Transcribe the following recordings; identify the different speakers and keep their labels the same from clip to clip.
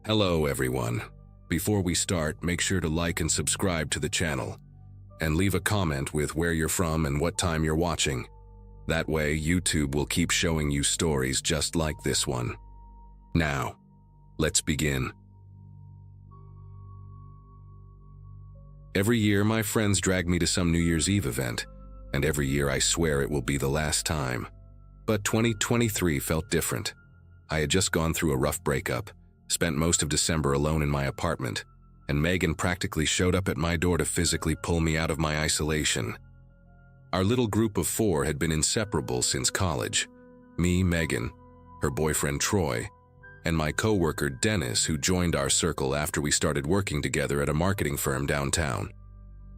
Speaker 1: Hello everyone. Before we start, make sure to like and subscribe to the channel, and leave a comment with where you're from and what time you're watching. That way, YouTube will keep showing you stories just like this one. Now, let's begin. Every year, my friends drag me to some New Year's Eve event, and every year I swear it will be the last time. But 2023 felt different. I had just gone through a rough breakup, spent most of December alone in my apartment, and Megan practically showed up at my door to physically pull me out of my isolation. Our little group of 4 had been inseparable since college. Me, Megan, her boyfriend Troy, and my coworker Dennis, who joined our circle after we started working together at a marketing firm downtown.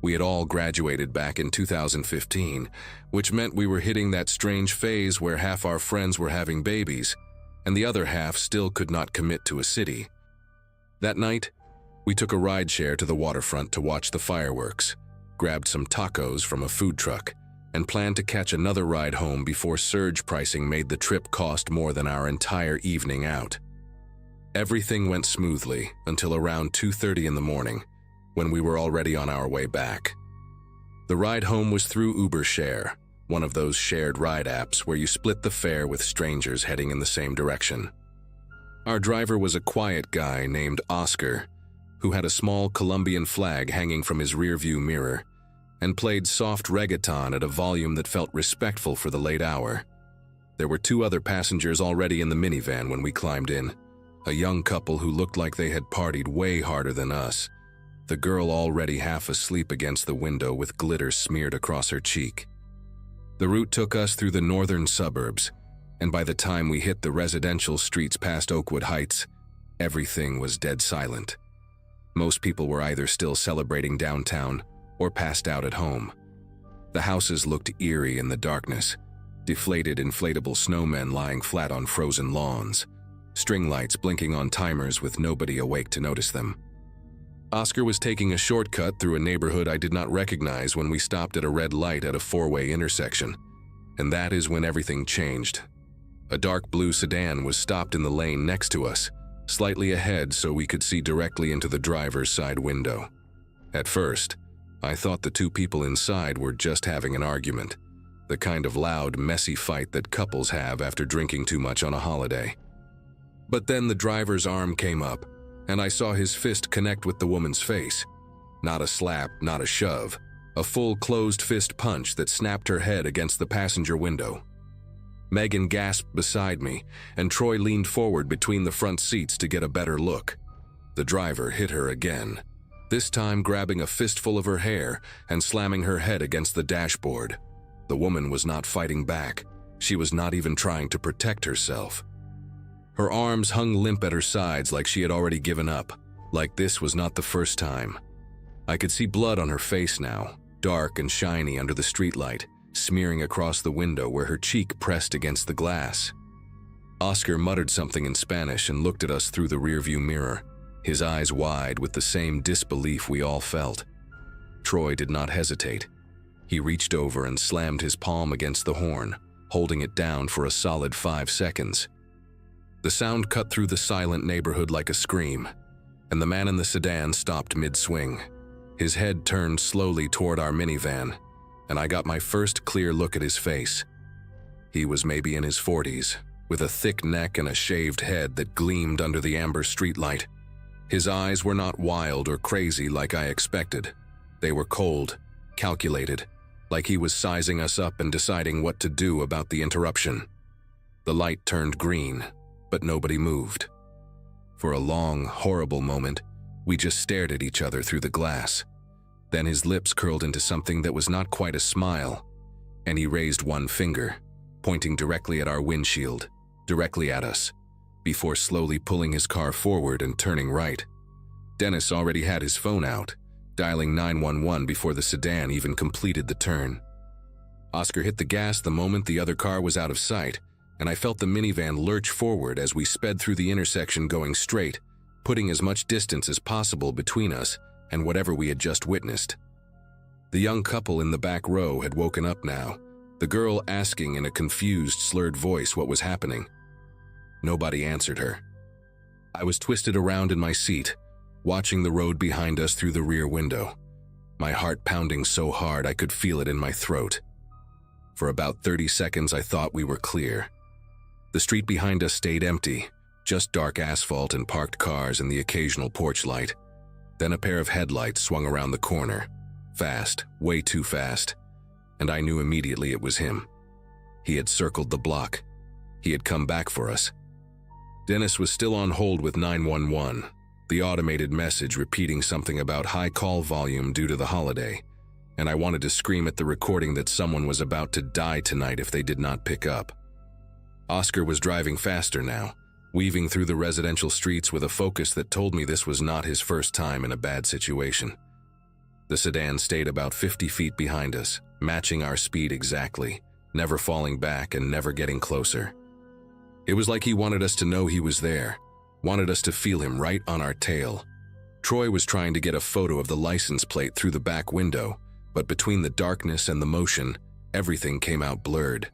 Speaker 1: We had all graduated back in 2015, which meant we were hitting that strange phase where half our friends were having babies, and the other half still could not commit to a city. That night, we took a rideshare to the waterfront to watch the fireworks, grabbed some tacos from a food truck, and planned to catch another ride home before surge pricing made the trip cost more than our entire evening out. Everything went smoothly until around 2:30 in the morning, when we were already on our way back. The ride home was through Uber Share, one of those shared ride apps where you split the fare with strangers heading in the same direction. Our driver was a quiet guy named Oscar, who had a small Colombian flag hanging from his rearview mirror, and played soft reggaeton at a volume that felt respectful for the late hour. There were 2 other passengers already in the minivan when we climbed in, a young couple who looked like they had partied way harder than us, the girl already half asleep against the window with glitter smeared across her cheek. The route took us through the northern suburbs, and by the time we hit the residential streets past Oakwood Heights, everything was dead silent. Most people were either still celebrating downtown or passed out at home. The houses looked eerie in the darkness, deflated inflatable snowmen lying flat on frozen lawns, string lights blinking on timers with nobody awake to notice them. Oscar was taking a shortcut through a neighborhood I did not recognize when we stopped at a red light at a 4-way intersection, and that is when everything changed. A dark blue sedan was stopped in the lane next to us, slightly ahead so we could see directly into the driver's side window. At first, I thought the 2 people inside were just having an argument, the kind of loud, messy fight that couples have after drinking too much on a holiday. But then the driver's arm came up, and I saw his fist connect with the woman's face. Not a slap, not a shove, a full closed fist punch that snapped her head against the passenger window. Megan gasped beside me, and Troy leaned forward between the front seats to get a better look. The driver hit her again, this time grabbing a fistful of her hair and slamming her head against the dashboard. The woman was not fighting back. She was not even trying to protect herself. Her arms hung limp at her sides like she had already given up, like this was not the first time. I could see blood on her face now, dark and shiny under the streetlight, smearing across the window where her cheek pressed against the glass. Oscar muttered something in Spanish and looked at us through the rearview mirror, his eyes wide with the same disbelief we all felt. Troy did not hesitate. He reached over and slammed his palm against the horn, holding it down for a solid 5 seconds. The sound cut through the silent neighborhood like a scream, and the man in the sedan stopped mid-swing. His head turned slowly toward our minivan, and I got my first clear look at his face. He was maybe in his 40s, with a thick neck and a shaved head that gleamed under the amber streetlight. His eyes were not wild or crazy like I expected. They were cold, calculated, like he was sizing us up and deciding what to do about the interruption. The light turned green, but nobody moved. For a long, horrible moment, we just stared at each other through the glass. Then his lips curled into something that was not quite a smile, and he raised one finger, pointing directly at our windshield, directly at us, before slowly pulling his car forward and turning right. Dennis already had his phone out, dialing 911 before the sedan even completed the turn. Oscar hit the gas the moment the other car was out of sight, and I felt the minivan lurch forward as we sped through the intersection going straight, putting as much distance as possible between us and whatever we had just witnessed. The young couple in the back row had woken up now, the girl asking in a confused, slurred voice what was happening. Nobody answered her. I was twisted around in my seat, watching the road behind us through the rear window, my heart pounding so hard I could feel it in my throat. For about 30 seconds I thought we were clear. The street behind us stayed empty, just dark asphalt and parked cars and the occasional porch light. Then a pair of headlights swung around the corner. Fast, way too fast. And I knew immediately it was him. He had circled the block. He had come back for us. Dennis was still on hold with 911, the automated message repeating something about high call volume due to the holiday, and I wanted to scream at the recording that someone was about to die tonight if they did not pick up. Oscar was driving faster now, weaving through the residential streets with a focus that told me this was not his first time in a bad situation. The sedan stayed about 50 feet behind us, matching our speed exactly, never falling back and never getting closer. It was like he wanted us to know he was there, wanted us to feel him right on our tail. Troy was trying to get a photo of the license plate through the back window, but between the darkness and the motion, everything came out blurred.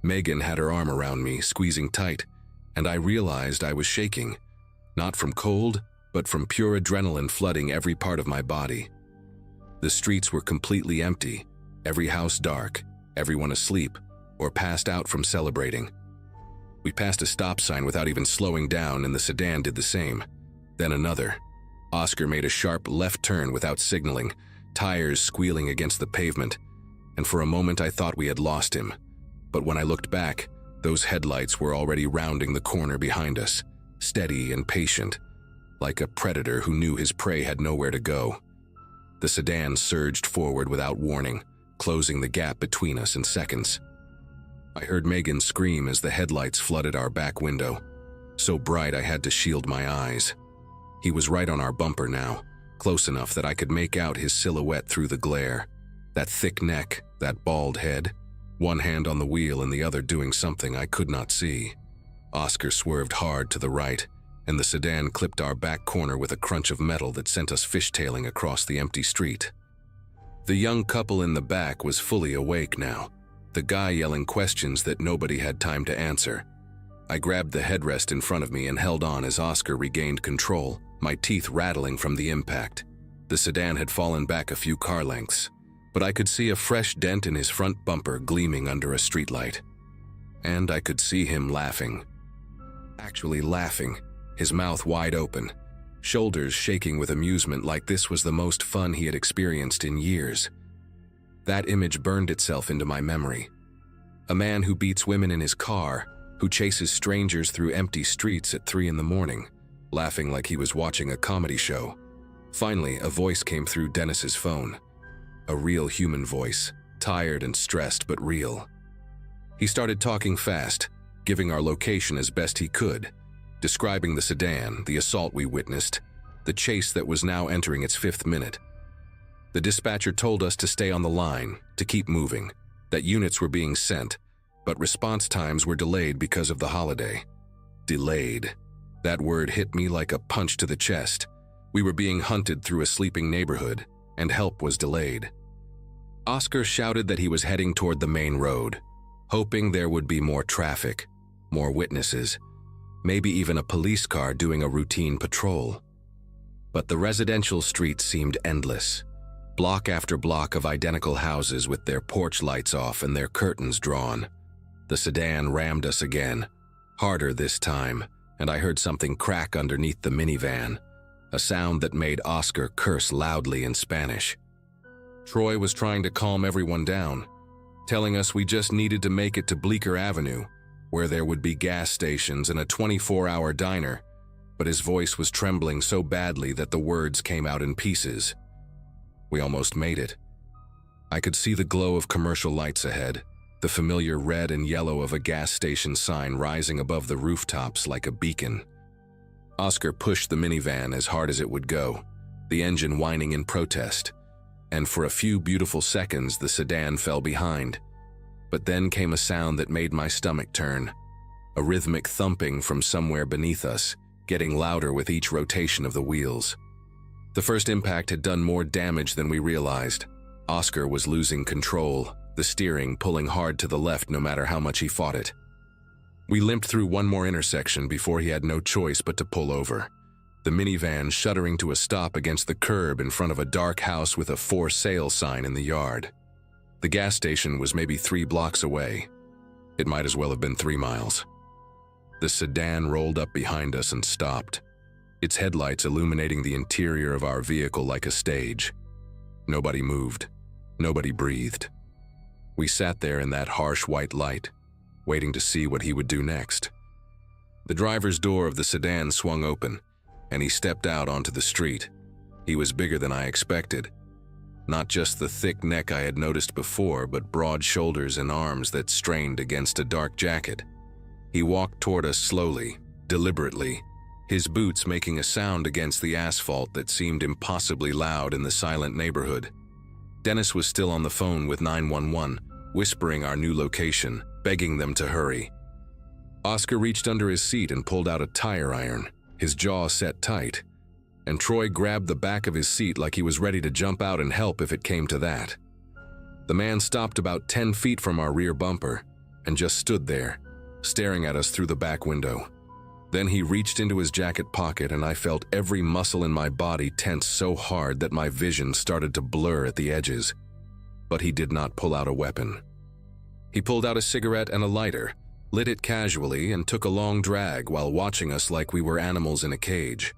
Speaker 1: Megan had her arm around me, squeezing tight, and I realized I was shaking, not from cold, but from pure adrenaline flooding every part of my body. The streets were completely empty, every house dark, everyone asleep, or passed out from celebrating. We passed a stop sign without even slowing down, and the sedan did the same. Then another. Oscar made a sharp left turn without signaling, tires squealing against the pavement, and for a moment I thought we had lost him. But when I looked back, those headlights were already rounding the corner behind us, steady and patient, like a predator who knew his prey had nowhere to go. The sedan surged forward without warning, closing the gap between us in seconds. I heard Megan scream as the headlights flooded our back window, so bright I had to shield my eyes. He was right on our bumper now, close enough that I could make out his silhouette through the glare. That thick neck, that bald head, one hand on the wheel and the other doing something I could not see. Oscar swerved hard to the right, and the sedan clipped our back corner with a crunch of metal that sent us fishtailing across the empty street. The young couple in the back was fully awake now, the guy yelling questions that nobody had time to answer. I grabbed the headrest in front of me and held on as Oscar regained control, my teeth rattling from the impact. The sedan had fallen back a few car lengths, but I could see a fresh dent in his front bumper gleaming under a streetlight. And I could see him laughing. Actually laughing, his mouth wide open, shoulders shaking with amusement like this was the most fun he had experienced in years. That image burned itself into my memory. A man who beats women in his car, who chases strangers through empty streets at 3 a.m, laughing like he was watching a comedy show. Finally, a voice came through Dennis's phone. A real human voice, tired and stressed but real. He started talking fast, giving our location as best he could, describing the sedan, the assault we witnessed, the chase that was now entering its 5th minute. The dispatcher told us to stay on the line, to keep moving, that units were being sent, but response times were delayed because of the holiday. Delayed. That word hit me like a punch to the chest. We were being hunted through a sleeping neighborhood, and help was delayed. Oscar shouted that he was heading toward the main road, hoping there would be more traffic, more witnesses, maybe even a police car doing a routine patrol. But the residential street seemed endless. Block after block of identical houses with their porch lights off and their curtains drawn. The sedan rammed us again, harder this time, and I heard something crack underneath the minivan, a sound that made Oscar curse loudly in Spanish. Troy was trying to calm everyone down, telling us we just needed to make it to Bleecker Avenue, where there would be gas stations and a 24-hour diner, but his voice was trembling so badly that the words came out in pieces. We almost made it. I could see the glow of commercial lights ahead, the familiar red and yellow of a gas station sign rising above the rooftops like a beacon. Oscar pushed the minivan as hard as it would go, the engine whining in protest, and for a few beautiful seconds the sedan fell behind. But then came a sound that made my stomach turn, a rhythmic thumping from somewhere beneath us, getting louder with each rotation of the wheels. The first impact had done more damage than we realized. Oscar was losing control, the steering pulling hard to the left no matter how much he fought it. We limped through one more intersection before he had no choice but to pull over, the minivan shuddering to a stop against the curb in front of a dark house with a for sale sign in the yard. The gas station was maybe 3 blocks away. It might as well have been 3 miles. The sedan rolled up behind us and stopped, its headlights illuminating the interior of our vehicle like a stage. Nobody moved. Nobody breathed. We sat there in that harsh white light, waiting to see what he would do next. The driver's door of the sedan swung open, and he stepped out onto the street. He was bigger than I expected. Not just the thick neck I had noticed before, but broad shoulders and arms that strained against a dark jacket. He walked toward us slowly, deliberately, his boots making a sound against the asphalt that seemed impossibly loud in the silent neighborhood. Dennis was still on the phone with 911, whispering our new location, begging them to hurry. Oscar reached under his seat and pulled out a tire iron, his jaw set tight, and Troy grabbed the back of his seat like he was ready to jump out and help if it came to that. The man stopped about 10 feet from our rear bumper and just stood there, staring at us through the back window. Then he reached into his jacket pocket and I felt every muscle in my body tense so hard that my vision started to blur at the edges. But he did not pull out a weapon. He pulled out a cigarette and a lighter, lit it casually, and took a long drag while watching us like we were animals in a cage.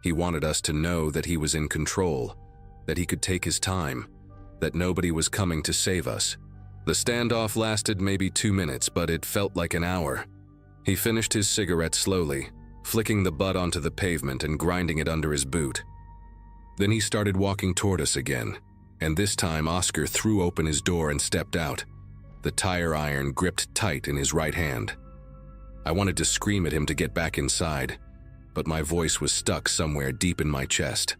Speaker 1: He wanted us to know that he was in control, that he could take his time, that nobody was coming to save us. The standoff lasted maybe 2 minutes, but it felt like an hour. He finished his cigarette slowly, flicking the butt onto the pavement and grinding it under his boot. Then he started walking toward us again, and this time Oscar threw open his door and stepped out, the tire iron gripped tight in his right hand. I wanted to scream at him to get back inside, but my voice was stuck somewhere deep in my chest.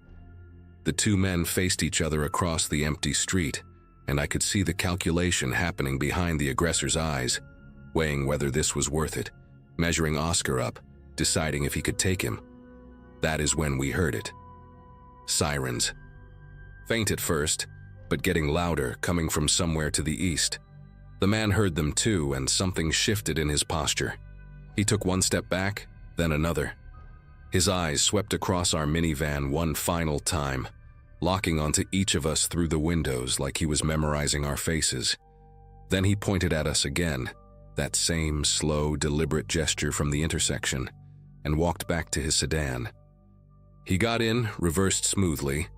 Speaker 1: The 2 men faced each other across the empty street, and I could see the calculation happening behind the aggressor's eyes, weighing whether this was worth it, measuring Oscar up, deciding if he could take him. That is when we heard it. Sirens. Faint at first, but getting louder, coming from somewhere to the east. The man heard them too, and something shifted in his posture. He took 1 step back, then another. His eyes swept across our minivan one final time, locking onto each of us through the windows like he was memorizing our faces. Then he pointed at us again, that same slow, deliberate gesture from the intersection, and walked back to his sedan. He got in, reversed smoothly,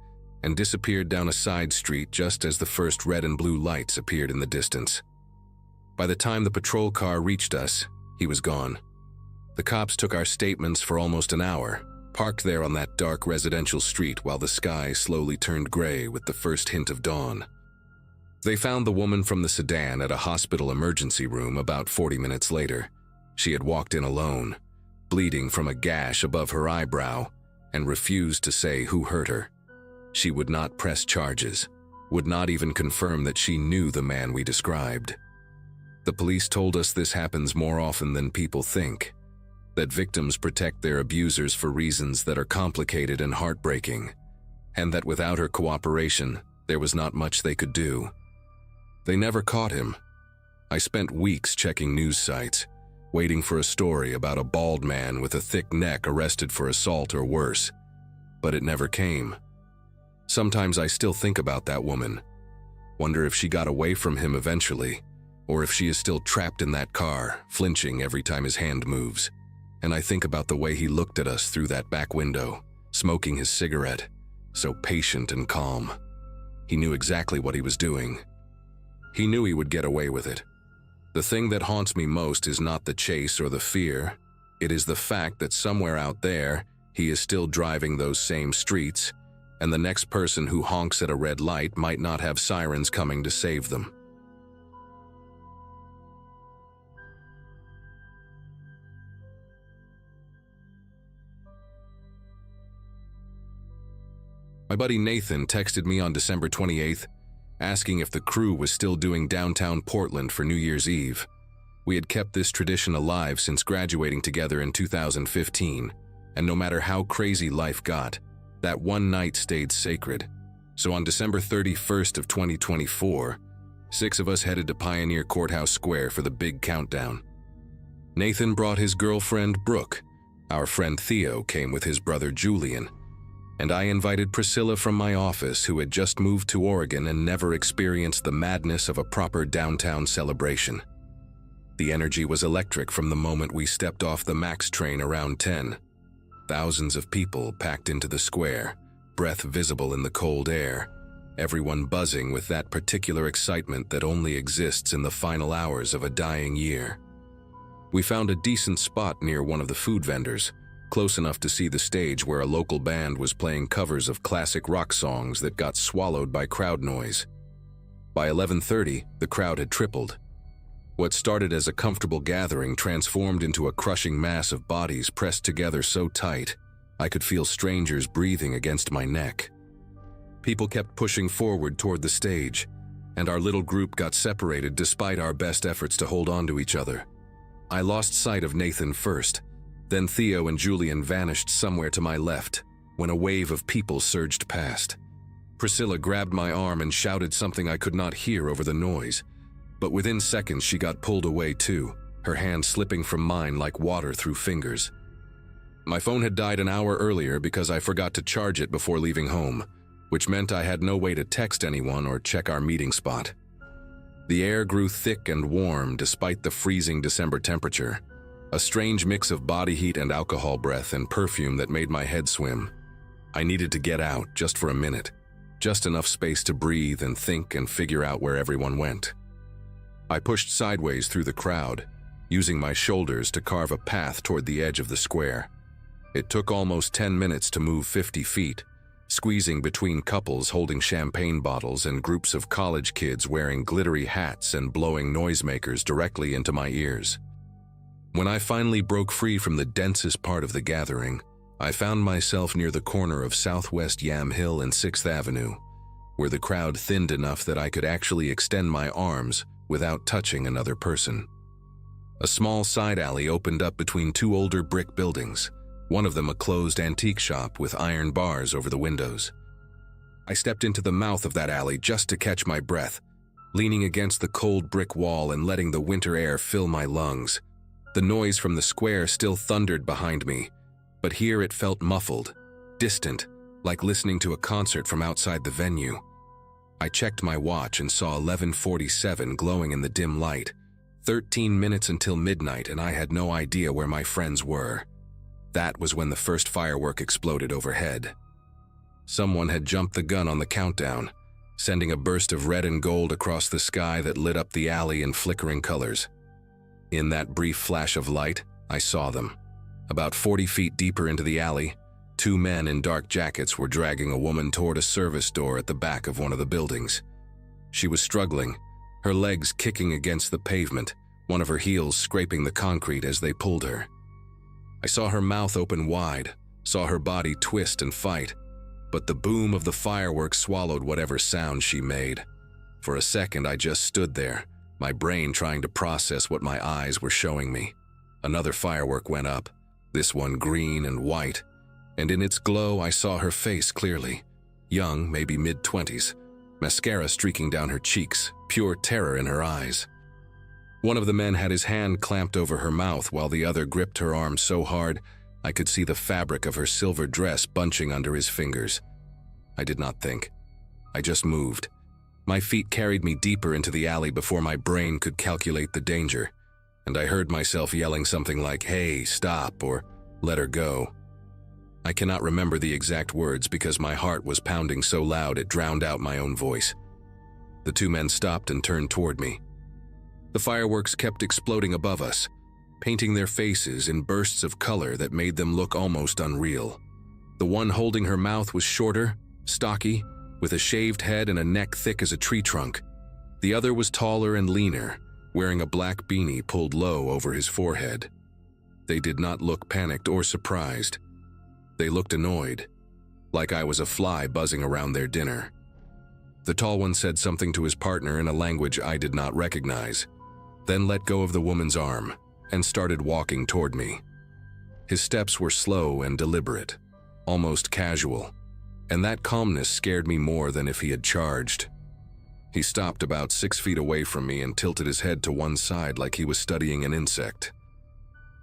Speaker 1: and disappeared down a side street just as the first red and blue lights appeared in the distance. By the time the patrol car reached us, he was gone. The cops took our statements for almost an hour, parked there on that dark residential street while the sky slowly turned gray with the first hint of dawn. They found the woman from the sedan at a hospital emergency room about 40 minutes later. She had walked in alone, bleeding from a gash above her eyebrow, and refused to say who hurt her. She would not press charges, would not even confirm that she knew the man we described. The police told us this happens more often than people think, that victims protect their abusers for reasons that are complicated and heartbreaking, and that without her cooperation, there was not much they could do. They never caught him. I spent weeks checking news sites, waiting for a story about a bald man with a thick neck arrested for assault or worse, but it never came. Sometimes I still think about that woman, wonder if she got away from him eventually, or if she is still trapped in that car, flinching every time his hand moves. And I think about the way he looked at us through that back window, smoking his cigarette, so patient and calm. He knew exactly what he was doing. He knew he would get away with it. The thing that haunts me most is not the chase or the fear. It is the fact that somewhere out there, he is still driving those same streets, and the next person who honks at a red light might not have sirens coming to save them. My buddy Nathan texted me on December 28th, asking if the crew was still doing downtown Portland for New Year's Eve. We had kept this tradition alive since graduating together in 2015, and no matter how crazy life got, that one night stayed sacred. So on December 31st of 2024, 6 of us headed to Pioneer Courthouse Square for the big countdown. Nathan brought his girlfriend, Brooke. Our friend Theo came with his brother, Julian. And I invited Priscilla from my office, who had just moved to Oregon and never experienced the madness of a proper downtown celebration. The energy was electric from the moment we stepped off the MAX train around 10. Thousands of people packed into the square, breath visible in the cold air, everyone buzzing with that particular excitement that only exists in the final hours of a dying year. We found a decent spot near one of the food vendors, close enough to see the stage where a local band was playing covers of classic rock songs that got swallowed by crowd noise. By 11:30, the crowd had tripled. What started as a comfortable gathering transformed into a crushing mass of bodies pressed together so tight, I could feel strangers breathing against my neck. People kept pushing forward toward the stage, and our little group got separated despite our best efforts to hold on to each other. I lost sight of Nathan first, then Theo and Julian vanished somewhere to my left when a wave of people surged past. Priscilla grabbed my arm and shouted something I could not hear over the noise, but within seconds she got pulled away too, her hand slipping from mine like water through fingers. My phone had died an hour earlier because I forgot to charge it before leaving home, which meant I had no way to text anyone or check our meeting spot. The air grew thick and warm despite the freezing December temperature, a strange mix of body heat and alcohol breath and perfume that made my head swim. I needed to get out just for a minute, just enough space to breathe and think and figure out where everyone went. I pushed sideways through the crowd, using my shoulders to carve a path toward the edge of the square. It took almost 10 minutes to move 50 feet, squeezing between couples holding champagne bottles and groups of college kids wearing glittery hats and blowing noisemakers directly into my ears. When I finally broke free from the densest part of the gathering, I found myself near the corner of Southwest Yam Hill and 6th Avenue, where the crowd thinned enough that I could actually extend my arms without touching another person. A small side alley opened up between two older brick buildings, one of them a closed antique shop with iron bars over the windows. I stepped into the mouth of that alley just to catch my breath, leaning against the cold brick wall and letting the winter air fill my lungs. The noise from the square still thundered behind me, but here it felt muffled, distant, like listening to a concert from outside the venue. I checked my watch and saw 11:47 glowing in the dim light. 13 minutes until midnight, and I had no idea where my friends were. That was when the first firework exploded overhead. Someone had jumped the gun on the countdown, sending a burst of red and gold across the sky that lit up the alley in flickering colors. In that brief flash of light, I saw them. About 40 feet deeper into the alley, two men in dark jackets were dragging a woman toward a service door at the back of one of the buildings. She was struggling, her legs kicking against the pavement, one of her heels scraping the concrete as they pulled her. I saw her mouth open wide, saw her body twist and fight, but the boom of the fireworks swallowed whatever sound she made. For a second, I just stood there, my brain trying to process what my eyes were showing me. Another firework went up, this one green and white, and in its glow I saw her face clearly. Young, maybe mid-20s, mascara streaking down her cheeks, pure terror in her eyes. One of the men had his hand clamped over her mouth while the other gripped her arm so hard I could see the fabric of her silver dress bunching under his fingers. I did not think. I just moved. My feet carried me deeper into the alley before my brain could calculate the danger, and I heard myself yelling something like, "Hey, stop," or "Let her go." I cannot remember the exact words because my heart was pounding so loud it drowned out my own voice. The two men stopped and turned toward me. The fireworks kept exploding above us, painting their faces in bursts of color that made them look almost unreal. The one holding her mouth was shorter, stocky, with a shaved head and a neck thick as a tree trunk. The other was taller and leaner, wearing a black beanie pulled low over his forehead. They did not look panicked or surprised. They looked annoyed, like I was a fly buzzing around their dinner. The tall one said something to his partner in a language I did not recognize, then let go of the woman's arm and started walking toward me. His steps were slow and deliberate, almost casual, and that calmness scared me more than if he had charged. He stopped about 6 feet away from me and tilted his head to one side like he was studying an insect.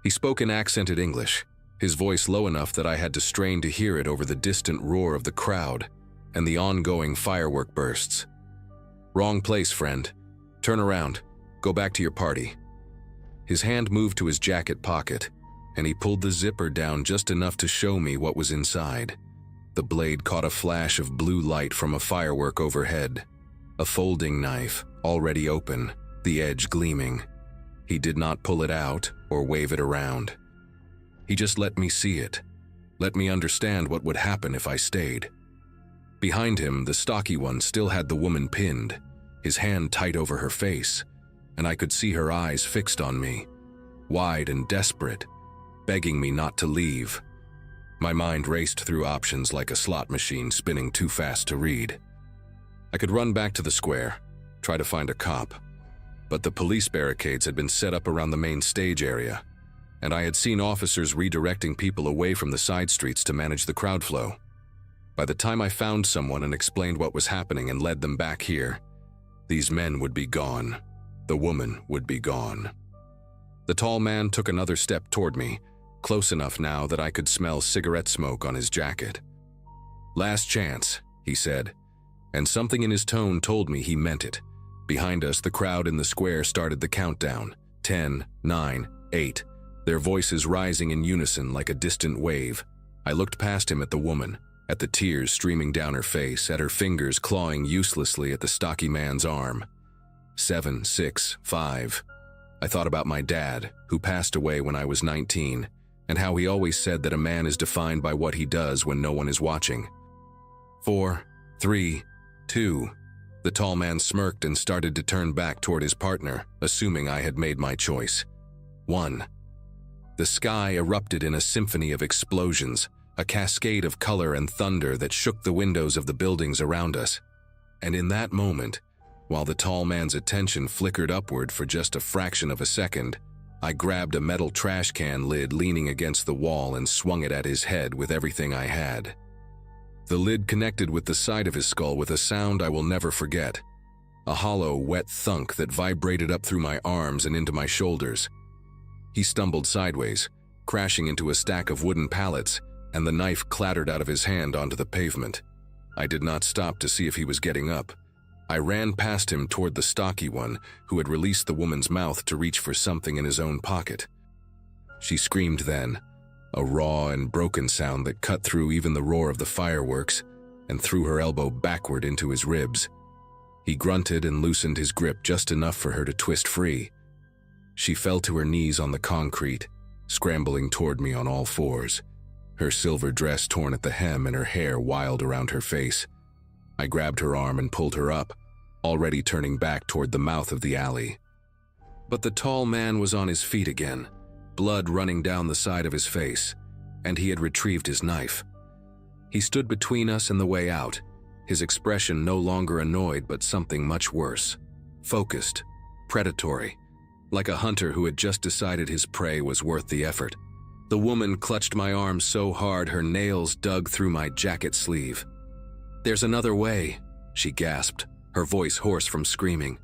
Speaker 1: He spoke in accented English, his voice low enough that I had to strain to hear it over the distant roar of the crowd and the ongoing firework bursts. "Wrong place, friend. Turn around. Go back to your party." His hand moved to his jacket pocket, and he pulled the zipper down just enough to show me what was inside. The blade caught a flash of blue light from a firework overhead. A folding knife, already open, the edge gleaming. He did not pull it out or wave it around. He just let me see it, let me understand what would happen if I stayed. Behind him, the stocky one still had the woman pinned, his hand tight over her face, and I could see her eyes fixed on me, wide and desperate, begging me not to leave. My mind raced through options like a slot machine spinning too fast to read. I could run back to the square, try to find a cop, but the police barricades had been set up around the main stage area, and I had seen officers redirecting people away from the side streets to manage the crowd flow. By the time I found someone and explained what was happening and led them back here, these men would be gone. The woman would be gone. The tall man took another step toward me, close enough now that I could smell cigarette smoke on his jacket. "Last chance," he said, and something in his tone told me he meant it. Behind us, the crowd in the square started the countdown. 10, 9, 8, their voices rising in unison like a distant wave. I looked past him at the woman, at the tears streaming down her face, at her fingers clawing uselessly at the stocky man's arm. 7, 6, 5. I thought about my dad, who passed away when I was 19, and how he always said that a man is defined by what he does when no one is watching. 4, 3, 2. The tall man smirked and started to turn back toward his partner, assuming I had made my choice. 1. The sky erupted in a symphony of explosions, a cascade of color and thunder that shook the windows of the buildings around us. And in that moment, while the tall man's attention flickered upward for just a fraction of a second, I grabbed a metal trash can lid leaning against the wall and swung it at his head with everything I had. The lid connected with the side of his skull with a sound I will never forget. A hollow, wet thunk that vibrated up through my arms and into my shoulders. He stumbled sideways, crashing into a stack of wooden pallets, and the knife clattered out of his hand onto the pavement. I did not stop to see if he was getting up. I ran past him toward the stocky one, who had released the woman's mouth to reach for something in his own pocket. She screamed then, a raw and broken sound that cut through even the roar of the fireworks, and threw her elbow backward into his ribs. He grunted and loosened his grip just enough for her to twist free. She fell to her knees on the concrete, scrambling toward me on all fours, her silver dress torn at the hem and her hair wild around her face. I grabbed her arm and pulled her up, already turning back toward the mouth of the alley. But the tall man was on his feet again, blood running down the side of his face, and he had retrieved his knife. He stood between us and the way out, his expression no longer annoyed but something much worse. Focused, predatory, like a hunter who had just decided his prey was worth the effort. The woman clutched my arm so hard her nails dug through my jacket sleeve. "There's another way," she gasped, her voice hoarse from screaming.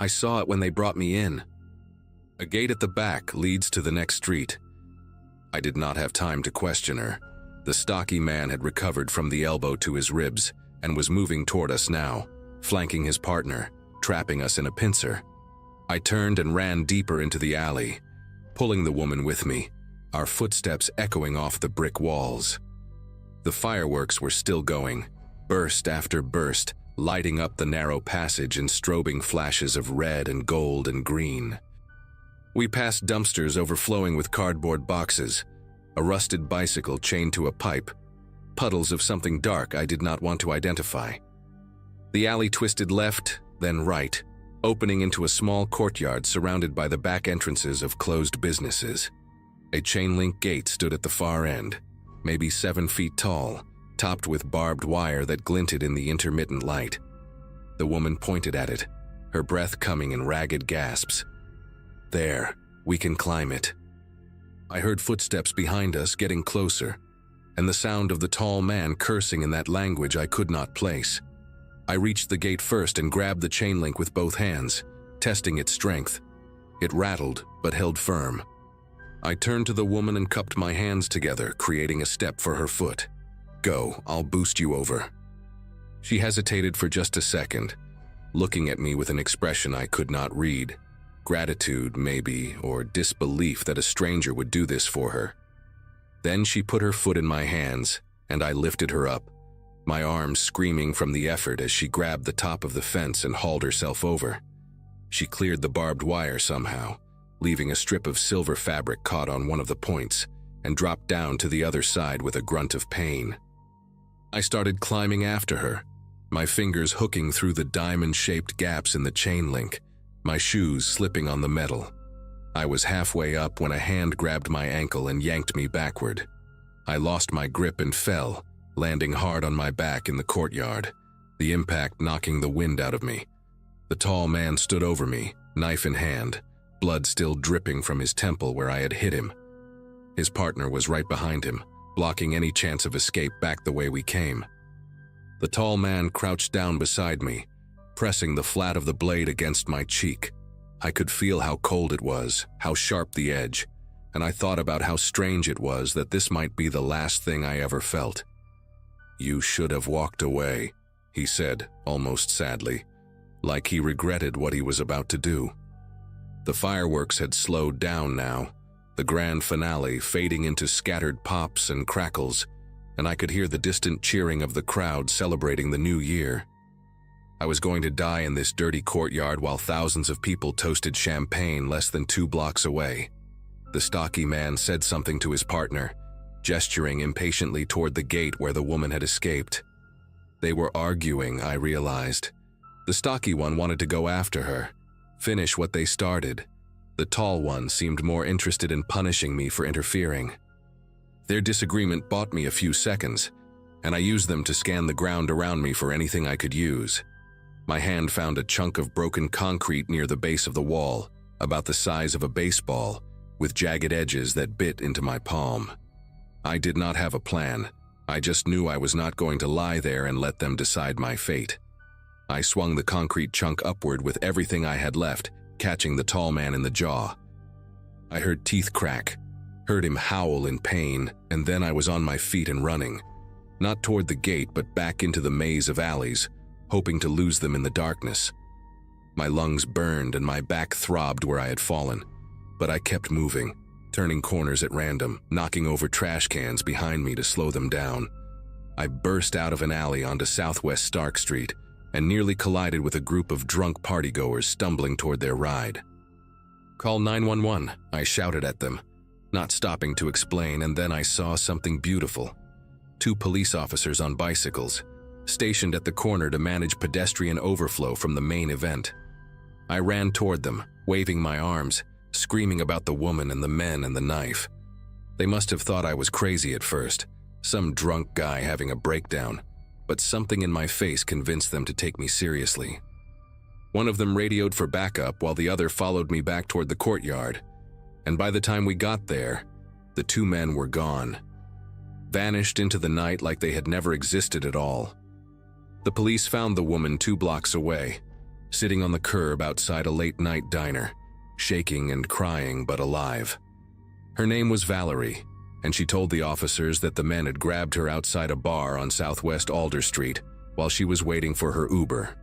Speaker 1: "I saw it when they brought me in." "A gate at the back leads to the next street." I did not have time to question her. The stocky man had recovered from the elbow to his ribs and was moving toward us now, flanking his partner, trapping us in a pincer. I turned and ran deeper into the alley, pulling the woman with me, our footsteps echoing off the brick walls. The fireworks were still going, burst after burst, lighting up the narrow passage in strobing flashes of red and gold and green. We passed dumpsters overflowing with cardboard boxes, a rusted bicycle chained to a pipe, puddles of something dark I did not want to identify. The alley twisted left, then right, opening into a small courtyard surrounded by the back entrances of closed businesses. A chain-link gate stood at the far end, maybe 7 feet tall, topped with barbed wire that glinted in the intermittent light. The woman pointed at it, her breath coming in ragged gasps. "There, we can climb it." I heard footsteps behind us getting closer, and the sound of the tall man cursing in that language I could not place. I reached the gate first and grabbed the chain link with both hands, testing its strength. It rattled, but held firm. I turned to the woman and cupped my hands together, creating a step for her foot. "Go, I'll boost you over." She hesitated for just a second, looking at me with an expression I could not read. Gratitude, maybe, or disbelief that a stranger would do this for her. Then she put her foot in my hands, and I lifted her up, my arms screaming from the effort as she grabbed the top of the fence and hauled herself over. She cleared the barbed wire somehow, leaving a strip of silver fabric caught on one of the points, and dropped down to the other side with a grunt of pain. I started climbing after her, my fingers hooking through the diamond-shaped gaps in the chain link, my shoes slipping on the metal. I was halfway up when a hand grabbed my ankle and yanked me backward. I lost my grip and fell, landing hard on my back in the courtyard, the impact knocking the wind out of me. The tall man stood over me, knife in hand, blood still dripping from his temple where I had hit him. His partner was right behind him, blocking any chance of escape back the way we came. The tall man crouched down beside me, pressing the flat of the blade against my cheek. I could feel how cold it was, how sharp the edge, and I thought about how strange it was that this might be the last thing I ever felt. "You should have walked away," he said, almost sadly, like he regretted what he was about to do. The fireworks had slowed down now, the grand finale fading into scattered pops and crackles, and I could hear the distant cheering of the crowd celebrating the new year. I was going to die in this dirty courtyard while thousands of people toasted champagne less than 2 blocks away. The stocky man said something to his partner, gesturing impatiently toward the gate where the woman had escaped. They were arguing, I realized. The stocky one wanted to go after her, finish what they started. The tall one seemed more interested in punishing me for interfering. Their disagreement bought me a few seconds, and I used them to scan the ground around me for anything I could use. My hand found a chunk of broken concrete near the base of the wall, about the size of a baseball, with jagged edges that bit into my palm. I did not have a plan. I just knew I was not going to lie there and let them decide my fate. I swung the concrete chunk upward with everything I had left, catching the tall man in the jaw. I heard teeth crack, heard him howl in pain, and then I was on my feet and running. Not toward the gate, but back into the maze of alleys, hoping to lose them in the darkness. My lungs burned and my back throbbed where I had fallen, but I kept moving, turning corners at random, knocking over trash cans behind me to slow them down. I burst out of an alley onto Southwest Stark Street and nearly collided with a group of drunk partygoers stumbling toward their ride. "Call 911, I shouted at them, not stopping to explain, and then I saw something beautiful. 2 police officers on bicycles, stationed at the corner to manage pedestrian overflow from the main event. I ran toward them, waving my arms, screaming about the woman and the men and the knife. They must have thought I was crazy at first, some drunk guy having a breakdown, but something in my face convinced them to take me seriously. One of them radioed for backup while the other followed me back toward the courtyard, and by the time we got there, the 2 men were gone, vanished into the night like they had never existed at all. The police found the woman 2 blocks away, sitting on the curb outside a late-night diner, shaking and crying but alive. Her name was Valerie, and she told the officers that the men had grabbed her outside a bar on Southwest Alder Street while she was waiting for her Uber.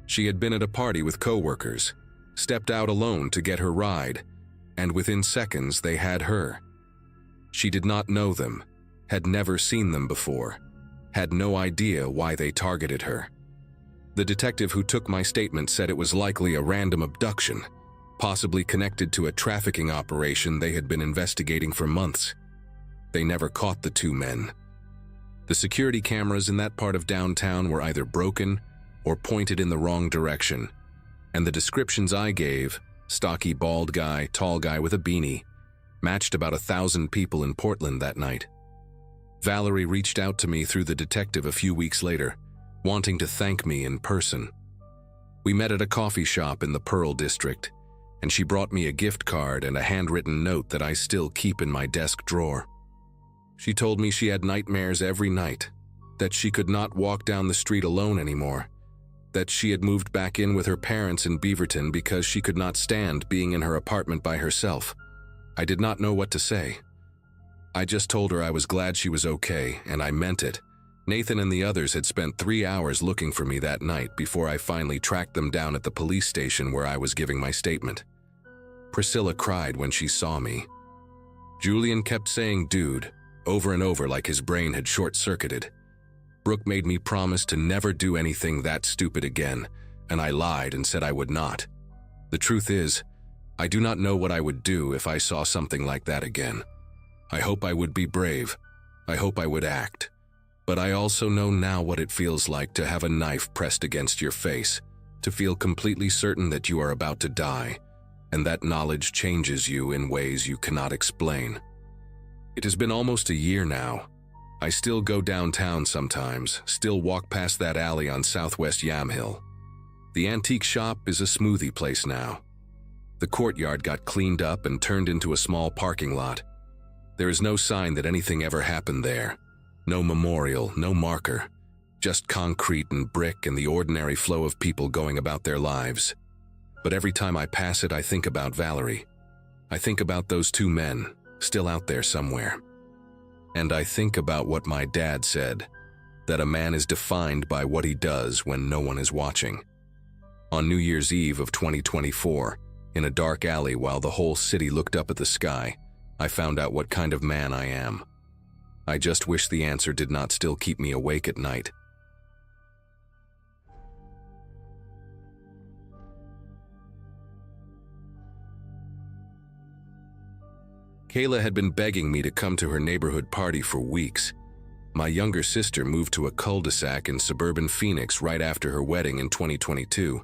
Speaker 1: She had been at a party with co-workers, stepped out alone to get her ride, and within seconds they had her. She did not know them, had never seen them before, had no idea why they targeted her. The detective who took my statement said it was likely a random abduction, possibly connected to a trafficking operation they had been investigating for months. They never caught the 2 men. The security cameras in that part of downtown were either broken or pointed in the wrong direction, and the descriptions I gave, stocky bald guy, tall guy with a beanie, matched about 1,000 people in Portland that night. Valerie reached out to me through the detective a few weeks later, wanting to thank me in person. We met at a coffee shop in the Pearl District, and she brought me a gift card and a handwritten note that I still keep in my desk drawer. She told me she had nightmares every night, that she could not walk down the street alone anymore, that she had moved back in with her parents in Beaverton because she could not stand being in her apartment by herself. I did not know what to say. I just told her I was glad she was okay, and I meant it. Nathan and the others had spent 3 hours looking for me that night before I finally tracked them down at the police station where I was giving my statement. Priscilla cried when she saw me. Julian kept saying "dude" over and over like his brain had short-circuited. Brooke made me promise to never do anything that stupid again, and I lied and said I would not. The truth is, I do not know what I would do if I saw something like that again. I hope I would be brave. I hope I would act. But I also know now what it feels like to have a knife pressed against your face, to feel completely certain that you are about to die, and that knowledge changes you in ways you cannot explain. It has been almost a year now. I still go downtown sometimes, still walk past that alley on Southwest Yamhill. The antique shop is a smoothie place now. The courtyard got cleaned up and turned into a small parking lot. There is no sign that anything ever happened there. No memorial, no marker. Just concrete and brick and the ordinary flow of people going about their lives. But every time I pass it, I think about Valerie. I think about those 2 men, still out there somewhere. And I think about what my dad said, that a man is defined by what he does when no one is watching. On New Year's Eve of 2024, in a dark alley while the whole city looked up at the sky, I found out what kind of man I am. I just wish the answer did not still keep me awake at night. Kayla had been begging me to come to her neighborhood party for weeks. My younger sister moved to a cul-de-sac in suburban Phoenix right after her wedding in 2022,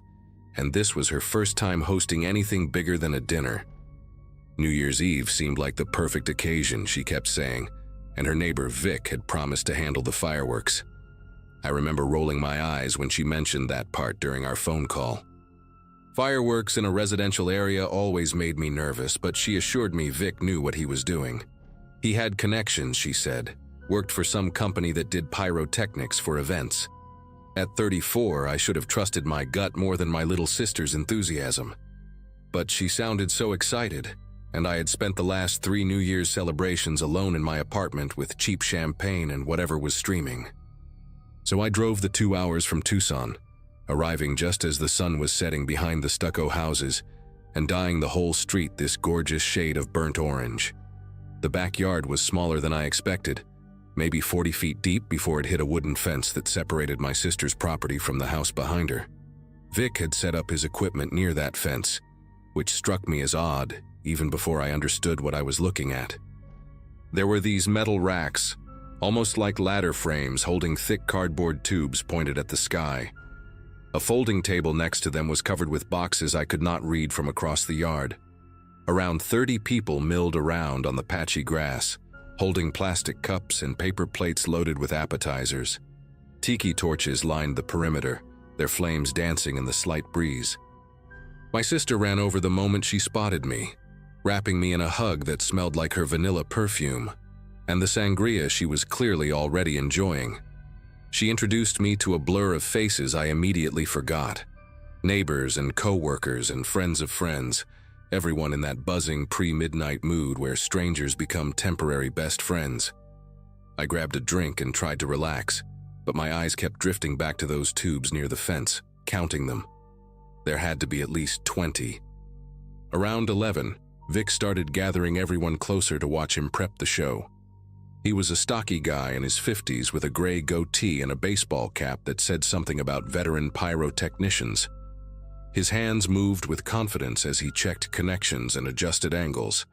Speaker 1: and this was her first time hosting anything bigger than a dinner. New Year's Eve seemed like the perfect occasion, she kept saying, and her neighbor Vic had promised to handle the fireworks. I remember rolling my eyes when she mentioned that part during our phone call. Fireworks in a residential area always made me nervous, but she assured me Vic knew what he was doing. He had connections, she said, worked for some company that did pyrotechnics for events. At 34, I should have trusted my gut more than my little sister's enthusiasm. But she sounded so excited, and I had spent the last 3 New Year's celebrations alone in my apartment with cheap champagne and whatever was streaming. So I drove the 2 hours from Tucson, arriving just as the sun was setting behind the stucco houses and dyeing the whole street this gorgeous shade of burnt orange. The backyard was smaller than I expected, maybe 40 feet deep before it hit a wooden fence that separated my sister's property from the house behind her. Vic had set up his equipment near that fence, which struck me as odd even before I understood what I was looking at. There were these metal racks, almost like ladder frames holding thick cardboard tubes pointed at the sky. A folding table next to them was covered with boxes I could not read from across the yard. Around 30 people milled around on the patchy grass, holding plastic cups and paper plates loaded with appetizers. Tiki torches lined the perimeter, their flames dancing in the slight breeze. My sister ran over the moment she spotted me, wrapping me in a hug that smelled like her vanilla perfume, and the sangria she was clearly already enjoying. She introduced me to a blur of faces I immediately forgot. Neighbors and co-workers and friends of friends, everyone in that buzzing pre-midnight mood where strangers become temporary best friends. I grabbed a drink and tried to relax, but my eyes kept drifting back to those tubes near the fence, counting them. There had to be at least 20. Around 11, Vic started gathering everyone closer to watch him prep the show. He was a stocky guy in his 50s with a gray goatee and a baseball cap that said something about veteran pyrotechnicians. His hands moved with confidence as he checked connections and adjusted angles,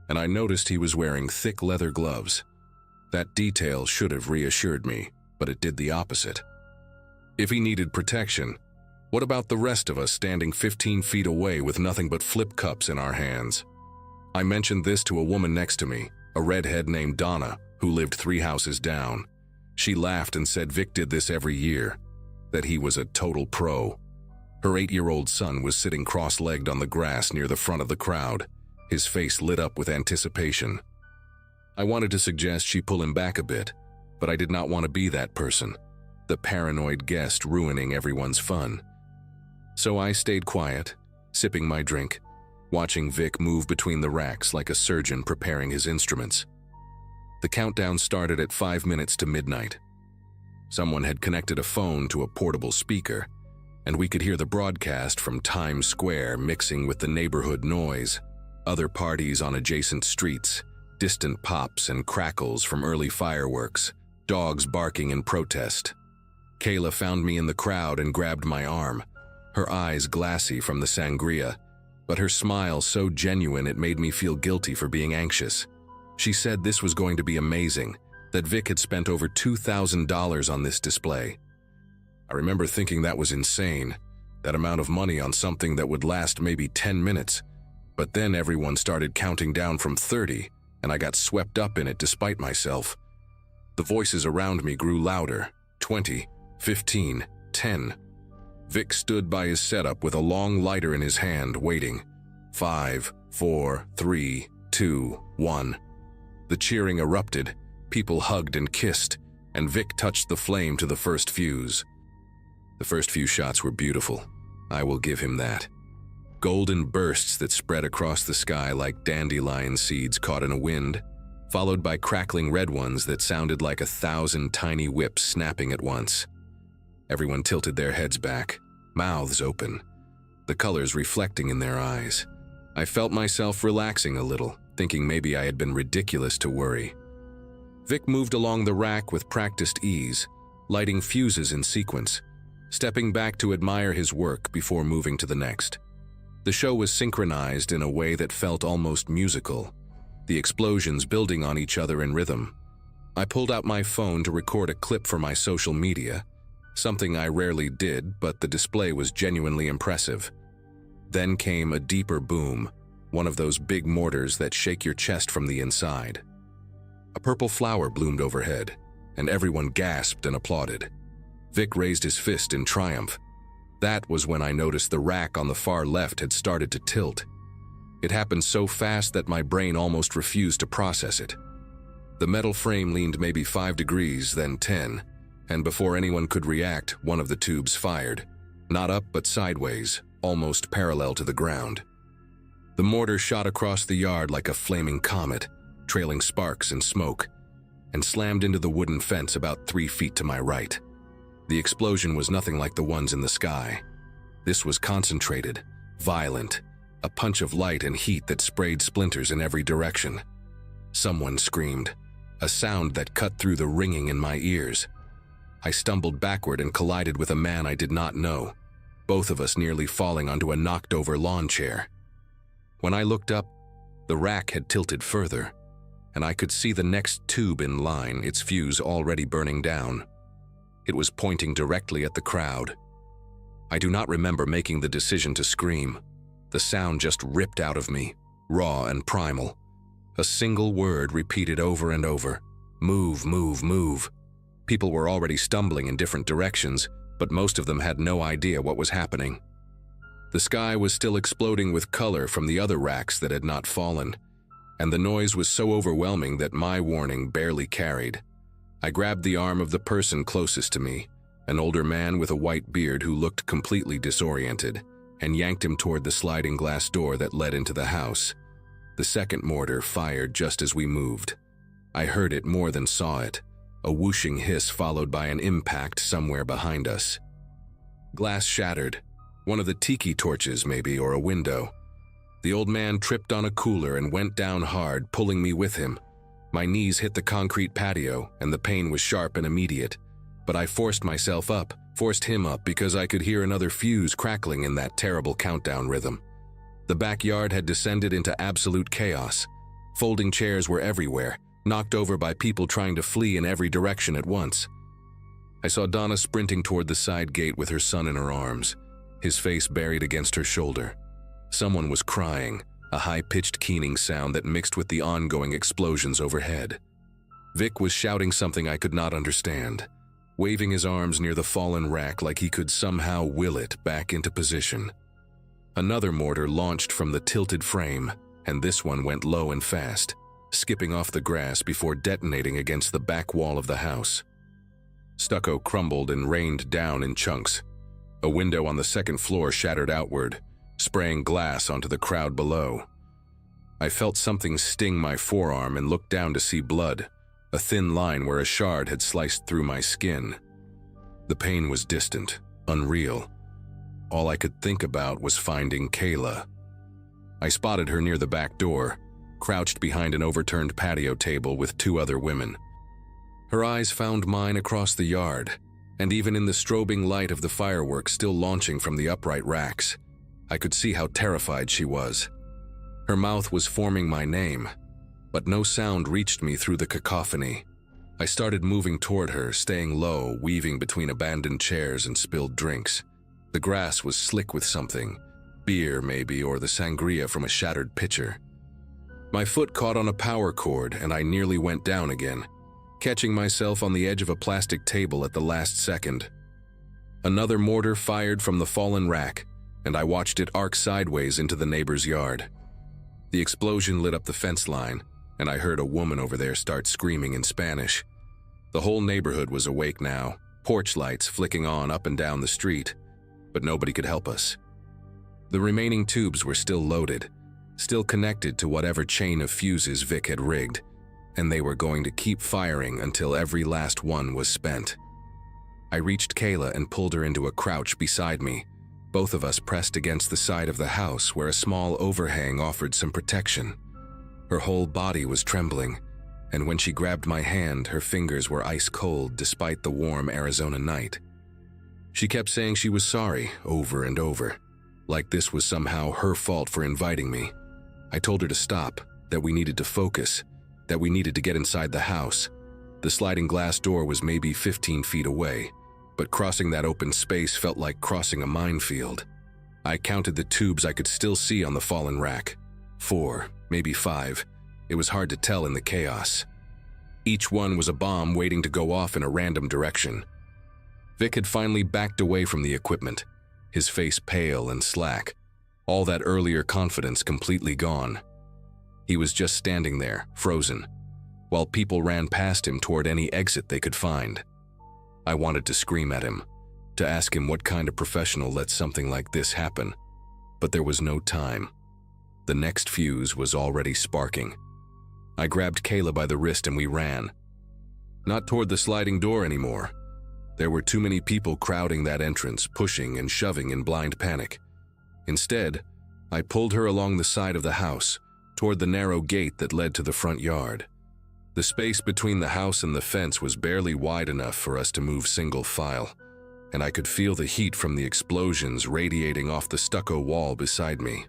Speaker 1: and I noticed he was wearing thick leather gloves. That detail should have reassured me, but it did the opposite. If he needed protection, what about the rest of us standing 15 feet away with nothing but flip cups in our hands? I mentioned this to a woman next to me, a redhead named Donna, who lived 3 houses down. She laughed and said Vic did this every year, that he was a total pro. Her 8-year-old son was sitting cross-legged on the grass near the front of the crowd, his face lit up with anticipation. I wanted to suggest she pull him back a bit, but I did not want to be that person, the paranoid guest ruining everyone's fun. So I stayed quiet, sipping my drink, watching Vic move between the racks like a surgeon preparing his instruments. The countdown started at 5 minutes to midnight. Someone had connected a phone to a portable speaker, and we could hear the broadcast from Times Square mixing with the neighborhood noise, other parties on adjacent streets, distant pops and crackles from early fireworks, dogs barking in protest. Kayla found me in the crowd and grabbed my arm, her eyes glassy from the sangria, but her smile so genuine it made me feel guilty for being anxious. She said this was going to be amazing, that Vic had spent over $2,000 on this display. I remember thinking that was insane, that amount of money on something that would last maybe 10 minutes, but then everyone started counting down from 30, and I got swept up in it despite myself. The voices around me grew louder, 20, 15, 10. Vic stood by his setup with a long lighter in his hand, waiting. 5, 4, 3, 2, 1. The cheering erupted, people hugged and kissed, and Vic touched the flame to the first fuse. The first few shots were beautiful. I will give him that. Golden bursts that spread across the sky like dandelion seeds caught in a wind, followed by crackling red ones that sounded like 1,000 tiny whips snapping at once. Everyone tilted their heads back, mouths open, the colors reflecting in their eyes. I felt myself relaxing a little, thinking maybe I had been ridiculous to worry. Vic moved along the rack with practiced ease, lighting fuses in sequence, stepping back to admire his work before moving to the next. The show was synchronized in a way that felt almost musical, the explosions building on each other in rhythm. I pulled out my phone to record a clip for my social media, something I rarely did, but the display was genuinely impressive. Then came a deeper boom, one of those big mortars that shake your chest from the inside. A purple flower bloomed overhead, and everyone gasped and applauded. Vic raised his fist in triumph. That was when I noticed the rack on the far left had started to tilt. It happened so fast that my brain almost refused to process it. The metal frame leaned maybe 5 degrees, then 10, and before anyone could react, one of the tubes fired. Not up, but sideways, almost parallel to the ground. The mortar shot across the yard like a flaming comet, trailing sparks and smoke, and slammed into the wooden fence about 3 feet to my right. The explosion was nothing like the ones in the sky. This was concentrated, violent, a punch of light and heat that sprayed splinters in every direction. Someone screamed, a sound that cut through the ringing in my ears. I stumbled backward and collided with a man I did not know, both of us nearly falling onto a knocked-over lawn chair. When I looked up, the rack had tilted further, and I could see the next tube in line, its fuse already burning down. It was pointing directly at the crowd. I do not remember making the decision to scream. The sound just ripped out of me, raw and primal. A single word repeated over and over. Move, move, move. People were already stumbling in different directions, but most of them had no idea what was happening. The sky was still exploding with color from the other racks that had not fallen, and the noise was so overwhelming that my warning barely carried. I grabbed the arm of the person closest to me, an older man with a white beard who looked completely disoriented, and yanked him toward the sliding glass door that led into the house. The second mortar fired just as we moved. I heard it more than saw it, a whooshing hiss followed by an impact somewhere behind us. Glass shattered, one of the tiki torches maybe, or a window. The old man tripped on a cooler and went down hard, pulling me with him. My knees hit the concrete patio, and the pain was sharp and immediate. But I forced him up because I could hear another fuse crackling in that terrible countdown rhythm. The backyard had descended into absolute chaos. Folding chairs were everywhere, knocked over by people trying to flee in every direction at once. I saw Donna sprinting toward the side gate with her son in her arms, his face buried against her shoulder. Someone was crying, a high-pitched keening sound that mixed with the ongoing explosions overhead. Vic was shouting something I could not understand, waving his arms near the fallen rack like he could somehow will it back into position. Another mortar launched from the tilted frame, and this one went low and fast, skipping off the grass before detonating against the back wall of the house. Stucco crumbled and rained down in chunks. A window on the second floor shattered outward, spraying glass onto the crowd below. I felt something sting my forearm and looked down to see blood, a thin line where a shard had sliced through my skin. The pain was distant, unreal. All I could think about was finding Kayla. I spotted her near the back door, crouched behind an overturned patio table with 2 other women. Her eyes found mine across the yard, and even in the strobing light of the fireworks still launching from the upright racks, I could see how terrified she was. Her mouth was forming my name, but no sound reached me through the cacophony. I started moving toward her, staying low, weaving between abandoned chairs and spilled drinks. The grass was slick with something, beer maybe, or the sangria from a shattered pitcher. My foot caught on a power cord and I nearly went down again, catching myself on the edge of a plastic table at the last second. Another mortar fired from the fallen rack, and I watched it arc sideways into the neighbor's yard. The explosion lit up the fence line, and I heard a woman over there start screaming in Spanish. The whole neighborhood was awake now, porch lights flicking on up and down the street, but nobody could help us. The remaining tubes were still loaded, still connected to whatever chain of fuses Vic had rigged, and they were going to keep firing until every last one was spent. I reached Kayla and pulled her into a crouch beside me, both of us pressed against the side of the house where a small overhang offered some protection. Her whole body was trembling, and when she grabbed my hand, her fingers were ice cold despite the warm Arizona night. She kept saying she was sorry over and over, like this was somehow her fault for inviting me. I told her to stop, that we needed to focus, that we needed to get inside the house. The sliding glass door was maybe 15 feet away, but crossing that open space felt like crossing a minefield. I counted the tubes I could still see on the fallen rack. 4, maybe 5. It was hard to tell in the chaos. Each one was a bomb waiting to go off in a random direction. Vic had finally backed away from the equipment, his face pale and slack, all that earlier confidence completely gone. He was just standing there, frozen, while people ran past him toward any exit they could find. I wanted to scream at him, to ask him what kind of professional lets something like this happen, but there was no time. The next fuse was already sparking. I grabbed Kayla by the wrist and we ran. Not toward the sliding door anymore. There were too many people crowding that entrance, pushing and shoving in blind panic. Instead, I pulled her along the side of the house, toward the narrow gate that led to the front yard. The space between the house and the fence was barely wide enough for us to move single file, and I could feel the heat from the explosions radiating off the stucco wall beside me.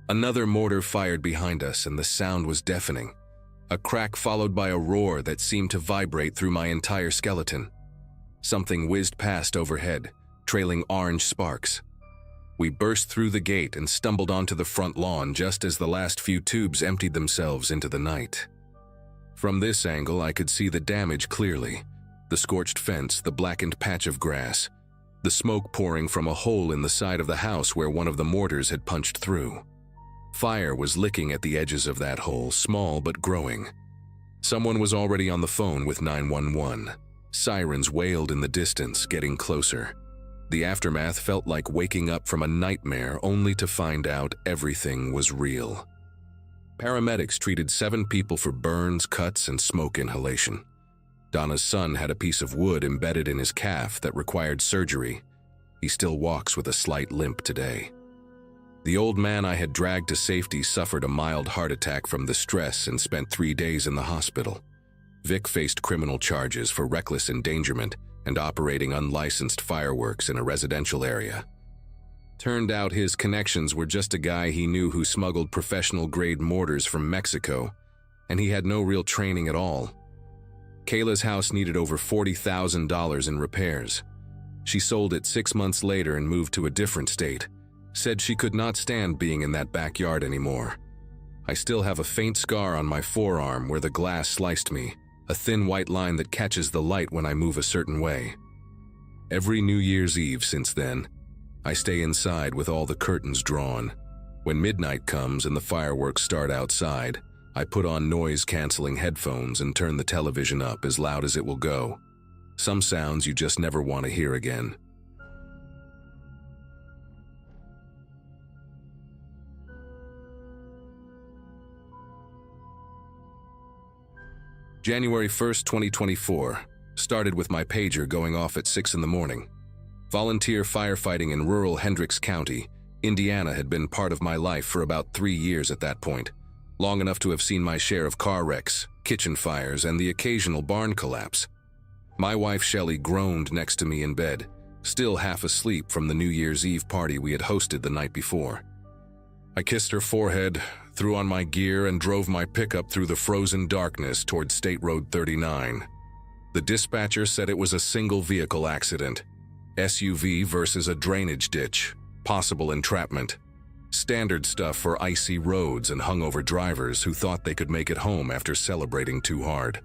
Speaker 1: Another mortar fired behind us and the sound was deafening, a crack followed by a roar that seemed to vibrate through my entire skeleton. Something whizzed past overhead, trailing orange sparks. We burst through the gate and stumbled onto the front lawn just as the last few tubes emptied themselves into the night. From this angle, I could see the damage clearly. The scorched fence, the blackened patch of grass, the smoke pouring from a hole in the side of the house where one of the mortars had punched through. Fire was licking at the edges of that hole, small but growing. Someone was already on the phone with 911. Sirens wailed in the distance, getting closer. The aftermath felt like waking up from a nightmare only to find out everything was real. Paramedics treated 7 people for burns, cuts, and smoke inhalation. Donna's son had a piece of wood embedded in his calf that required surgery. He still walks with a slight limp today. The old man I had dragged to safety suffered a mild heart attack from the stress and spent 3 days in the hospital. Vic faced criminal charges for reckless endangerment and operating unlicensed fireworks in a residential area. Turned out his connections were just a guy he knew who smuggled professional-grade mortars from Mexico, and he had no real training at all. Kayla's house needed over $40,000 in repairs. She sold it 6 months later and moved to a different state. Said she could not stand being in that backyard anymore. I still have a faint scar on my forearm where the glass sliced me, a thin white line that catches the light when I move a certain way. Every New Year's Eve since then, I stay inside with all the curtains drawn. When midnight comes and the fireworks start outside, I put on noise-canceling headphones and turn the television up as loud as it will go. Some sounds you just never want to hear again. January 1st, 2024, started with my pager going off at 6 in the morning. Volunteer firefighting in rural Hendricks County, Indiana had been part of my life for about 3 years at that point, long enough to have seen my share of car wrecks, kitchen fires, and the occasional barn collapse. My wife Shelley groaned next to me in bed, still half asleep from the New Year's Eve party we had hosted the night before. I kissed her forehead, threw on my gear, and drove my pickup through the frozen darkness toward State Road 39. The dispatcher said it was a single-vehicle accident. SUV versus a drainage ditch. Possible entrapment. Standard stuff for icy roads and hungover drivers who thought they could make it home after celebrating too hard.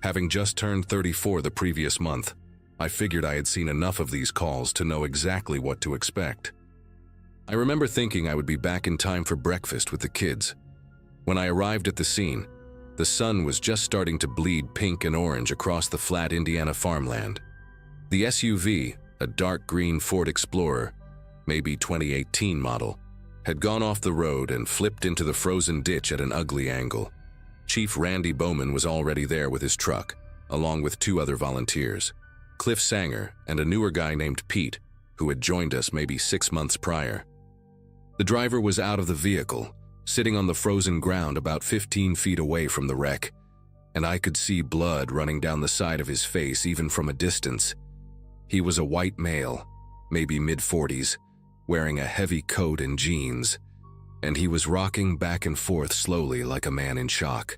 Speaker 1: Having just turned 34 the previous month, I figured I had seen enough of these calls to know exactly what to expect. I remember thinking I would be back in time for breakfast with the kids. When I arrived at the scene, the sun was just starting to bleed pink and orange across the flat Indiana farmland. The SUV, a dark green Ford Explorer, maybe 2018 model, had gone off the road and flipped into the frozen ditch at an ugly angle. Chief Randy Bowman was already there with his truck, along with 2 other volunteers, Cliff Sanger and a newer guy named Pete, who had joined us maybe 6 months prior. The driver was out of the vehicle, sitting on the frozen ground about 15 feet away from the wreck, and I could see blood running down the side of his face even from a distance. He was a white male, maybe mid-40s, wearing a heavy coat and jeans, and he was rocking back and forth slowly like a man in shock.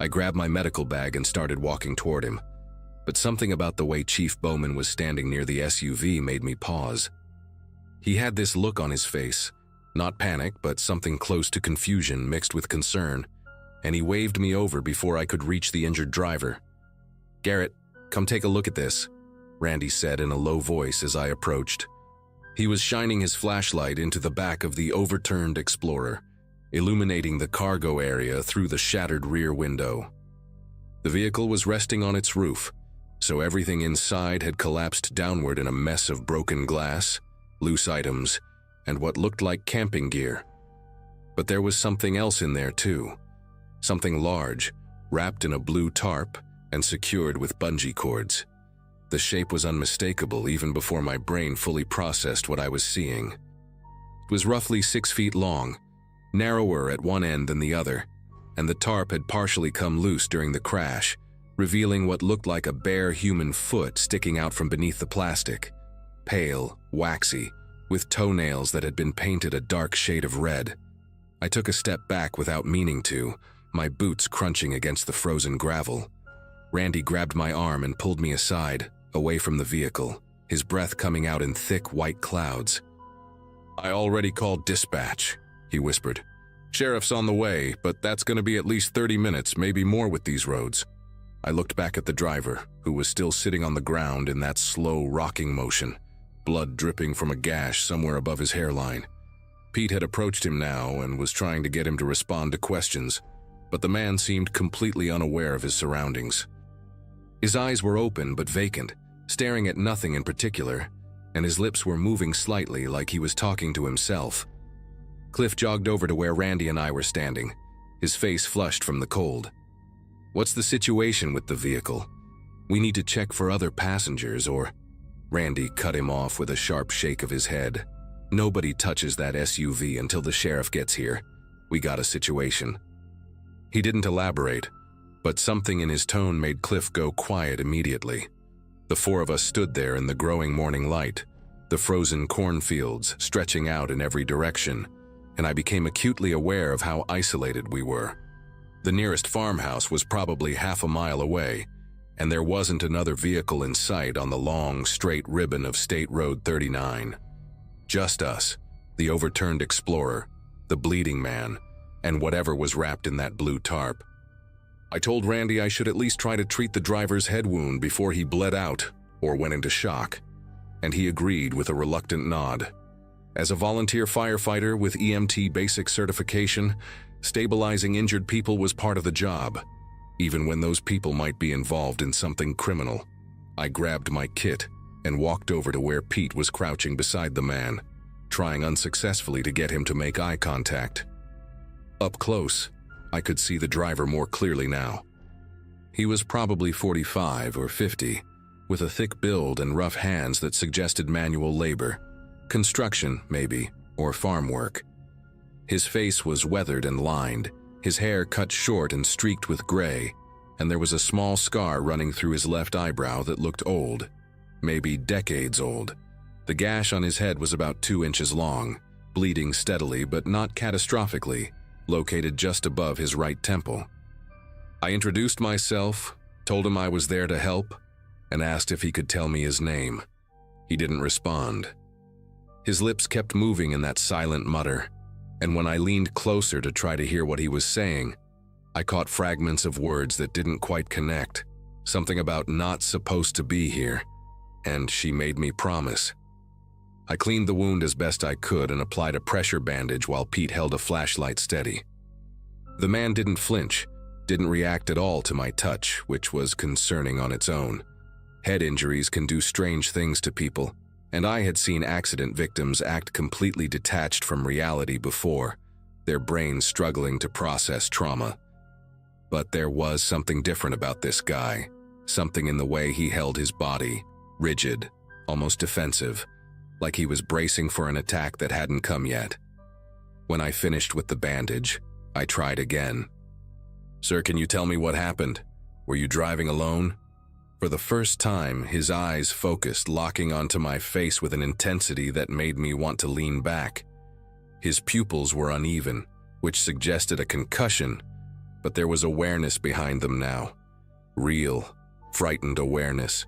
Speaker 1: I grabbed my medical bag and started walking toward him, but something about the way Chief Bowman was standing near the SUV made me pause. He had this look on his face, not panic, but something close to confusion mixed with concern, and he waved me over before I could reach the injured driver. "Garrett, come take a look at this," Randy said in a low voice as I approached. He was shining his flashlight into the back of the overturned Explorer, illuminating the cargo area through the shattered rear window. The vehicle was resting on its roof, so everything inside had collapsed downward in a mess of broken glass, loose items, and what looked like camping gear. But there was something else in there too. Something large, wrapped in a blue tarp and secured with bungee cords. The shape was unmistakable even before my brain fully processed what I was seeing. It was roughly 6 feet long, narrower at one end than the other, and the tarp had partially come loose during the crash, revealing what looked like a bare human foot sticking out from beneath the plastic. Pale, waxy, with toenails that had been painted a dark shade of red. I took a step back without meaning to, my boots crunching against the frozen gravel. Randy grabbed my arm and pulled me aside, away from the vehicle, his breath coming out in thick white clouds. "I already called dispatch," he whispered. "Sheriff's on the way, but that's going to be at least 30 minutes, maybe more with these roads." I looked back at the driver, who was still sitting on the ground in that slow rocking motion, blood dripping from a gash somewhere above his hairline. Pete had approached him now and was trying to get him to respond to questions, but the man seemed completely unaware of his surroundings. His eyes were open but vacant, staring at nothing in particular, and his lips were moving slightly like he was talking to himself. Cliff jogged over to where Randy and I were standing, his face flushed from the cold. "What's the situation with the vehicle? We need to check for other passengers or—" Randy cut him off with a sharp shake of his head. "Nobody touches that SUV until the sheriff gets here. We got a situation." He didn't elaborate, but something in his tone made Cliff go quiet immediately. The 4 of us stood there in the growing morning light, the frozen cornfields stretching out in every direction, and I became acutely aware of how isolated we were. The nearest farmhouse was probably half a mile away, and there wasn't another vehicle in sight on the long, straight ribbon of State Road 39. Just us, the overturned Explorer, the bleeding man, and whatever was wrapped in that blue tarp. I told Randy I should at least try to treat the driver's head wound before he bled out or went into shock, and he agreed with a reluctant nod. As a volunteer firefighter with EMT basic certification, stabilizing injured people was part of the job, even when those people might be involved in something criminal. I grabbed my kit and walked over to where Pete was crouching beside the man, trying unsuccessfully to get him to make eye contact. Up close, I could see the driver more clearly now. He was probably 45 or 50, with a thick build and rough hands that suggested manual labor. Construction, maybe, or farm work. His face was weathered and lined, his hair cut short and streaked with gray, and there was a small scar running through his left eyebrow that looked old, maybe decades old. The gash on his head was about 2 inches long, bleeding steadily but not catastrophically, located just above his right temple. I introduced myself, told him I was there to help, and asked if he could tell me his name. He didn't respond. His lips kept moving in that silent mutter, and when I leaned closer to try to hear what he was saying, I caught fragments of words that didn't quite connect, something about not supposed to be here, and she made me promise. I cleaned the wound as best I could and applied a pressure bandage while Pete held a flashlight steady. The man didn't flinch, didn't react at all to my touch, which was concerning on its own. Head injuries can do strange things to people, and I had seen accident victims act completely detached from reality before, their brains struggling to process trauma. But there was something different about this guy, something in the way he held his body, rigid, almost defensive, like he was bracing for an attack that hadn't come yet. When I finished with the bandage, I tried again. "Sir, can you tell me what happened? Were you driving alone?" For the first time, his eyes focused, locking onto my face with an intensity that made me want to lean back. His pupils were uneven, which suggested a concussion, but there was awareness behind them now. Real, frightened awareness.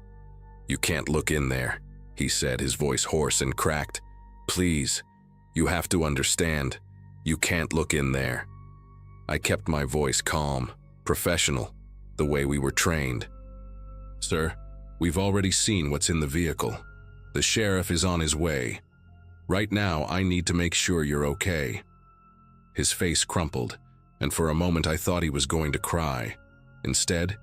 Speaker 1: "You can't look in there," he said, his voice hoarse and cracked. "Please, you have to understand. You can't look in there." I kept my voice calm, professional, the way we were trained. "Sir, we've already seen what's in the vehicle. The sheriff is on his way. Right now, I need to make sure you're okay." His face crumpled, and for a moment I thought he was going to cry. Instead,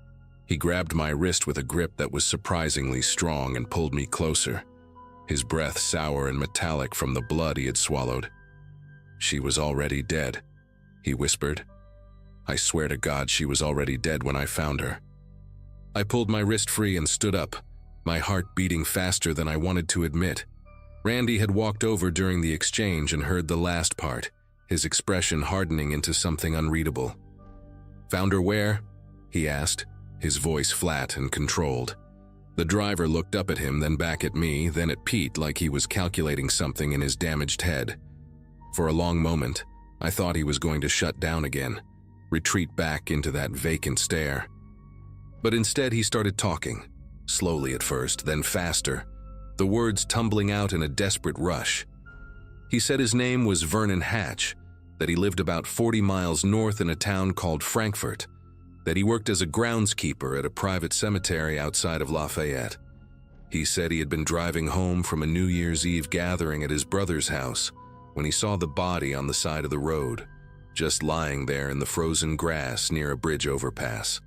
Speaker 1: he grabbed my wrist with a grip that was surprisingly strong and pulled me closer, his breath sour and metallic from the blood he had swallowed. "She was already dead," he whispered. "I swear to God she was already dead when I found her." I pulled my wrist free and stood up, my heart beating faster than I wanted to admit. Randy had walked over during the exchange and heard the last part, his expression hardening into something unreadable. "Found her where?" he asked, his voice flat and controlled. The driver looked up at him, then back at me, then at Pete like he was calculating something in his damaged head. For a long moment, I thought he was going to shut down again, retreat back into that vacant stare. But instead he started talking, slowly at first, then faster, the words tumbling out in a desperate rush. He said his name was Vernon Hatch, that he lived about 40 miles north in a town called Frankfort, that he worked as a groundskeeper at a private cemetery outside of Lafayette. He said he had been driving home from a New Year's Eve gathering at his brother's house when he saw the body on the side of the road, just lying there in the frozen grass near a bridge overpass.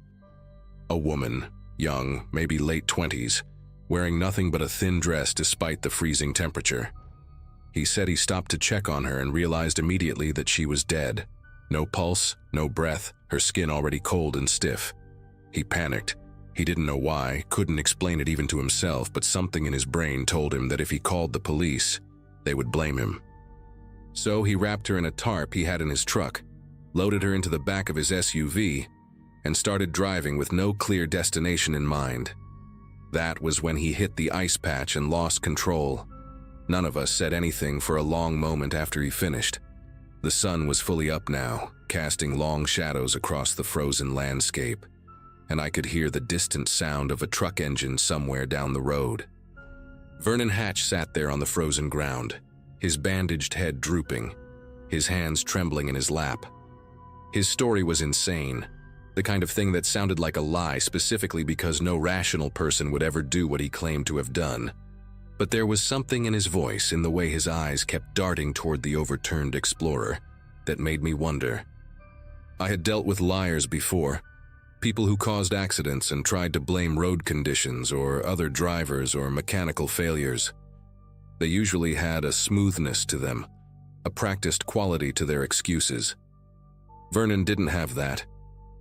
Speaker 1: A woman, young, maybe late 20s, wearing nothing but a thin dress despite the freezing temperature. He said he stopped to check on her and realized immediately that she was dead. No pulse, no breath, her skin already cold and stiff. He panicked. He didn't know why, couldn't explain it even to himself, but something in his brain told him that if he called the police, they would blame him. So he wrapped her in a tarp he had in his truck, loaded her into the back of his SUV, and started driving with no clear destination in mind. That was when he hit the ice patch and lost control. None of us said anything for a long moment after he finished. The sun was fully up now, casting long shadows across the frozen landscape, and I could hear the distant sound of a truck engine somewhere down the road. Vernon Hatch sat there on the frozen ground, his bandaged head drooping, his hands trembling in his lap. His story was insane, the kind of thing that sounded like a lie specifically because no rational person would ever do what he claimed to have done. But there was something in his voice, in the way his eyes kept darting toward the overturned Explorer, that made me wonder. I had dealt with liars before, people who caused accidents and tried to blame road conditions or other drivers or mechanical failures. They usually had a smoothness to them, a practiced quality to their excuses. Vernon didn't have that.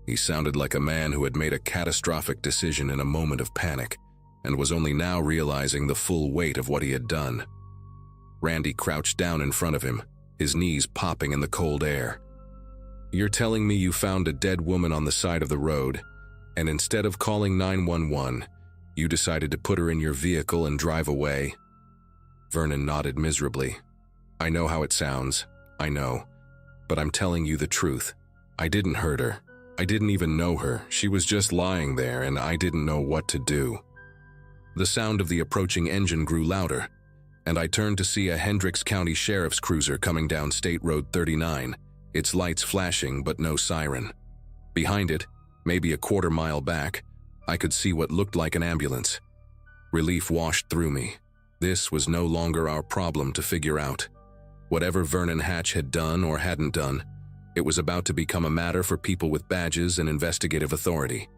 Speaker 1: He sounded like a man who had made a catastrophic decision in a moment of panic and was only now realizing the full weight of what he had done. Randy crouched down in front of him, his knees popping in the cold air. "You're telling me you found a dead woman on the side of the road, and instead of calling 911, you decided to put her in your vehicle and drive away?" Vernon nodded miserably. "I know how it sounds, I know, but I'm telling you the truth. I didn't hurt her. I didn't even know her. She was just lying there and I didn't know what to do." The sound of the approaching engine grew louder, and I turned to see a Hendricks County Sheriff's cruiser coming down State Road 39, its lights flashing but no siren. Behind it, maybe a quarter-mile back, I could see what looked like an ambulance. Relief washed through me. This was no longer our problem to figure out. Whatever Vernon Hatch had done or hadn't done, it was about to become a matter for people with badges and investigative authority.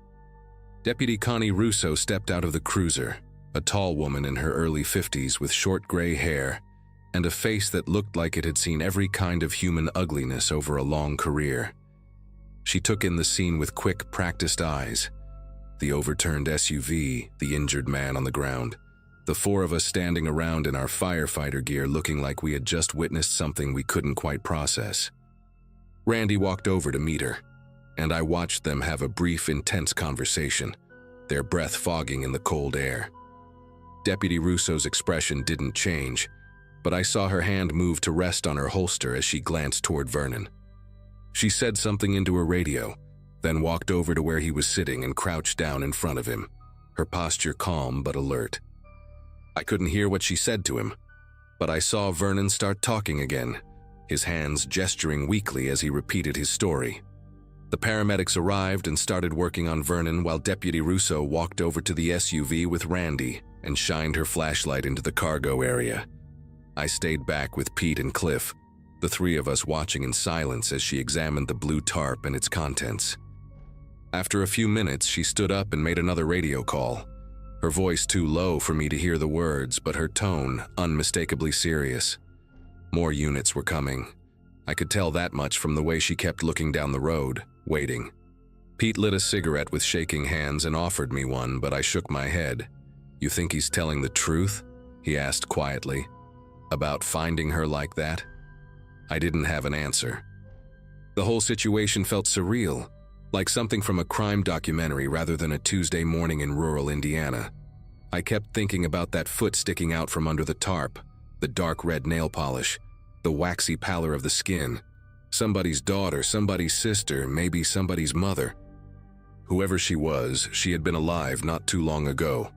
Speaker 1: Deputy Connie Russo stepped out of the cruiser, a tall woman in her early 50s with short gray hair and a face that looked like it had seen every kind of human ugliness over a long career. She took in the scene with quick, practiced eyes. The overturned SUV, the injured man on the ground, the four of us standing around in our firefighter gear looking like we had just witnessed something we couldn't quite process. Randy walked over to meet her, and I watched them have a brief, intense conversation, their breath fogging in the cold air. Deputy Russo's expression didn't change, but I saw her hand move to rest on her holster as she glanced toward Vernon. She said something into her radio, then walked over to where he was sitting and crouched down in front of him, her posture calm but alert. I couldn't hear what she said to him, but I saw Vernon start talking again, his hands gesturing weakly as he repeated his story. The paramedics arrived and started working on Vernon while Deputy Russo walked over to the SUV with Randy and shined her flashlight into the cargo area. I stayed back with Pete and Cliff, the three of us watching in silence as she examined the blue tarp and its contents. After a few minutes, she stood up and made another radio call, her voice too low for me to hear the words, but her tone unmistakably serious. More units were coming. I could tell that much from the way she kept looking down the road, waiting. Pete lit a cigarette with shaking hands and offered me one, but I shook my head. "You think he's telling the truth?" he asked quietly. "About finding her like that?" I didn't have an answer. The whole situation felt surreal, like something from a crime documentary rather than a Tuesday morning in rural Indiana. I kept thinking about that foot sticking out from under the tarp, the dark red nail polish, the waxy pallor of the skin. Somebody's daughter, somebody's sister, maybe somebody's mother. Whoever she was, she had been alive not too long ago.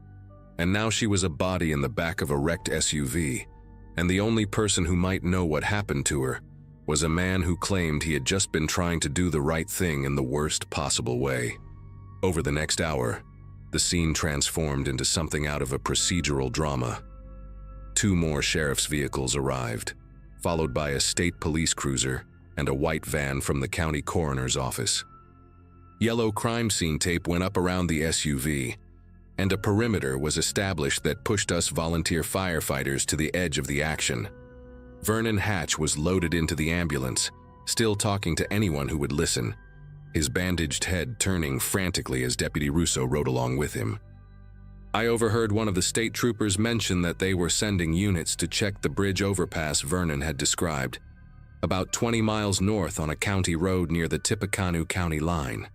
Speaker 1: And now she was a body in the back of a wrecked SUV, and the only person who might know what happened to her was a man who claimed he had just been trying to do the right thing in the worst possible way. Over the next hour, the scene transformed into something out of a procedural drama. 2 more sheriff's vehicles arrived, followed by a state police cruiser and a white van from the county coroner's office. Yellow crime scene tape went up around the SUV, and a perimeter was established that pushed us volunteer firefighters to the edge of the action. Vernon Hatch was loaded into the ambulance, still talking to anyone who would listen, his bandaged head turning frantically as Deputy Russo rode along with him. I overheard one of the state troopers mention that they were sending units to check the bridge overpass Vernon had described, about 20 miles north on a county road near the Tippecanoe County line.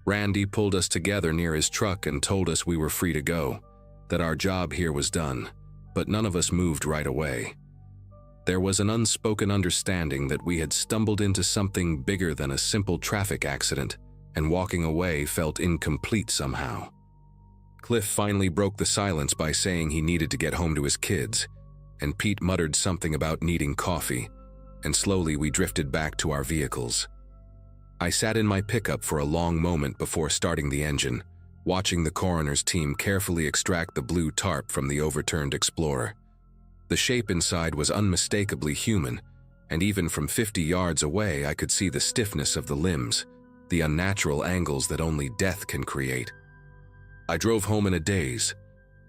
Speaker 1: Randy pulled us together near his truck and told us we were free to go, that our job here was done, but none of us moved right away. There was an unspoken understanding that we had stumbled into something bigger than a simple traffic accident, and walking away felt incomplete somehow. Cliff finally broke the silence by saying he needed to get home to his kids, and Pete muttered something about needing coffee, and slowly we drifted back to our vehicles. I sat in my pickup for a long moment before starting the engine, watching the coroner's team carefully extract the blue tarp from the overturned Explorer. The shape inside was unmistakably human, and even from 50 yards away I could see the stiffness of the limbs, the unnatural angles that only death can create. I drove home in a daze,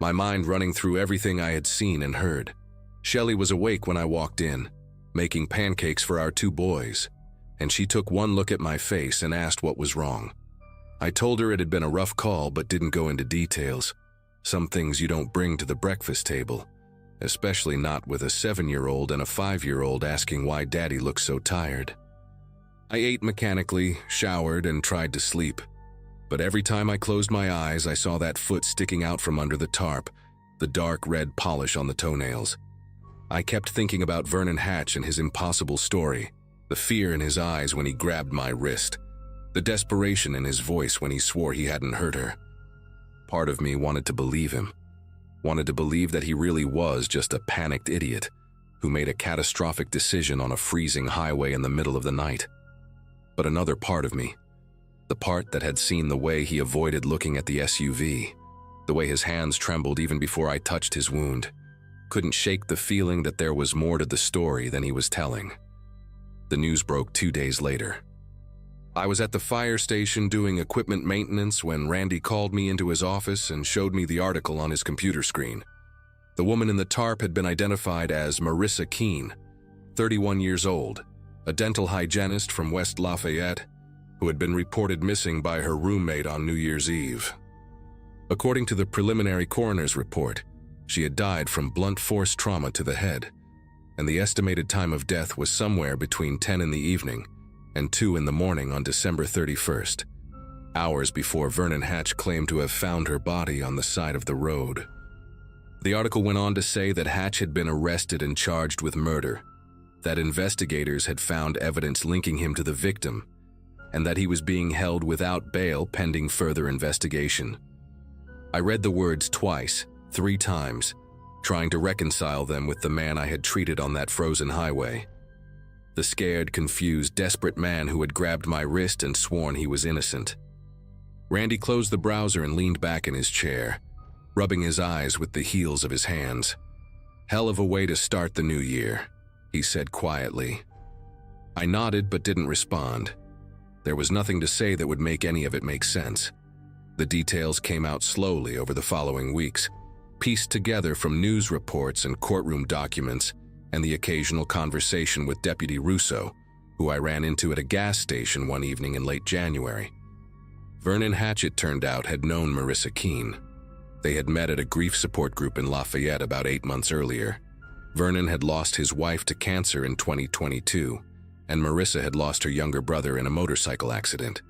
Speaker 1: my mind running through everything I had seen and heard. Shelley was awake when I walked in, making pancakes for our 2 boys, and she took one look at my face and asked what was wrong. I told her it had been a rough call but didn't go into details. Some things you don't bring to the breakfast table, especially not with a 7-year-old and a 5-year-old asking why Daddy looks so tired. I ate mechanically, showered, and tried to sleep. But every time I closed my eyes, I saw that foot sticking out from under the tarp, the dark red polish on the toenails. I kept thinking about Vernon Hatch and his impossible story, the fear in his eyes when he grabbed my wrist, the desperation in his voice when he swore he hadn't hurt her. Part of me wanted to believe him, wanted to believe that he really was just a panicked idiot who made a catastrophic decision on a freezing highway in the middle of the night. But another part of me, the part that had seen the way he avoided looking at the SUV, the way his hands trembled even before I touched his wound, couldn't shake the feeling that there was more to the story than he was telling. The news broke 2 days later. I was at the fire station doing equipment maintenance when Randy called me into his office and showed me the article on his computer screen. The woman in the tarp had been identified as Marissa Keene, 31 years old, a dental hygienist from West Lafayette, who had been reported missing by her roommate on New Year's Eve. According to the preliminary coroner's report, she had died from blunt force trauma to the head, and the estimated time of death was somewhere between 10 in the evening and 2 in the morning on December 31st, hours before Vernon Hatch claimed to have found her body on the side of the road. The article went on to say that Hatch had been arrested and charged with murder, that investigators had found evidence linking him to the victim, and that he was being held without bail pending further investigation. I read the words twice, 3 times, trying to reconcile them with the man I had treated on that frozen highway. The scared, confused, desperate man who had grabbed my wrist and sworn he was innocent. Randy closed the browser and leaned back in his chair, rubbing his eyes with the heels of his hands. "Hell of a way to start the new year," he said quietly. I nodded but didn't respond. There was nothing to say that would make any of it make sense. The details came out slowly over the following weeks, pieced together from news reports and courtroom documents and the occasional conversation with Deputy Russo, who I ran into at a gas station one evening in late January. Vernon Hatch, it turned out, had known Marissa Keene. They had met at a grief support group in Lafayette about 8 months earlier. Vernon had lost his wife to cancer in 2022, and Marissa had lost her younger brother in a motorcycle accident.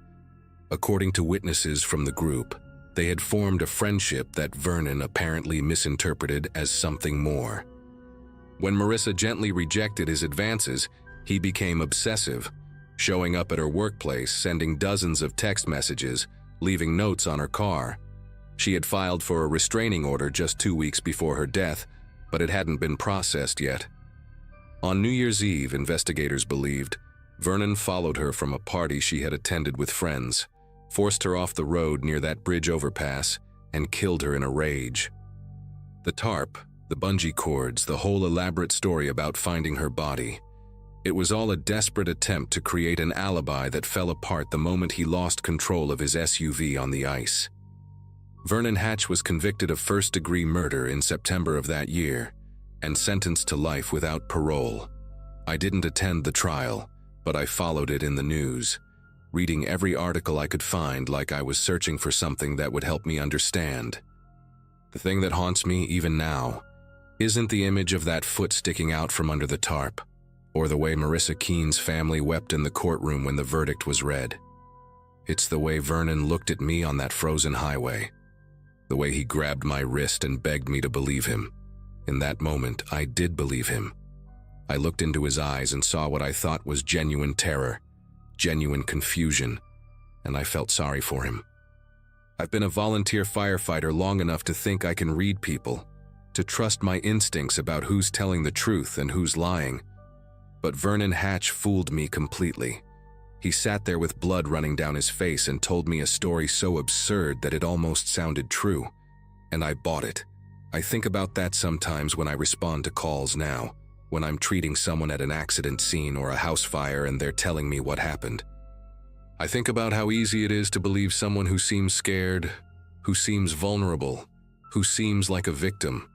Speaker 1: According to witnesses from the group, they had formed a friendship that Vernon apparently misinterpreted as something more. When Marissa gently rejected his advances, he became obsessive, showing up at her workplace, sending dozens of text messages, leaving notes on her car. She had filed for a restraining order just 2 weeks before her death, but it hadn't been processed yet. On New Year's Eve, investigators believed, Vernon followed her from a party she had attended with friends, forced her off the road near that bridge overpass, and killed her in a rage. The tarp, the bungee cords, the whole elaborate story about finding her body. It was all a desperate attempt to create an alibi that fell apart the moment he lost control of his SUV on the ice. Vernon Hatch was convicted of first-degree murder in September of that year and sentenced to life without parole. I didn't attend the trial, but I followed it in the news, reading every article I could find like I was searching for something that would help me understand. The thing that haunts me even now isn't the image of that foot sticking out from under the tarp, or the way Marissa Keene's family wept in the courtroom when the verdict was read. It's the way Vernon looked at me on that frozen highway, the way he grabbed my wrist and begged me to believe him. In that moment, I did believe him. I looked into his eyes and saw what I thought was genuine terror, genuine confusion, and I felt sorry for him. I've been a volunteer firefighter long enough to think I can read people, to trust my instincts about who's telling the truth and who's lying. But Vernon Hatch fooled me completely. He sat there with blood running down his face and told me a story so absurd that it almost sounded true. And I bought it. I think about that sometimes when I respond to calls now, when I'm treating someone at an accident scene or a house fire and they're telling me what happened. I think about how easy it is to believe someone who seems scared, who seems vulnerable, who seems like a victim.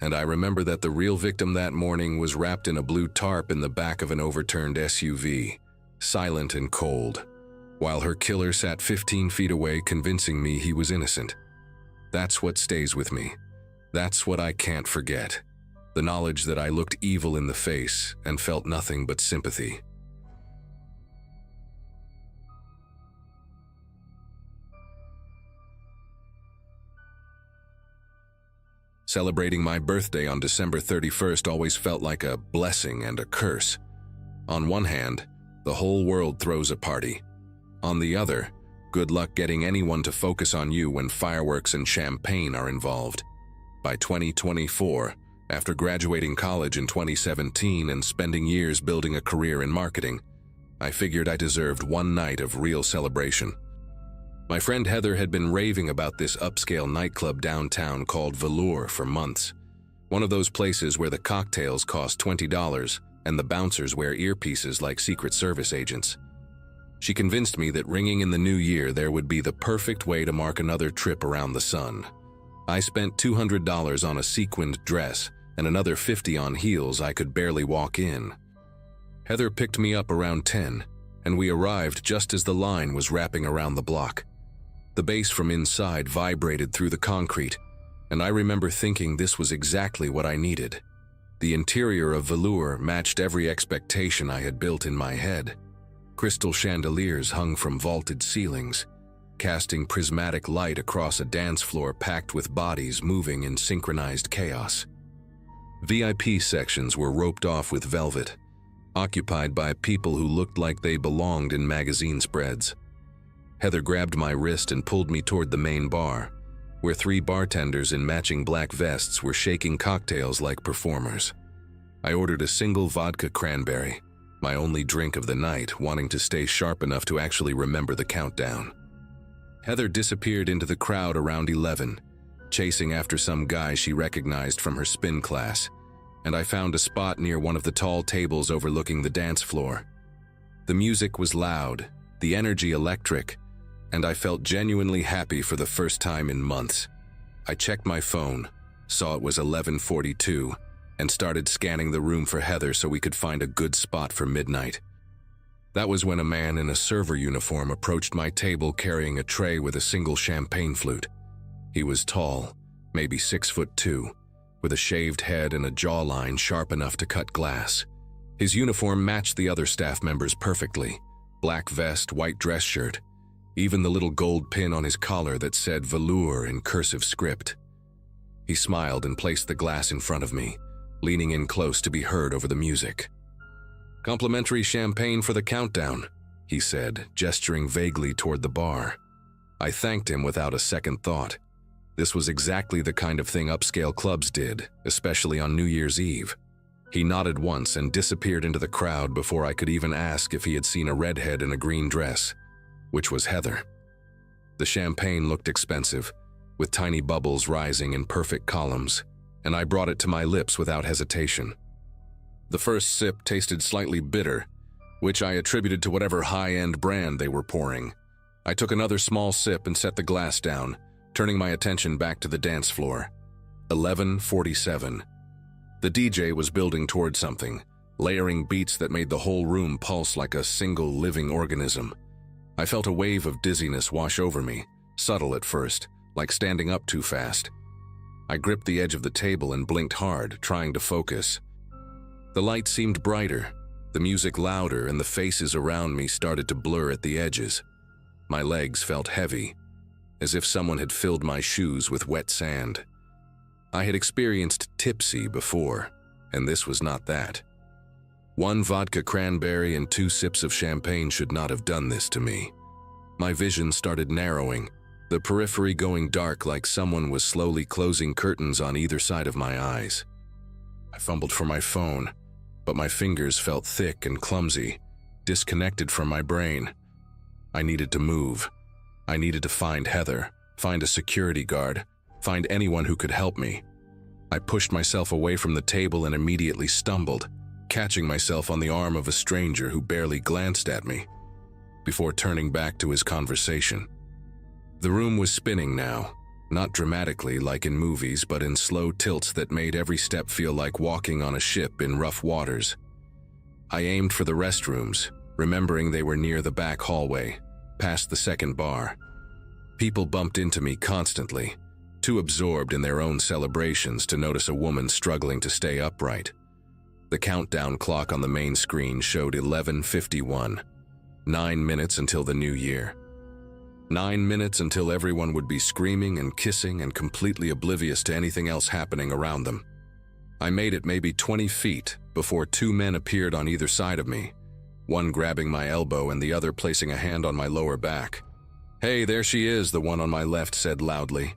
Speaker 1: And I remember that the real victim that morning was wrapped in a blue tarp in the back of an overturned SUV, silent and cold, while her killer sat 15 feet away convincing me he was innocent. That's what stays with me. That's what I can't forget. The knowledge that I looked evil in the face and felt nothing but sympathy. Celebrating my birthday on December 31st always felt like a blessing and a curse. On one hand, the whole world throws a party. On the other, good luck getting anyone to focus on you when fireworks and champagne are involved. By 2024, after graduating college in 2017 and spending years building a career in marketing, I figured I deserved one night of real celebration. My friend Heather had been raving about this upscale nightclub downtown called Velour for months. One of those places where the cocktails cost $20 and the bouncers wear earpieces like Secret Service agents. She convinced me that ringing in the new year there would be the perfect way to mark another trip around the sun. I spent $200 on a sequined dress and another $50 on heels I could barely walk in. Heather picked me up around 10, and we arrived just as the line was wrapping around the block. The bass from inside vibrated through the concrete, and I remember thinking this was exactly what I needed. The interior of Velour matched every expectation I had built in my head. Crystal chandeliers hung from vaulted ceilings, casting prismatic light across a dance floor packed with bodies moving in synchronized chaos. VIP sections were roped off with velvet, occupied by people who looked like they belonged in magazine spreads. Heather grabbed my wrist and pulled me toward the main bar, where 3 bartenders in matching black vests were shaking cocktails like performers. I ordered a single vodka cranberry, my only drink of the night, wanting to stay sharp enough to actually remember the countdown. Heather disappeared into the crowd around 11, chasing after some guy she recognized from her spin class, and I found a spot near one of the tall tables overlooking the dance floor. The music was loud, the energy electric, and I felt genuinely happy for the first time in months. I checked my phone, saw it was 11:42, and started scanning the room for Heather so we could find a good spot for midnight. That was when a man in a server uniform approached my table carrying a tray with a single champagne flute. He was tall, maybe 6'2", with a shaved head and a jawline sharp enough to cut glass. His uniform matched the other staff members perfectly: black vest, white dress shirt, even the little gold pin on his collar that said Velour in cursive script. He smiled and placed the glass in front of me, leaning in close to be heard over the music. "Complimentary champagne for the countdown," he said, gesturing vaguely toward the bar. I thanked him without a second thought. This was exactly the kind of thing upscale clubs did, especially on New Year's Eve. He nodded once and disappeared into the crowd before I could even ask if he had seen a redhead in a green dress, which was Heather. The champagne looked expensive, with tiny bubbles rising in perfect columns, and I brought it to my lips without hesitation. The first sip tasted slightly bitter, which I attributed to whatever high-end brand they were pouring. I took another small sip and set the glass down, turning my attention back to the dance floor. 11:47. The DJ was building toward something, layering beats that made the whole room pulse like a single living organism. I felt a wave of dizziness wash over me, subtle at first, like standing up too fast. I gripped the edge of the table and blinked hard, trying to focus. The light seemed brighter, the music louder, and the faces around me started to blur at the edges. My legs felt heavy, as if someone had filled my shoes with wet sand. I had experienced tipsy before, and this was not that. 1 vodka cranberry and 2 sips of champagne should not have done this to me. My vision started narrowing, the periphery going dark like someone was slowly closing curtains on either side of my eyes. I fumbled for my phone, but my fingers felt thick and clumsy, disconnected from my brain. I needed to move. I needed to find Heather, find a security guard, find anyone who could help me. I pushed myself away from the table and immediately stumbled, catching myself on the arm of a stranger who barely glanced at me, before turning back to his conversation. The room was spinning now, not dramatically like in movies, but in slow tilts that made every step feel like walking on a ship in rough waters. I aimed for the restrooms, remembering they were near the back hallway, past the second bar. People bumped into me constantly, too absorbed in their own celebrations to notice a woman struggling to stay upright. The countdown clock on the main screen showed 11:51, 9 minutes until the new year. 9 minutes until everyone would be screaming and kissing and completely oblivious to anything else happening around them. I made it maybe 20 feet before two men appeared on either side of me, one grabbing my elbow and the other placing a hand on my lower back. "Hey, there she is," the one on my left said loudly,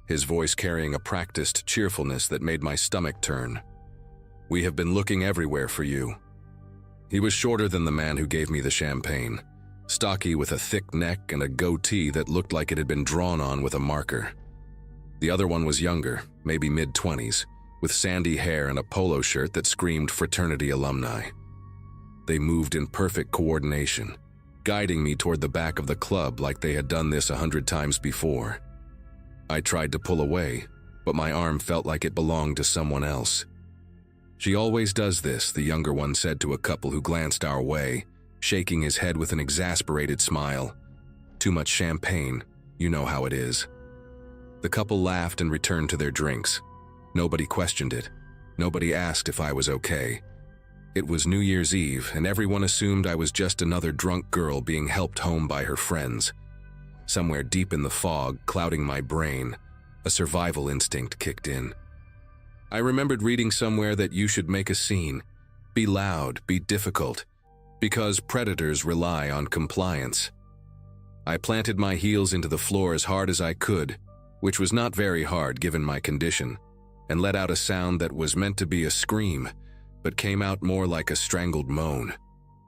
Speaker 1: his voice carrying a practiced cheerfulness that made my stomach turn. "We have been looking everywhere for you." He was shorter than the man who gave me the champagne, stocky with a thick neck and a goatee that looked like it had been drawn on with a marker. The other one was younger, maybe mid-20s, with sandy hair and a polo shirt that screamed fraternity alumni. They moved in perfect coordination, guiding me toward the back of the club like they had done this 100 times before. I tried to pull away, but my arm felt like it belonged to someone else. "She always does this," the younger one said to a couple who glanced our way, shaking his head with an exasperated smile. "Too much champagne, you know how it is." The couple laughed and returned to their drinks. Nobody questioned it. Nobody asked if I was okay. It was New Year's Eve, and everyone assumed I was just another drunk girl being helped home by her friends. Somewhere deep in the fog, clouding my brain, a survival instinct kicked in. I remembered reading somewhere that you should make a scene, be loud, be difficult, because predators rely on compliance. I planted my heels into the floor as hard as I could, which was not very hard given my condition, and let out a sound that was meant to be a scream, but came out more like a strangled moan.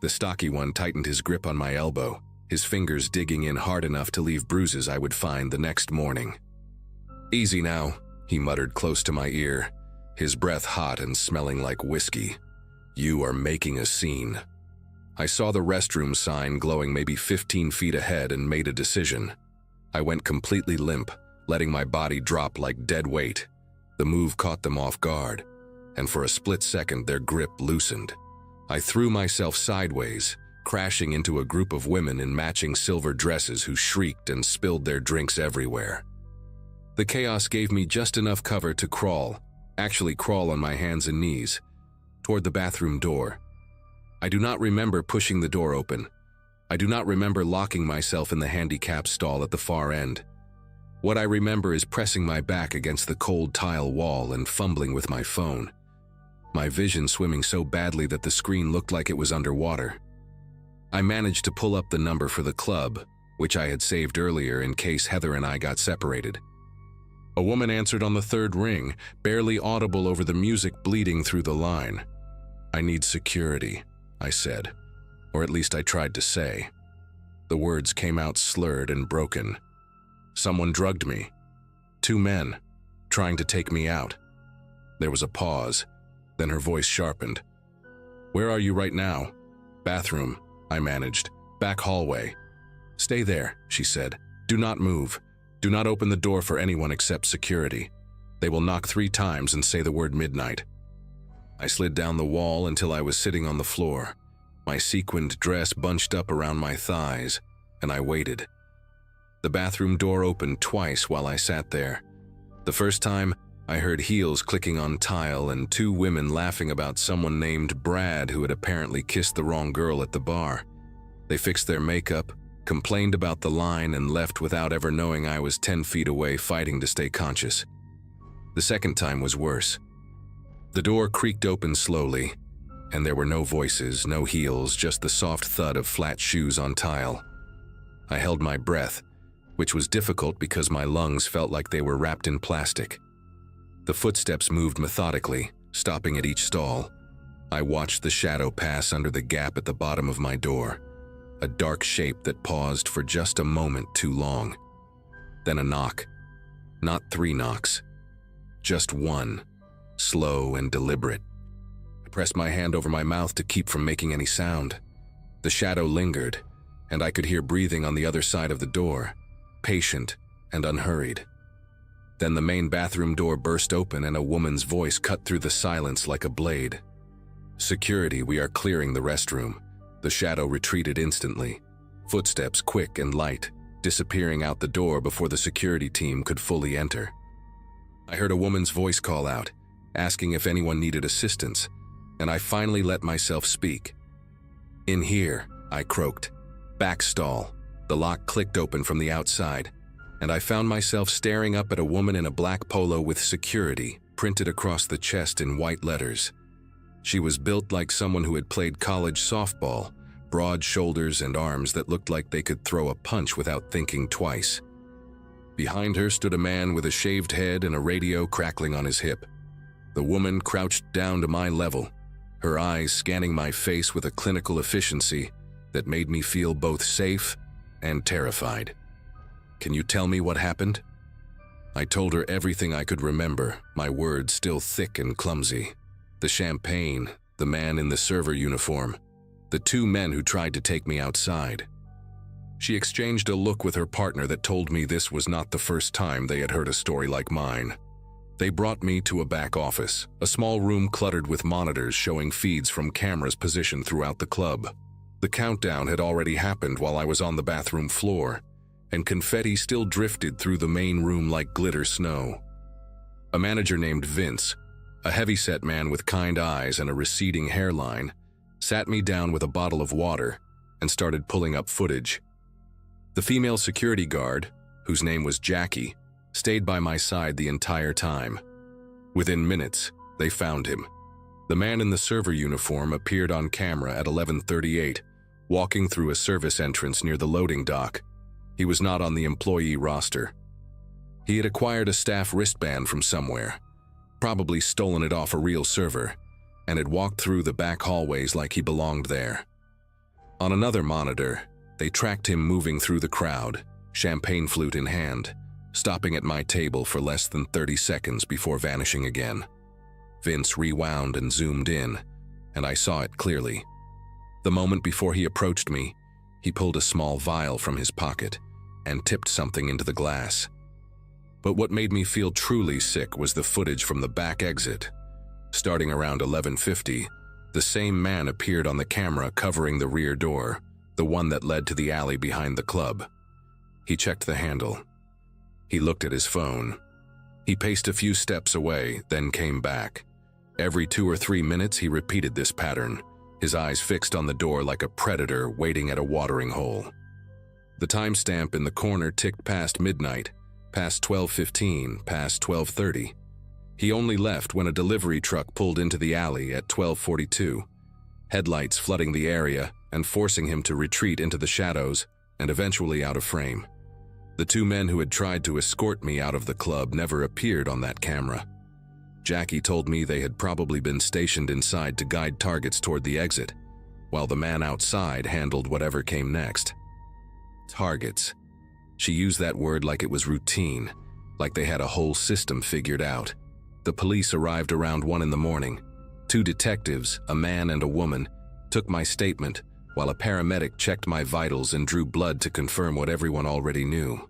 Speaker 1: The stocky one tightened his grip on my elbow, his fingers digging in hard enough to leave bruises I would find the next morning. "Easy now," he muttered close to my ear, his breath hot and smelling like whiskey. "You are making a scene." I saw the restroom sign glowing maybe 15 feet ahead and made a decision. I went completely limp, letting my body drop like dead weight. The move caught them off guard, and for a split second their grip loosened. I threw myself sideways, crashing into a group of women in matching silver dresses who shrieked and spilled their drinks everywhere. The chaos gave me just enough cover to crawl on my hands and knees, toward the bathroom door. I do not remember pushing the door open. I do not remember locking myself in the handicap stall at the far end. What I remember is pressing my back against the cold tile wall and fumbling with my phone, my vision swimming so badly that the screen looked like it was underwater. I managed to pull up the number for the club, which I had saved earlier in case Heather and I got separated. A woman answered on the third ring, barely audible over the music bleeding through the line. "I need security," I said, or at least I tried to say. The words came out slurred and broken. "Someone drugged me. 2 men, trying to take me out." There was a pause, then her voice sharpened. "Where are you right now?" "Bathroom," I managed. "Back hallway." "Stay there," she said. "Do not move. Do not open the door for anyone except security. They will knock 3 times and say the word midnight." I slid down the wall until I was sitting on the floor, my sequined dress bunched up around my thighs, and I waited. The bathroom door opened twice while I sat there. The first time, I heard heels clicking on tile and 2 women laughing about someone named Brad who had apparently kissed the wrong girl at the bar. They fixed their makeup, complained about the line, and left without ever knowing I was 10 feet away fighting to stay conscious. The second time was worse. The door creaked open slowly, and there were no voices, no heels, just the soft thud of flat shoes on tile. I held my breath, which was difficult because my lungs felt like they were wrapped in plastic. The footsteps moved methodically, stopping at each stall. I watched the shadow pass under the gap at the bottom of my door, a dark shape that paused for just a moment too long. Then a knock. Not 3 knocks. Just one, slow and deliberate. I pressed my hand over my mouth to keep from making any sound. The shadow lingered, and I could hear breathing on the other side of the door, patient and unhurried. Then the main bathroom door burst open and a woman's voice cut through the silence like a blade. "Security, we are clearing the restroom." The shadow retreated instantly, footsteps quick and light, disappearing out the door before the security team could fully enter. I heard a woman's voice call out, asking if anyone needed assistance, and I finally let myself speak. "In here," I croaked. "Back stall." The lock clicked open from the outside, and I found myself staring up at a woman in a black polo with security printed across the chest in white letters. She was built like someone who had played college softball, broad shoulders and arms that looked like they could throw a punch without thinking twice. Behind her stood a man with a shaved head and a radio crackling on his hip. The woman crouched down to my level, her eyes scanning my face with a clinical efficiency that made me feel both safe and terrified. "Can you tell me what happened?" I told her everything I could remember, my words still thick and clumsy. The champagne, the man in the server uniform, the two men who tried to take me outside. She exchanged a look with her partner that told me this was not the first time they had heard a story like mine. They brought me to a back office, a small room cluttered with monitors showing feeds from cameras positioned throughout the club. The countdown had already happened while I was on the bathroom floor, and confetti still drifted through the main room like glitter snow. A manager named Vince, a heavy-set man with kind eyes and a receding hairline, sat me down with a bottle of water and started pulling up footage. The female security guard, whose name was Jackie, stayed by my side the entire time. Within minutes, they found him. The man in the server uniform appeared on camera at 11:38, walking through a service entrance near the loading dock. He was not on the employee roster. He had acquired a staff wristband from somewhere, probably stolen it off a real server, and had walked through the back hallways like he belonged there. On another monitor, they tracked him moving through the crowd, champagne flute in hand, stopping at my table for less than 30 seconds before vanishing again. Vince rewound and zoomed in, and I saw it clearly. The moment before he approached me, he pulled a small vial from his pocket and tipped something into the glass. But what made me feel truly sick was the footage from the back exit. Starting around 11:50, the same man appeared on the camera covering the rear door, the one that led to the alley behind the club. He checked the handle. He looked at his phone. He paced a few steps away, then came back. Every 2 or 3 minutes he repeated this pattern, his eyes fixed on the door like a predator waiting at a watering hole. The timestamp in the corner ticked past midnight, past 12:15, past 12:30. He only left when a delivery truck pulled into the alley at 12:42, headlights flooding the area and forcing him to retreat into the shadows and eventually out of frame. The two men who had tried to escort me out of the club never appeared on that camera. Jackie told me they had probably been stationed inside to guide targets toward the exit, while the man outside handled whatever came next. Targets. She used that word like it was routine, like they had a whole system figured out. The police arrived around 1 in the morning. 2 detectives, a man and a woman, took my statement, while a paramedic checked my vitals and drew blood to confirm what everyone already knew.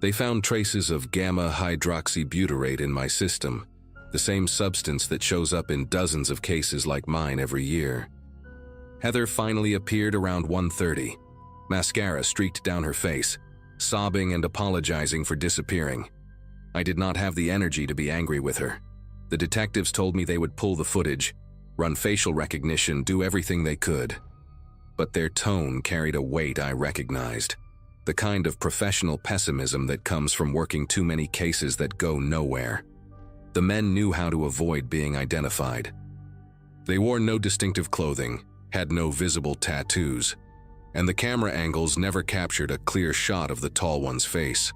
Speaker 1: They found traces of gamma-hydroxybutyrate in my system, the same substance that shows up in dozens of cases like mine every year. Heather finally appeared around 1:30. Mascara streaked down her face, sobbing and apologizing for disappearing. I did not have the energy to be angry with her. The detectives told me they would pull the footage, run facial recognition, do everything they could. But their tone carried a weight I recognized, the kind of professional pessimism that comes from working too many cases that go nowhere. The men knew how to avoid being identified. They wore no distinctive clothing, had no visible tattoos, and the camera angles never captured a clear shot of the tall one's face.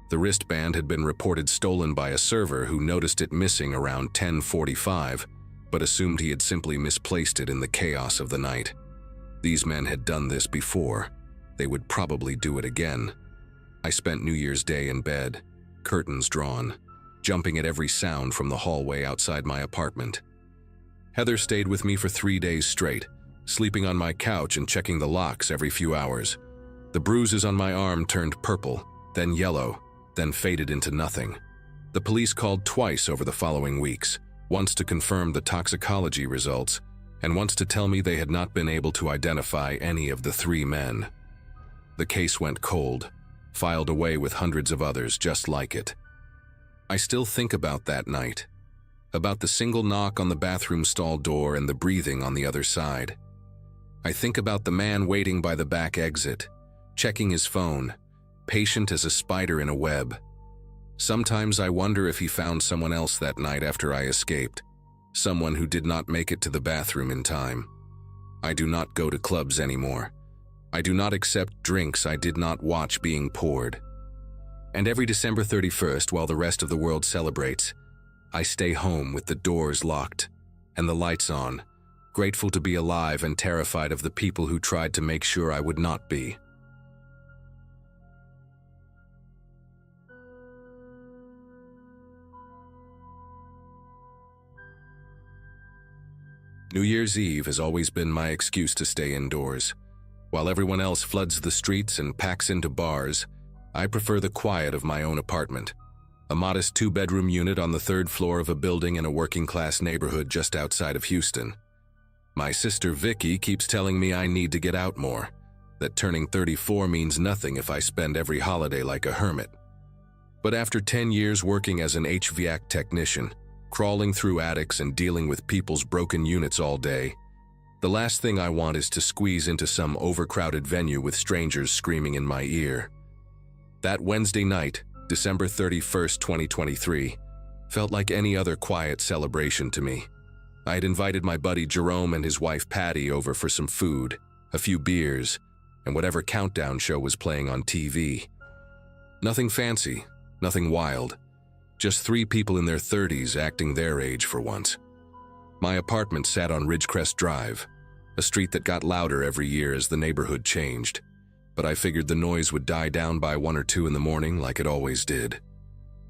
Speaker 1: The wristband had been reported stolen by a server who noticed it missing around 10:45, but assumed he had simply misplaced it in the chaos of the night. These men had done this before. They would probably do it again. I spent New Year's Day in bed, curtains drawn, jumping at every sound from the hallway outside my apartment. Heather stayed with me for 3 days straight, sleeping on my couch and checking the locks every few hours. The bruises on my arm turned purple, then yellow, then faded into nothing. The police called twice over the following weeks, once to confirm the toxicology results, and once to tell me they had not been able to identify any of the 3 men. The case went cold, filed away with hundreds of others just like it. I still think about that night, about the single knock on the bathroom stall door and the breathing on the other side. I think about the man waiting by the back exit, checking his phone, patient as a spider in a web. Sometimes I wonder if he found someone else that night after I escaped, someone who did not make it to the bathroom in time. I do not go to clubs anymore. I do not accept drinks I did not watch being poured. And every December 31st, while the rest of the world celebrates, I stay home with the doors locked and the lights on, grateful to be alive and terrified of the people who tried to make sure I would not be. New Year's Eve has always been my excuse to stay indoors. While everyone else floods the streets and packs into bars, I prefer the quiet of my own apartment. A modest 2-bedroom unit on the 3rd floor of a building in a working-class neighborhood just outside of Houston. My sister Vicky keeps telling me I need to get out more, that turning 34 means nothing if I spend every holiday like a hermit. But after 10 years working as an HVAC technician, crawling through attics and dealing with people's broken units all day, the last thing I want is to squeeze into some overcrowded venue with strangers screaming in my ear. That Wednesday night, December 31st, 2023, felt like any other quiet celebration to me. I had invited my buddy Jerome and his wife Patty over for some food, a few beers, and whatever countdown show was playing on TV. Nothing fancy, nothing wild. Just 3 people in their 30s acting their age for once. My apartment sat on Ridgecrest Drive, a street that got louder every year as the neighborhood changed, but I figured the noise would die down by 1 or 2 in the morning like it always did.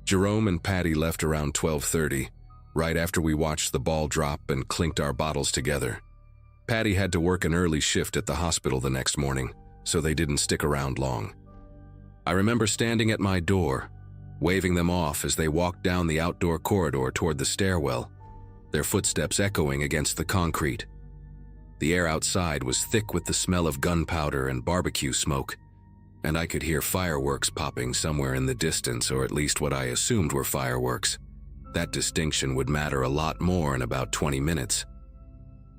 Speaker 1: Jerome and Patty left around 12:30, right after we watched the ball drop and clinked our bottles together. Patty had to work an early shift at the hospital the next morning, so they didn't stick around long. I remember standing at my door, waving them off as they walked down the outdoor corridor toward the stairwell, their footsteps echoing against the concrete. The air outside was thick with the smell of gunpowder and barbecue smoke, and I could hear fireworks popping somewhere in the distance, or at least what I assumed were fireworks. That distinction would matter a lot more in about 20 minutes.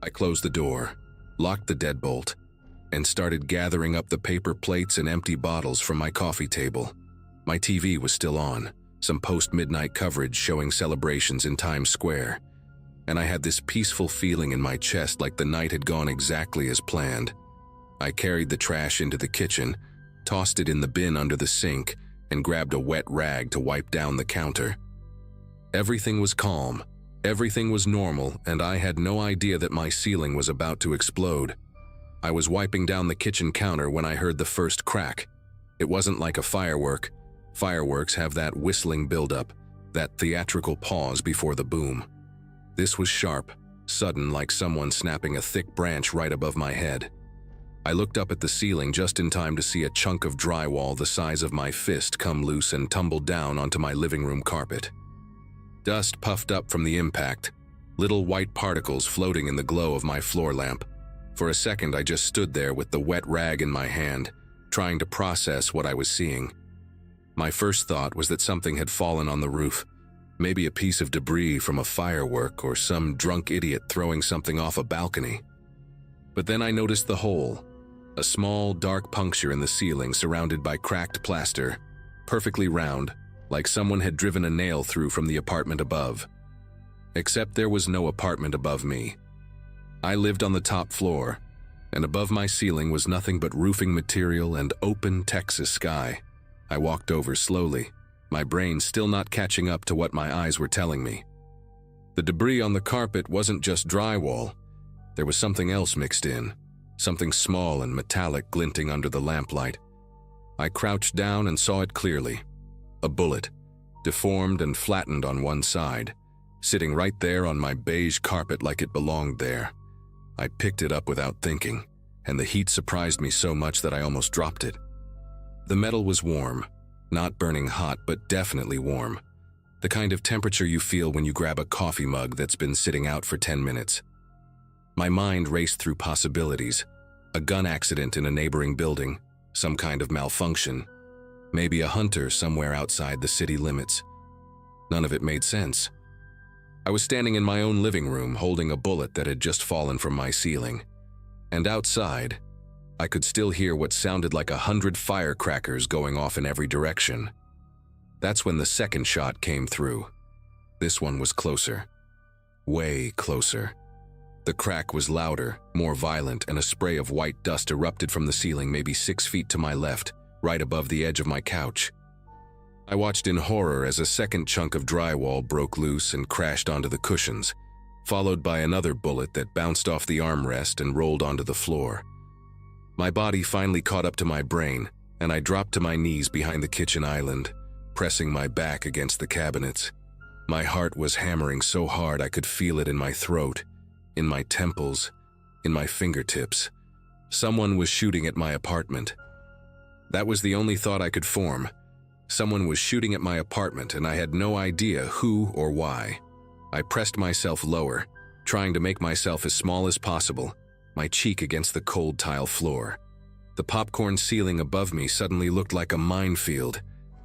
Speaker 1: I closed the door, locked the deadbolt, and started gathering up the paper plates and empty bottles from my coffee table. My TV was still on, some post-midnight coverage showing celebrations in Times Square, and I had this peaceful feeling in my chest like the night had gone exactly as planned. I carried the trash into the kitchen, tossed it in the bin under the sink, and grabbed a wet rag to wipe down the counter. Everything was calm, everything was normal, and I had no idea that my ceiling was about to explode. I was wiping down the kitchen counter when I heard the first crack. It wasn't like a firework. Fireworks have that whistling buildup, that theatrical pause before the boom. This was sharp, sudden, like someone snapping a thick branch right above my head. I looked up at the ceiling just in time to see a chunk of drywall the size of my fist come loose and tumble down onto my living room carpet. Dust puffed up from the impact, little white particles floating in the glow of my floor lamp. For a second, I just stood there with the wet rag in my hand, trying to process what I was seeing. My first thought was that something had fallen on the roof, maybe a piece of debris from a firework or some drunk idiot throwing something off a balcony. But then I noticed the hole, a small, dark puncture in the ceiling surrounded by cracked plaster, perfectly round, like someone had driven a nail through from the apartment above. Except there was no apartment above me. I lived on the top floor, and above my ceiling was nothing but roofing material and open Texas sky. I walked over slowly, my brain still not catching up to what my eyes were telling me. The debris on the carpet wasn't just drywall. There was something else mixed in, something small and metallic glinting under the lamplight. I crouched down and saw it clearly. A bullet, deformed and flattened on one side, sitting right there on my beige carpet like it belonged there. I picked it up without thinking, and the heat surprised me so much that I almost dropped it. The metal was warm, not burning hot, but definitely warm. The kind of temperature you feel when you grab a coffee mug that's been sitting out for 10 minutes. My mind raced through possibilities. A gun accident in a neighboring building, some kind of malfunction, maybe a hunter somewhere outside the city limits. None of it made sense. I was standing in my own living room holding a bullet that had just fallen from my ceiling. And outside, I could still hear what sounded like 100 firecrackers going off in every direction. That's when the second shot came through. This one was closer. Way closer. The crack was louder, more violent, and a spray of white dust erupted from the ceiling maybe 6 feet to my left, right above the edge of my couch. I watched in horror as a second chunk of drywall broke loose and crashed onto the cushions, followed by another bullet that bounced off the armrest and rolled onto the floor. My body finally caught up to my brain, and I dropped to my knees behind the kitchen island, pressing my back against the cabinets. My heart was hammering so hard I could feel it in my throat, in my temples, in my fingertips. Someone was shooting at my apartment. That was the only thought I could form. Someone was shooting at my apartment, and I had no idea who or why. I pressed myself lower, trying to make myself as small as possible, my cheek against the cold tile floor. The popcorn ceiling above me suddenly looked like a minefield,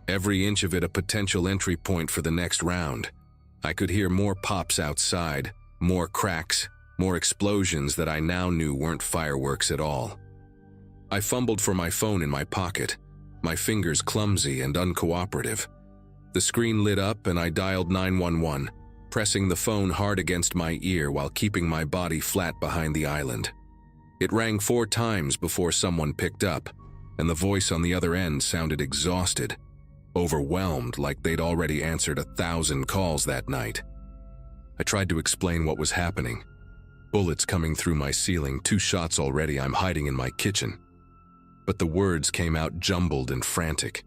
Speaker 1: every inch of it a potential entry point for the next round. I could hear more pops outside, more cracks, more explosions that I now knew weren't fireworks at all. I fumbled for my phone in my pocket, my fingers clumsy and uncooperative. The screen lit up and I dialed 911, pressing the phone hard against my ear while keeping my body flat behind the island. It rang 4 times before someone picked up, and the voice on the other end sounded exhausted, overwhelmed like they'd already answered 1,000 calls that night. I tried to explain what was happening. Bullets coming through my ceiling, 2 shots already, I'm hiding in my kitchen. But the words came out jumbled and frantic.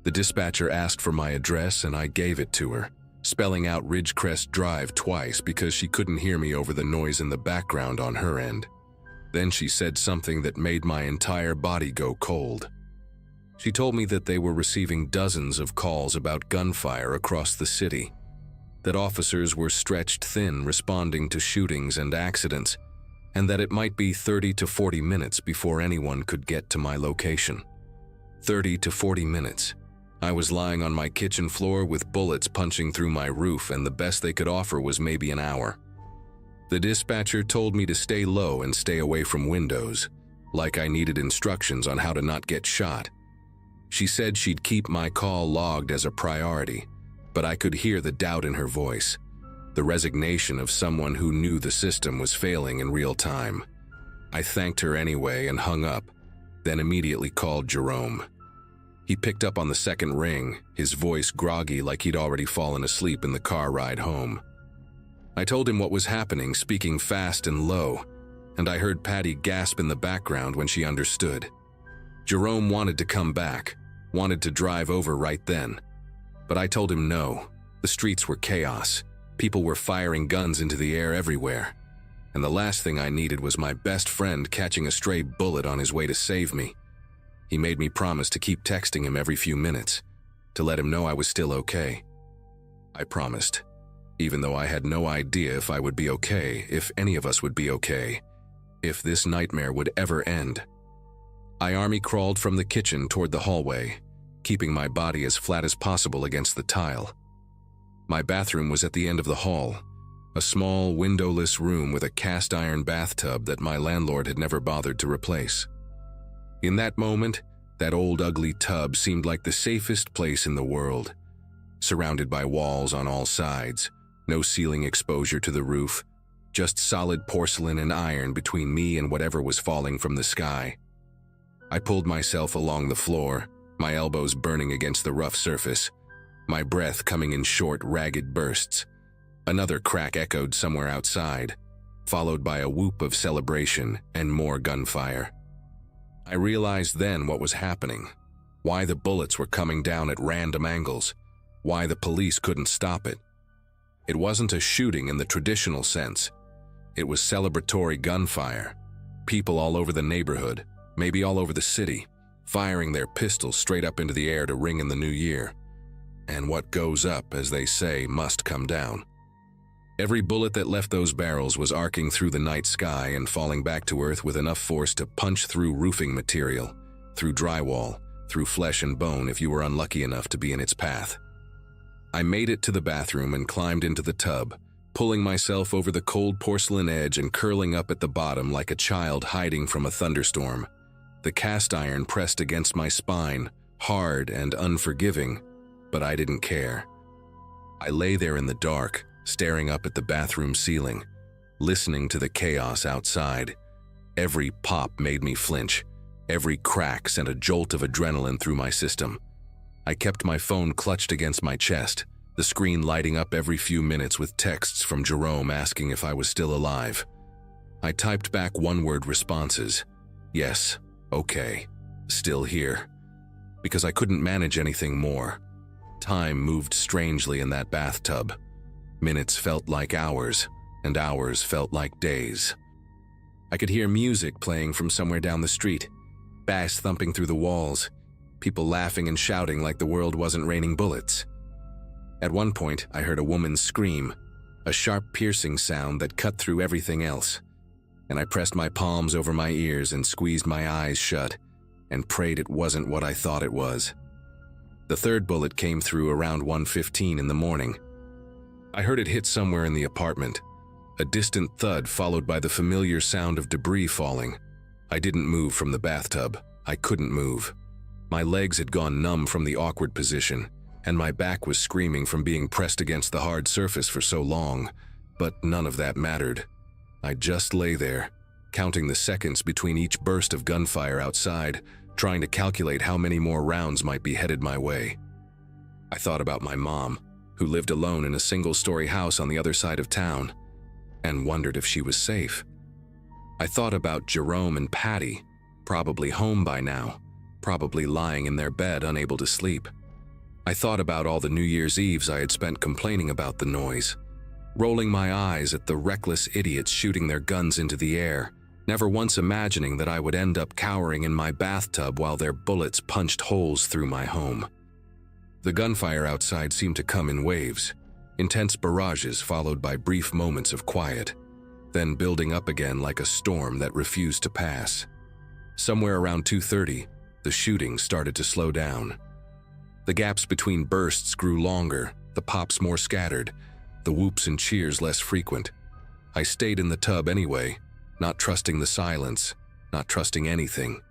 Speaker 1: The dispatcher asked for my address and I gave it to her, spelling out Ridgecrest Drive twice because she couldn't hear me over the noise in the background on her end. Then she said something that made my entire body go cold. She told me that they were receiving dozens of calls about gunfire across the city, that officers were stretched thin responding to shootings and accidents, and that it might be 30 to 40 minutes before anyone could get to my location. 30 to 40 minutes. I was lying on my kitchen floor with bullets punching through my roof, and the best they could offer was maybe an hour. The dispatcher told me to stay low and stay away from windows, like I needed instructions on how to not get shot. She said she'd keep my call logged as a priority, but I could hear the doubt in her voice, the resignation of someone who knew the system was failing in real time. I thanked her anyway and hung up, then immediately called Jerome. He picked up on the second ring, his voice groggy like he'd already fallen asleep in the car ride home. I told him what was happening, speaking fast and low, and I heard Patty gasp in the background when she understood. Jerome wanted to come back, wanted to drive over right then. But I told him no. The streets were chaos. People were firing guns into the air everywhere. And the last thing I needed was my best friend catching a stray bullet on his way to save me. He made me promise to keep texting him every few minutes, to let him know I was still okay. I promised, even though I had no idea if I would be okay, if any of us would be okay, if this nightmare would ever end. I army crawled from the kitchen toward the hallway, keeping my body as flat as possible against the tile. My bathroom was at the end of the hall, a small, windowless room with a cast-iron bathtub that my landlord had never bothered to replace. In that moment, that old ugly tub seemed like the safest place in the world, surrounded by walls on all sides, no ceiling exposure to the roof, just solid porcelain and iron between me and whatever was falling from the sky. I pulled myself along the floor, my elbows burning against the rough surface, my breath coming in short, ragged bursts. Another crack echoed somewhere outside, followed by a whoop of celebration and more gunfire. I realized then what was happening, why the bullets were coming down at random angles, why the police couldn't stop it. It wasn't a shooting in the traditional sense. It was celebratory gunfire. People all over the neighborhood, maybe all over the city, firing their pistols straight up into the air to ring in the new year. And what goes up, as they say, must come down. Every bullet that left those barrels was arcing through the night sky and falling back to earth with enough force to punch through roofing material, through drywall, through flesh and bone if you were unlucky enough to be in its path. I made it to the bathroom and climbed into the tub, pulling myself over the cold porcelain edge and curling up at the bottom like a child hiding from a thunderstorm. The cast iron pressed against my spine, hard and unforgiving, but I didn't care. I lay there in the dark, staring up at the bathroom ceiling, listening to the chaos outside. Every pop made me flinch. Every crack sent a jolt of adrenaline through my system. I kept my phone clutched against my chest, the screen lighting up every few minutes with texts from Jerome asking if I was still alive. I typed back one-word responses. Yes, okay, still here. Because I couldn't manage anything more. Time moved strangely in that bathtub. Minutes felt like hours, and hours felt like days. I could hear music playing from somewhere down the street, bass thumping through the walls, people laughing and shouting like the world wasn't raining bullets. At one point, I heard a woman scream, a sharp piercing sound that cut through everything else, and I pressed my palms over my ears and squeezed my eyes shut and prayed it wasn't what I thought it was. The third bullet came through around 1:15 in the morning. I heard it hit somewhere in the apartment, a distant thud followed by the familiar sound of debris falling. I didn't move from the bathtub. I couldn't move. My legs had gone numb from the awkward position, and my back was screaming from being pressed against the hard surface for so long, but none of that mattered. I just lay there, counting the seconds between each burst of gunfire outside, trying to calculate how many more rounds might be headed my way. I thought about my mom, who lived alone in a single-story house on the other side of town, and wondered if she was safe. I thought about Jerome and Patty, probably home by now, probably lying in their bed unable to sleep. I thought about all the New Year's Eves I had spent complaining about the noise, rolling my eyes at the reckless idiots shooting their guns into the air, never once imagining that I would end up cowering in my bathtub while their bullets punched holes through my home. The gunfire outside seemed to come in waves, intense barrages followed by brief moments of quiet, then building up again like a storm that refused to pass. Somewhere around 2:30, the shooting started to slow down. The gaps between bursts grew longer, the pops more scattered, the whoops and cheers less frequent. I stayed in the tub anyway, not trusting the silence, not trusting anything.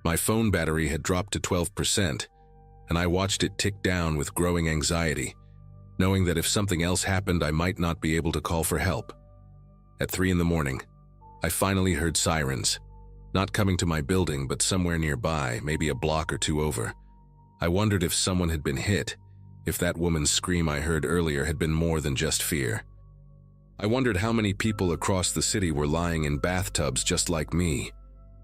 Speaker 1: My phone battery had dropped to 12%, and I watched it tick down with growing anxiety, knowing that if something else happened, I might not be able to call for help. At 3 in the morning, I finally heard sirens, not coming to my building, but somewhere nearby, maybe a block or two over. I wondered if someone had been hit, if that woman's scream I heard earlier had been more than just fear. I wondered how many people across the city were lying in bathtubs just like me,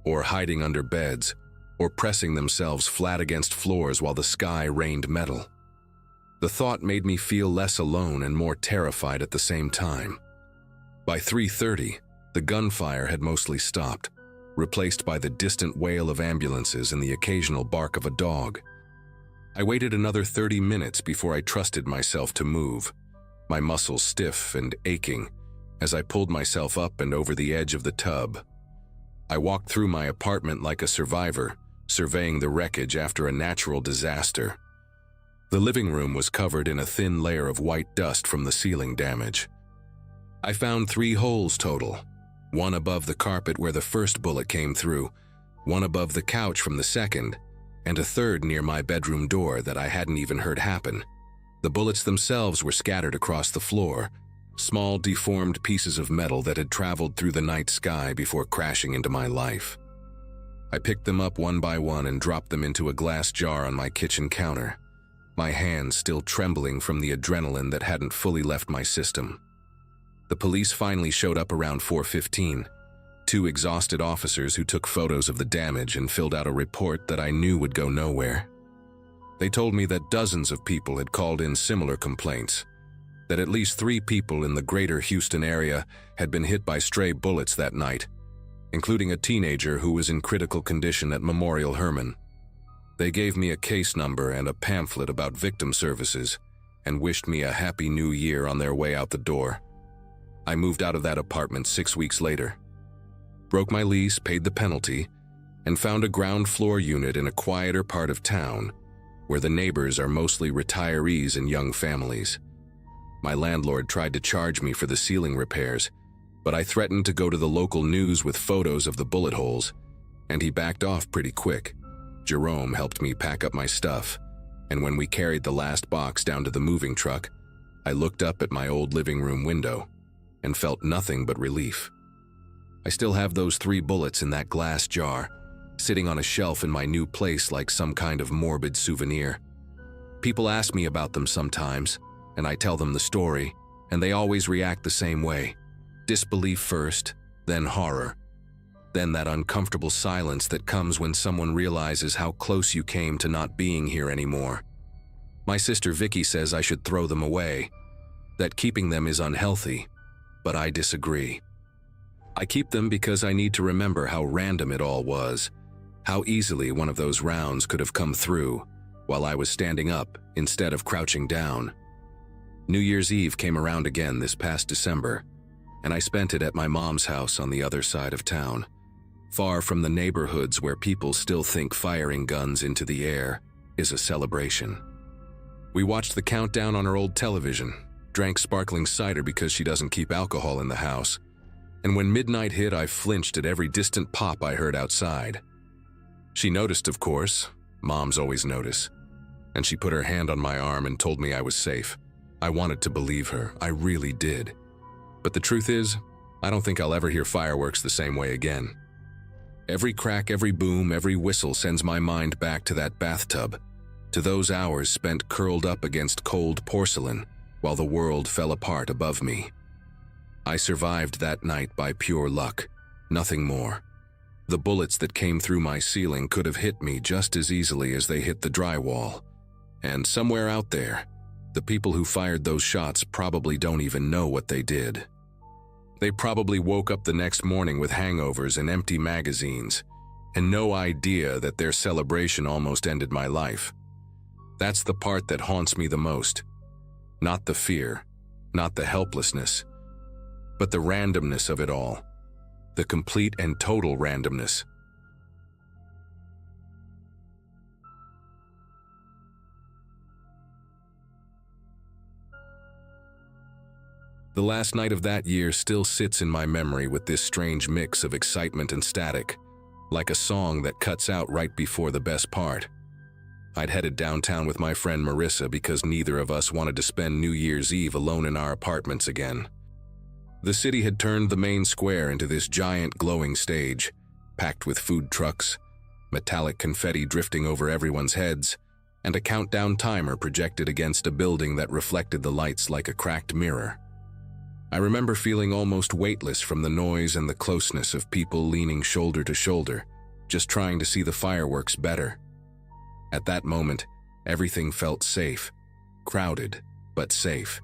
Speaker 1: or hiding under beds, or pressing themselves flat against floors while the sky rained metal. The thought made me feel less alone and more terrified at the same time. By 3:30, the gunfire had mostly stopped, replaced by the distant wail of ambulances and the occasional bark of a dog. I waited another 30 minutes before I trusted myself to move, my muscles stiff and aching as I pulled myself up and over the edge of the tub. I walked through my apartment like a survivor, surveying the wreckage after a natural disaster. The living room was covered in a thin layer of white dust from the ceiling damage. I found 3 holes total, one above the carpet where the first bullet came through, one above the couch from the second, and a third near my bedroom door that I hadn't even heard happen. The bullets themselves were scattered across the floor, small deformed pieces of metal that had traveled through the night sky before crashing into my life. I picked them up one by one and dropped them into a glass jar on my kitchen counter, my hands still trembling from the adrenaline that hadn't fully left my system. The police finally showed up around 4:15, 2 exhausted officers who took photos of the damage and filled out a report that I knew would go nowhere. They told me that dozens of people had called in similar complaints, that at least 3 people in the greater Houston area had been hit by stray bullets that night, including a teenager who was in critical condition at Memorial Hermann. They gave me a case number and a pamphlet about victim services and wished me a happy new year on their way out the door. I moved out of that apartment 6 weeks later, broke my lease, paid the penalty, and found a ground floor unit in a quieter part of town where the neighbors are mostly retirees and young families. My landlord tried to charge me for the ceiling repairs, but I threatened to go to the local news with photos of the bullet holes, and he backed off pretty quick. Jerome helped me pack up my stuff, and when we carried the last box down to the moving truck, I looked up at my old living room window and felt nothing but relief. I still have those 3 bullets in that glass jar, sitting on a shelf in my new place like some kind of morbid souvenir. People ask me about them sometimes, and I tell them the story, and they always react the same way. Disbelief first, then horror. Then that uncomfortable silence that comes when someone realizes how close you came to not being here anymore. My sister Vicky says I should throw them away, that keeping them is unhealthy, but I disagree. I keep them because I need to remember how random it all was, how easily one of those rounds could have come through while I was standing up instead of crouching down. New Year's Eve came around again this past December, and I spent it at my mom's house on the other side of town, far from the neighborhoods where people still think firing guns into the air is a celebration. We watched the countdown on her old television, drank sparkling cider because she doesn't keep alcohol in the house, and when midnight hit, I flinched at every distant pop I heard outside. She noticed, of course. Moms always notice. And she put her hand on my arm and told me I was safe. I wanted to believe her. I really did. But the truth is, I don't think I'll ever hear fireworks the same way again. Every crack, every boom, every whistle sends my mind back to that bathtub, to those hours spent curled up against cold porcelain while the world fell apart above me. I survived that night by pure luck, nothing more. The bullets that came through my ceiling could have hit me just as easily as they hit the drywall. And somewhere out there, the people who fired those shots probably don't even know what they did. They probably woke up the next morning with hangovers and empty magazines, and no idea that their celebration almost ended my life. That's the part that haunts me the most. Not the fear, not the helplessness, but the randomness of it all. The complete and total randomness. The last night of that year still sits in my memory with this strange mix of excitement and static, like a song that cuts out right before the best part. I'd headed downtown with my friend Marissa because neither of us wanted to spend New Year's Eve alone in our apartments again. The city had turned the main square into this giant glowing stage, packed with food trucks, metallic confetti drifting over everyone's heads, and a countdown timer projected against a building that reflected the lights like a cracked mirror. I remember feeling almost weightless from the noise and the closeness of people leaning shoulder to shoulder, just trying to see the fireworks better. At that moment, everything felt safe, crowded, but safe.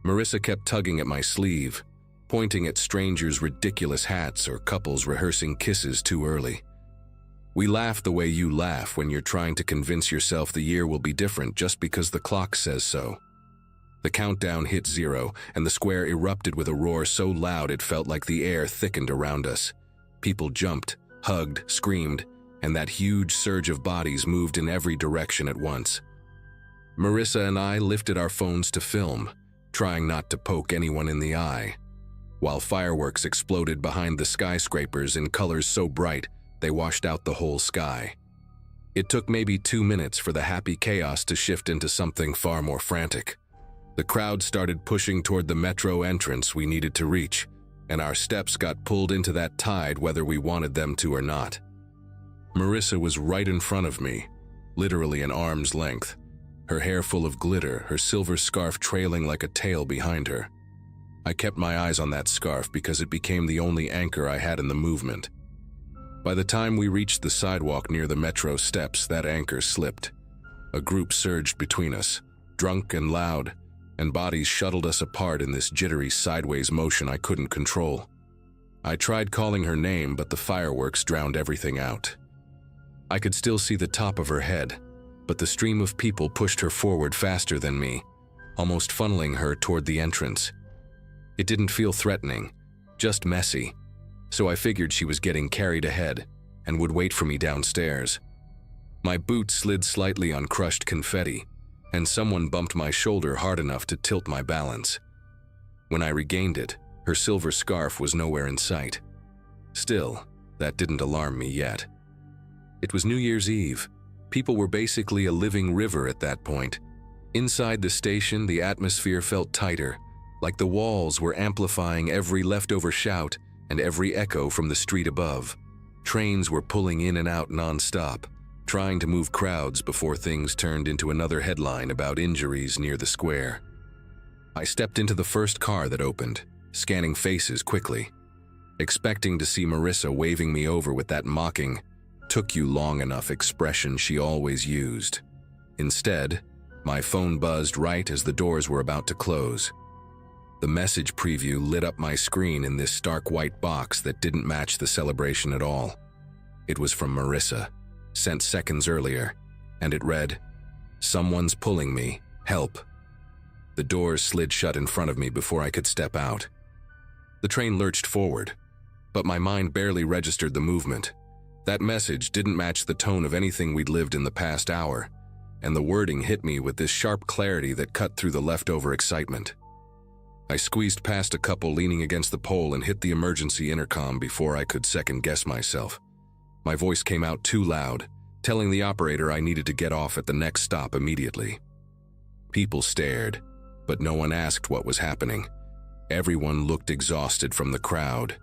Speaker 1: Marissa kept tugging at my sleeve, pointing at strangers' ridiculous hats or couples rehearsing kisses too early. We laugh the way you laugh when you're trying to convince yourself the year will be different just because the clock says so. The countdown hit 0, and the square erupted with a roar so loud it felt like the air thickened around us. People jumped, hugged, screamed, and that huge surge of bodies moved in every direction at once. Marissa and I lifted our phones to film, trying not to poke anyone in the eye, while fireworks exploded behind the skyscrapers in colors so bright they washed out the whole sky. It took maybe 2 minutes for the happy chaos to shift into something far more frantic. The crowd started pushing toward the metro entrance we needed to reach, and our steps got pulled into that tide whether we wanted them to or not. Marissa was right in front of me, literally an arm's length, her hair full of glitter, her silver scarf trailing like a tail behind her. I kept my eyes on that scarf because it became the only anchor I had in the movement. By the time we reached the sidewalk near the metro steps, that anchor slipped. A group surged between us, drunk and loud, and bodies shuttled us apart in this jittery sideways motion I couldn't control. I tried calling her name, but the fireworks drowned everything out. I could still see the top of her head, but the stream of people pushed her forward faster than me, almost funneling her toward the entrance. It didn't feel threatening, just messy, so I figured she was getting carried ahead, and would wait for me downstairs. My boot slid slightly on crushed confetti, and someone bumped my shoulder hard enough to tilt my balance. When I regained it, her silver scarf was nowhere in sight. Still, that didn't alarm me yet. It was New Year's Eve. People were basically a living river at that point. Inside the station, the atmosphere felt tighter, like the walls were amplifying every leftover shout and every echo from the street above. Trains were pulling in and out non-stop, trying to move crowds before things turned into another headline about injuries near the square. I stepped into the first car that opened, scanning faces quickly, expecting to see Marissa waving me over with that mocking, "took you long enough" expression she always used. Instead, my phone buzzed right as the doors were about to close. The message preview lit up my screen in this stark white box that didn't match the celebration at all. It was from Marissa, sent seconds earlier, and it read, "Someone's pulling me. Help." The doors slid shut in front of me before I could step out. The train lurched forward, but my mind barely registered the movement. That message didn't match the tone of anything we'd lived in the past hour, and the wording hit me with this sharp clarity that cut through the leftover excitement. I squeezed past a couple leaning against the pole and hit the emergency intercom before I could second-guess myself. My voice came out too loud, telling the operator I needed to get off at the next stop immediately. People stared, but no one asked what was happening. Everyone looked exhausted from the crowd.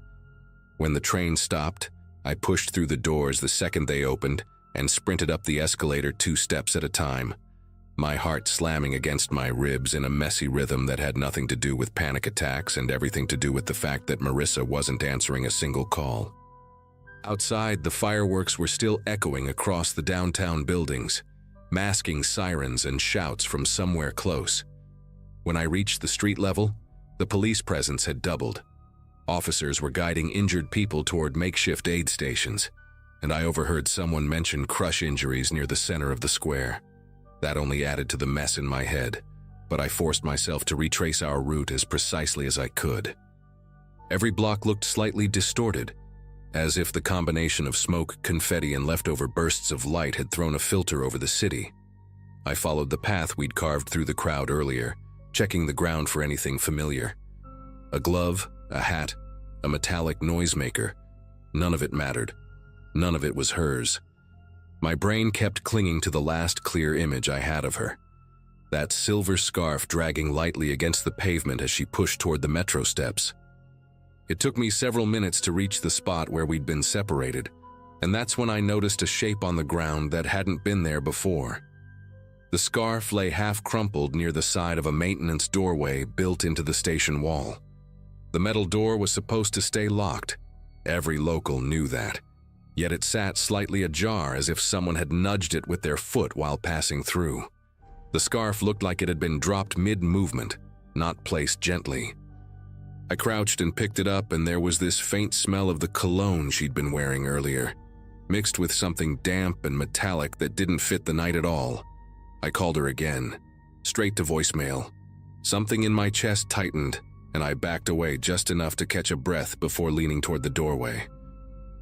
Speaker 1: When the train stopped, I pushed through the doors the second they opened and sprinted up the escalator 2 steps at a time, my heart slamming against my ribs in a messy rhythm that had nothing to do with panic attacks and everything to do with the fact that Marissa wasn't answering a single call. Outside, the fireworks were still echoing across the downtown buildings, masking sirens and shouts from somewhere close. When I reached the street level, the police presence had doubled. Officers were guiding injured people toward makeshift aid stations, and I overheard someone mention crush injuries near the center of the square. That only added to the mess in my head, but I forced myself to retrace our route as precisely as I could. Every block looked slightly distorted, as if the combination of smoke, confetti, and leftover bursts of light had thrown a filter over the city. I followed the path we'd carved through the crowd earlier, checking the ground for anything familiar. A glove, a hat, a metallic noisemaker. None of it mattered. None of it was hers. My brain kept clinging to the last clear image I had of her. That silver scarf dragging lightly against the pavement as she pushed toward the metro steps. It took me several minutes to reach the spot where we'd been separated, and that's when I noticed a shape on the ground that hadn't been there before. The scarf lay half crumpled near the side of a maintenance doorway built into the station wall. The metal door was supposed to stay locked. Every local knew that. Yet it sat slightly ajar as if someone had nudged it with their foot while passing through. The scarf looked like it had been dropped mid-movement, not placed gently. I crouched and picked it up, and there was this faint smell of the cologne she'd been wearing earlier, mixed with something damp and metallic that didn't fit the night at all. I called her again, straight to voicemail. Something in my chest tightened, and I backed away just enough to catch a breath before leaning toward the doorway.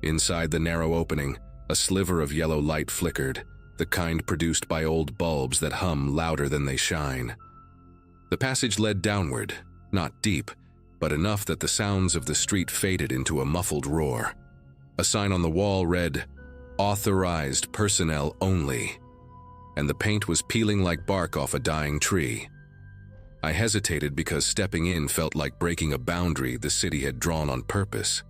Speaker 1: Inside the narrow opening, a sliver of yellow light flickered, the kind produced by old bulbs that hum louder than they shine. The passage led downward, not deep, but enough that the sounds of the street faded into a muffled roar. A sign on the wall read, "Authorized personnel only," and the paint was peeling like bark off a dying tree. I hesitated because stepping in felt like breaking a boundary the city had drawn on purpose.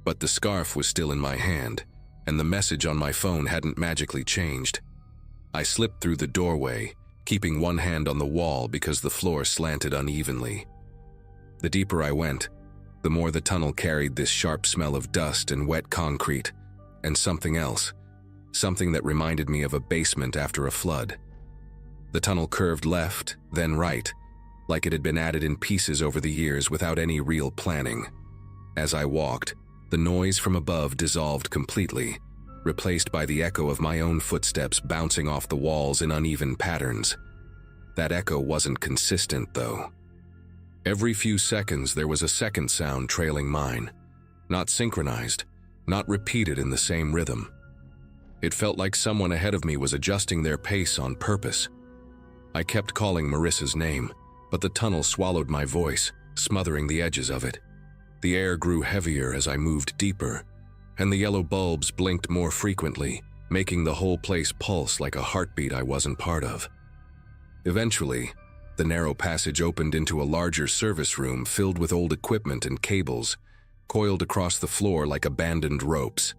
Speaker 1: But the scarf was still in my hand, and the message on my phone hadn't magically changed. I slipped through the doorway, keeping one hand on the wall because the floor slanted unevenly. The deeper I went, the more the tunnel carried this sharp smell of dust and wet concrete, and something else, something that reminded me of a basement after a flood. The tunnel curved left, then right, like it had been added in pieces over the years without any real planning. As I walked, the noise from above dissolved completely, replaced by the echo of my own footsteps bouncing off the walls in uneven patterns. That echo wasn't consistent, though. Every few seconds there was a second sound trailing mine, not synchronized, not repeated in the same rhythm. It felt like someone ahead of me was adjusting their pace on purpose. I kept calling Marissa's name, but the tunnel swallowed my voice, smothering the edges of it. The air grew heavier as I moved deeper, and the yellow bulbs blinked more frequently, making the whole place pulse like a heartbeat I wasn't part of. Eventually, the narrow passage opened into a larger service room filled with old equipment and cables, coiled across the floor like abandoned ropes.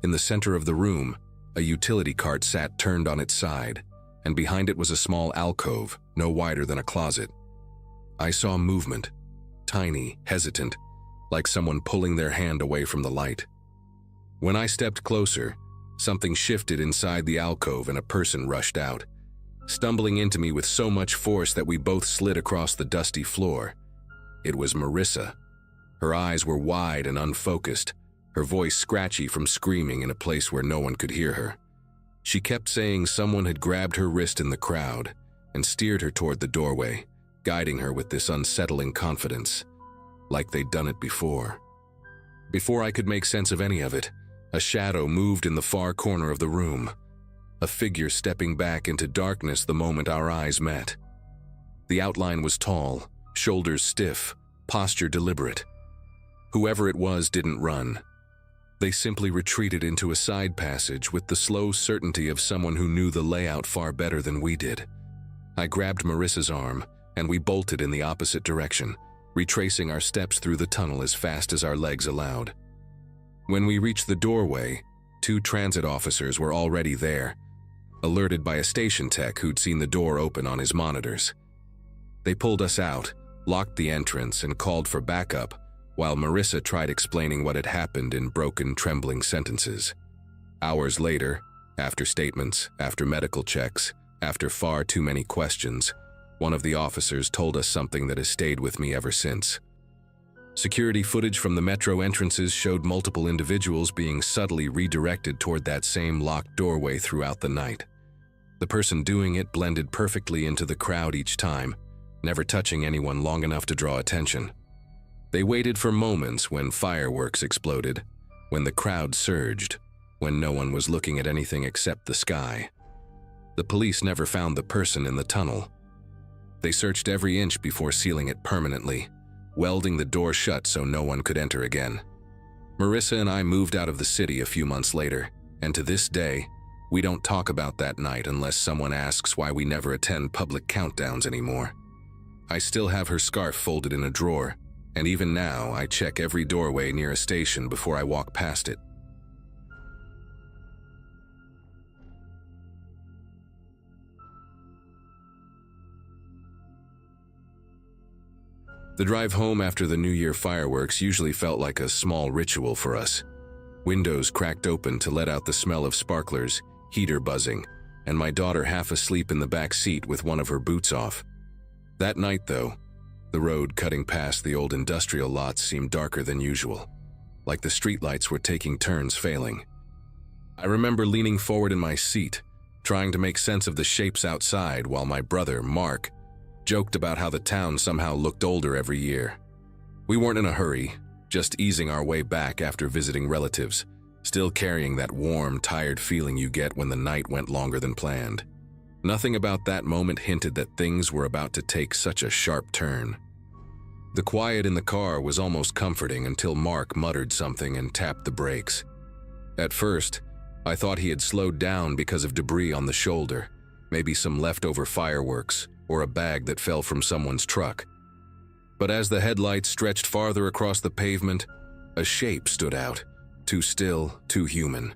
Speaker 1: In the center of the room, a utility cart sat turned on its side, and behind it was a small alcove, no wider than a closet. I saw movement, tiny, hesitant, like someone pulling their hand away from the light. When I stepped closer, something shifted inside the alcove and a person rushed out, stumbling into me with so much force that we both slid across the dusty floor. It was Marissa. Her eyes were wide and unfocused, her voice scratchy from screaming in a place where no one could hear her. She kept saying someone had grabbed her wrist in the crowd and steered her toward the doorway, guiding her with this unsettling confidence, like they'd done it before. Before I could make sense of any of it, a shadow moved in the far corner of the room, a figure stepping back into darkness the moment our eyes met. The outline was tall, shoulders stiff, posture deliberate. Whoever it was didn't run. They simply retreated into a side passage with the slow certainty of someone who knew the layout far better than we did. I grabbed Marissa's arm, and we bolted in the opposite direction, retracing our steps through the tunnel as fast as our legs allowed. When we reached the doorway, 2 transit officers were already there, alerted by a station tech who'd seen the door open on his monitors. They pulled us out, locked the entrance, and called for backup, while Marissa tried explaining what had happened in broken, trembling sentences. Hours later, after statements, after medical checks, after far too many questions, one of the officers told us something that has stayed with me ever since. Security footage from the metro entrances showed multiple individuals being subtly redirected toward that same locked doorway throughout the night. The person doing it blended perfectly into the crowd each time, never touching anyone long enough to draw attention. They waited for moments when fireworks exploded, when the crowd surged, when no one was looking at anything except the sky. The police never found the person in the tunnel. They searched every inch before sealing it permanently, welding the door shut so no one could enter again. Marissa and I moved out of the city a few months later, and to this day, we don't talk about that night unless someone asks why we never attend public countdowns anymore. I still have her scarf folded in a drawer, and even now I check every doorway near a station before I walk past it. The drive home after the New Year fireworks usually felt like a small ritual for us. Windows cracked open to let out the smell of sparklers, heater buzzing, and my daughter half asleep in the back seat with one of her boots off. That night, though, the road cutting past the old industrial lots seemed darker than usual, like the streetlights were taking turns failing. I remember leaning forward in my seat, trying to make sense of the shapes outside while my brother, Mark, joked about how the town somehow looked older every year. We weren't in a hurry, just easing our way back after visiting relatives, still carrying that warm, tired feeling you get when the night went longer than planned. Nothing about that moment hinted that things were about to take such a sharp turn. The quiet in the car was almost comforting until Mark muttered something and tapped the brakes. At first, I thought he had slowed down because of debris on the shoulder, maybe some leftover fireworks, or a bag that fell from someone's truck. But as the headlights stretched farther across the pavement, a shape stood out, too still, too human.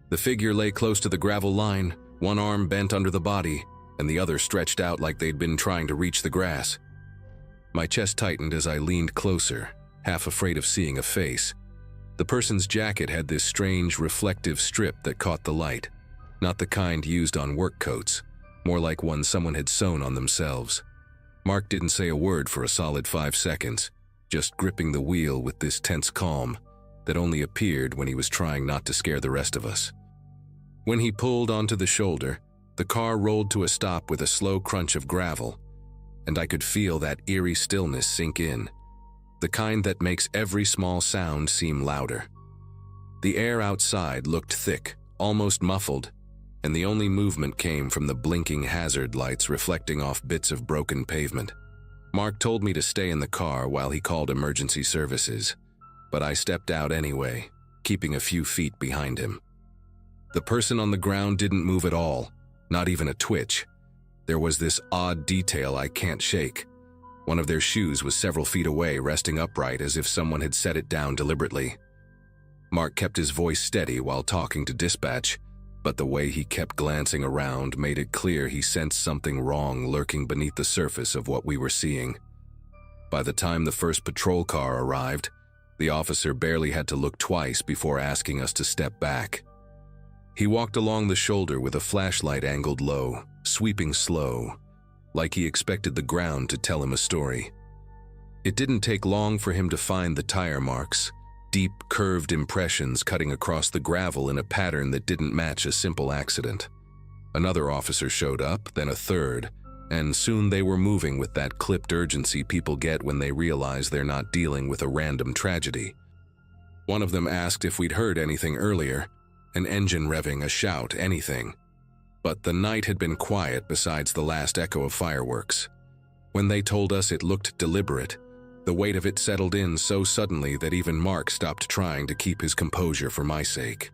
Speaker 1: The figure lay close to the gravel line, one arm bent under the body, and the other stretched out like they'd been trying to reach the grass. My chest tightened as I leaned closer, half afraid of seeing a face. The person's jacket had this strange, reflective strip that caught the light, not the kind used on work coats, more like one someone had sewn on themselves. Mark didn't say a word for a solid 5 seconds, just gripping the wheel with this tense calm that only appeared when he was trying not to scare the rest of us. When he pulled onto the shoulder, the car rolled to a stop with a slow crunch of gravel, and I could feel that eerie stillness sink in, the kind that makes every small sound seem louder. The air outside looked thick, almost muffled, and the only movement came from the blinking hazard lights reflecting off bits of broken pavement. Mark told me to stay in the car while he called emergency services, but I stepped out anyway, keeping a few feet behind him. The person on the ground didn't move at all, not even a twitch. There was this odd detail I can't shake. One of their shoes was several feet away, resting upright as if someone had set it down deliberately. Mark kept his voice steady while talking to dispatch, but the way he kept glancing around made it clear he sensed something wrong lurking beneath the surface of what we were seeing. By the time the first patrol car arrived, the officer barely had to look twice before asking us to step back. He walked along the shoulder with a flashlight angled low, sweeping slow, like he expected the ground to tell him a story. It didn't take long for him to find the tire marks, deep, curved impressions cutting across the gravel in a pattern that didn't match a simple accident. Another officer showed up, then a third, and soon they were moving with that clipped urgency people get when they realize they're not dealing with a random tragedy. One of them asked if we'd heard anything earlier, an engine revving, a shout, anything. But the night had been quiet besides the last echo of fireworks. When they told us it looked deliberate, the weight of it settled in so suddenly that even Mark stopped trying to keep his composure for my sake.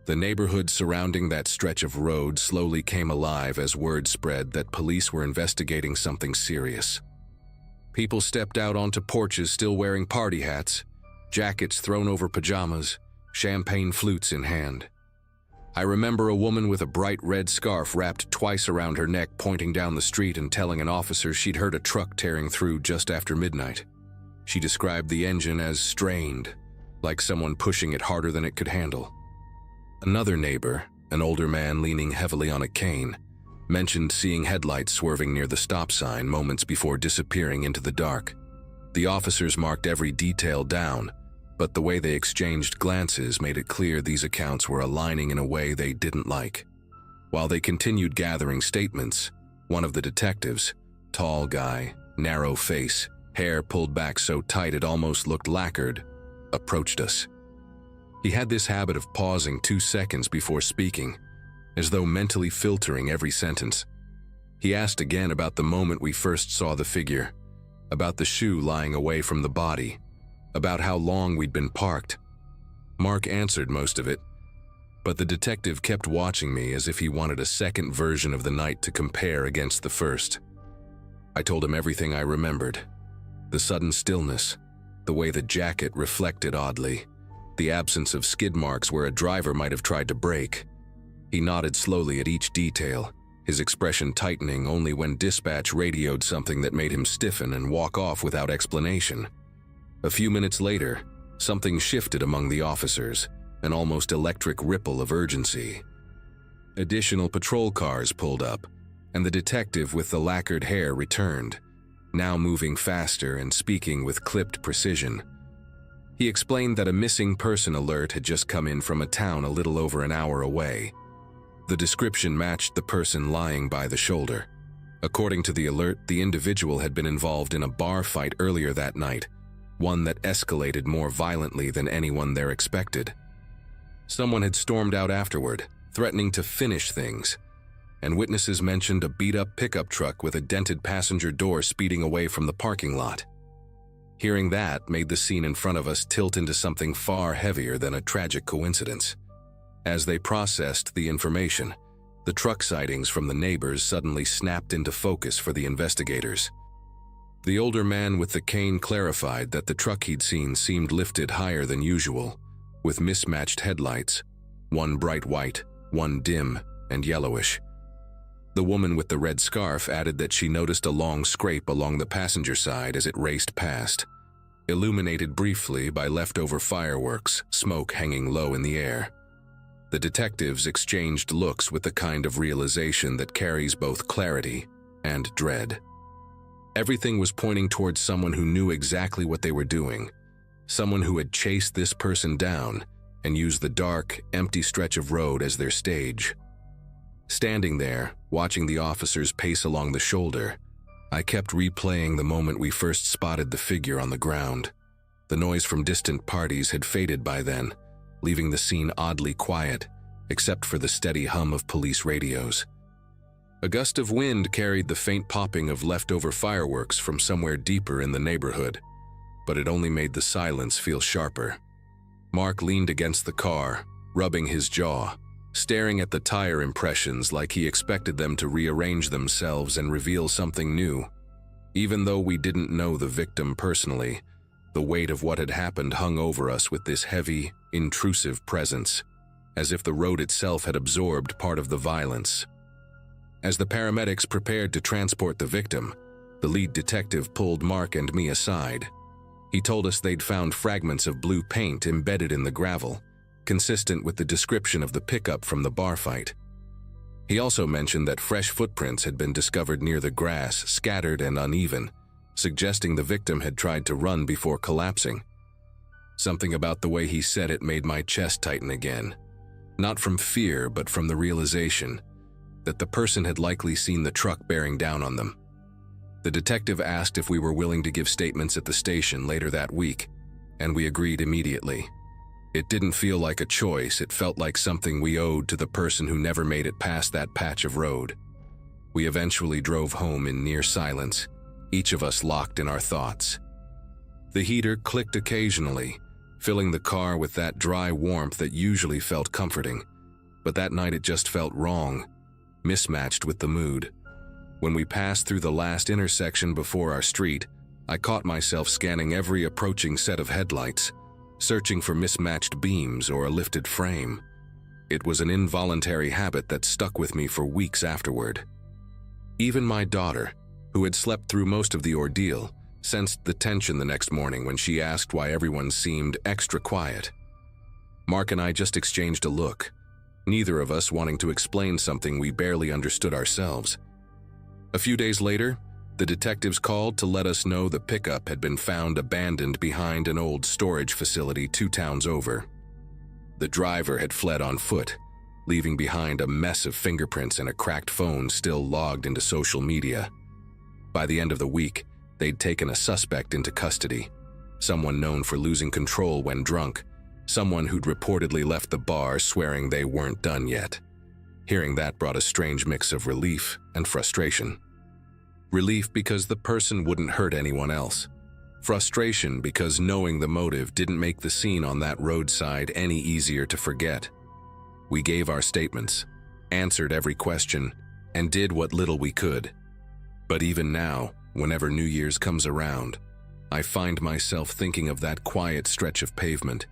Speaker 1: The neighborhood surrounding that stretch of road slowly came alive as word spread that police were investigating something serious. People stepped out onto porches still wearing party hats, jackets thrown over pajamas, champagne flutes in hand. I remember a woman with a bright red scarf wrapped twice around her neck pointing down the street and telling an officer she'd heard a truck tearing through just after midnight. She described the engine as strained, like someone pushing it harder than it could handle. Another neighbor, an older man leaning heavily on a cane, mentioned seeing headlights swerving near the stop sign moments before disappearing into the dark. The officers marked every detail down, but the way they exchanged glances made it clear these accounts were aligning in a way they didn't like. While they continued gathering statements, one of the detectives, tall guy, narrow face, hair pulled back so tight it almost looked lacquered, approached us. He had this habit of pausing 2 seconds before speaking, as though mentally filtering every sentence. He asked again about the moment we first saw the figure, about the shoe lying away from the body, about how long we'd been parked. Mark answered most of it, but the detective kept watching me as if he wanted a second version of the night to compare against the first. I told him everything I remembered. The sudden stillness, the way the jacket reflected oddly, the absence of skid marks where a driver might have tried to brake. He nodded slowly at each detail, his expression tightening only when dispatch radioed something that made him stiffen and walk off without explanation. A few minutes later, something shifted among the officers, an almost electric ripple of urgency. Additional patrol cars pulled up, and the detective with the lacquered hair returned, now moving faster and speaking with clipped precision. He explained that a missing person alert had just come in from a town a little over an hour away. The description matched the person lying by the shoulder. According to the alert, the individual had been involved in a bar fight earlier that night, one that escalated more violently than anyone there expected. Someone had stormed out afterward, threatening to finish things, and witnesses mentioned a beat-up pickup truck with a dented passenger door speeding away from the parking lot. Hearing that made the scene in front of us tilt into something far heavier than a tragic coincidence. As they processed the information, the truck sightings from the neighbors suddenly snapped into focus for the investigators. The older man with the cane clarified that the truck he'd seen seemed lifted higher than usual, with mismatched headlights, one bright white, one dim and yellowish. The woman with the red scarf added that she noticed a long scrape along the passenger side as it raced past, illuminated briefly by leftover fireworks, smoke hanging low in the air. The detectives exchanged looks with the kind of realization that carries both clarity and dread. Everything was pointing towards someone who knew exactly what they were doing, someone who had chased this person down and used the dark, empty stretch of road as their stage. Standing there, watching the officers pace along the shoulder, I kept replaying the moment we first spotted the figure on the ground. The noise from distant parties had faded by then, leaving the scene oddly quiet, except for the steady hum of police radios. A gust of wind carried the faint popping of leftover fireworks from somewhere deeper in the neighborhood, but it only made the silence feel sharper. Mark leaned against the car, rubbing his jaw, staring at the tire impressions like he expected them to rearrange themselves and reveal something new. Even though we didn't know the victim personally, the weight of what had happened hung over us with this heavy, intrusive presence, as if the road itself had absorbed part of the violence. As the paramedics prepared to transport the victim, the lead detective pulled Mark and me aside. He told us they'd found fragments of blue paint embedded in the gravel, consistent with the description of the pickup from the bar fight. He also mentioned that fresh footprints had been discovered near the grass, scattered and uneven, suggesting the victim had tried to run before collapsing. Something about the way he said it made my chest tighten again, not from fear but from the realization that the person had likely seen the truck bearing down on them. The detective asked if we were willing to give statements at the station later that week, and we agreed immediately. It didn't feel like a choice, it felt like something we owed to the person who never made it past that patch of road. We eventually drove home in near silence, each of us locked in our thoughts. The heater clicked occasionally, filling the car with that dry warmth that usually felt comforting, but that night it just felt wrong, mismatched with the mood. When we passed through the last intersection before our street, I caught myself scanning every approaching set of headlights, searching for mismatched beams or a lifted frame. It was an involuntary habit that stuck with me for weeks afterward. Even my daughter, who had slept through most of the ordeal, sensed the tension the next morning when she asked why everyone seemed extra quiet. Mark and I just exchanged a look, neither of us wanting to explain something we barely understood ourselves. A few days later, the detectives called to let us know the pickup had been found abandoned behind an old storage facility 2 towns over. The driver had fled on foot, leaving behind a mess of fingerprints and a cracked phone still logged into social media. By the end of the week, they'd taken a suspect into custody, someone known for losing control when drunk, someone who'd reportedly left the bar swearing they weren't done yet. Hearing that brought a strange mix of relief and frustration. Relief because the person wouldn't hurt anyone else. Frustration because knowing the motive didn't make the scene on that roadside any easier to forget. We gave our statements, answered every question, and did what little we could. But even now, whenever New Year's comes around, I find myself thinking of that quiet stretch of pavement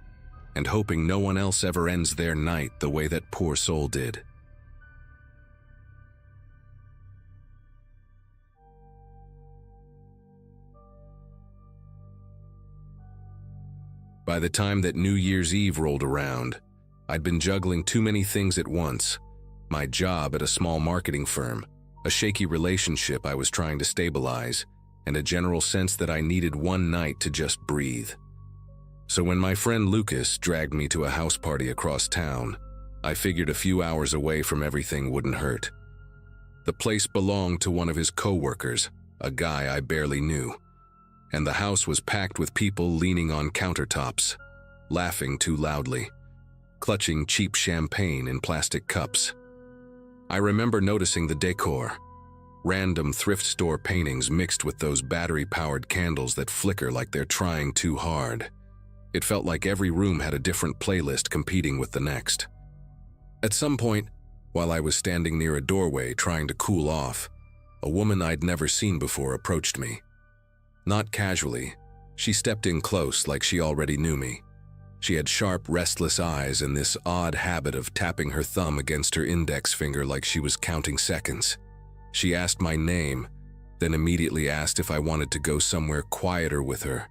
Speaker 1: and hoping no one else ever ends their night the way that poor soul did. By the time that New Year's Eve rolled around, I'd been juggling too many things at once. My job at a small marketing firm, a shaky relationship I was trying to stabilize, and a general sense that I needed one night to just breathe. So when my friend Lucas dragged me to a house party across town, I figured a few hours away from everything wouldn't hurt. The place belonged to one of his co-workers, a guy I barely knew, and the house was packed with people leaning on countertops, laughing too loudly, clutching cheap champagne in plastic cups. I remember noticing the decor, random thrift store paintings mixed with those battery-powered candles that flicker like they're trying too hard. It felt like every room had a different playlist competing with the next. At some point, while I was standing near a doorway trying to cool off, a woman I'd never seen before approached me. Not casually, she stepped in close like she already knew me. She had sharp, restless eyes and this odd habit of tapping her thumb against her index finger like she was counting seconds. She asked my name, then immediately asked if I wanted to go somewhere quieter with her.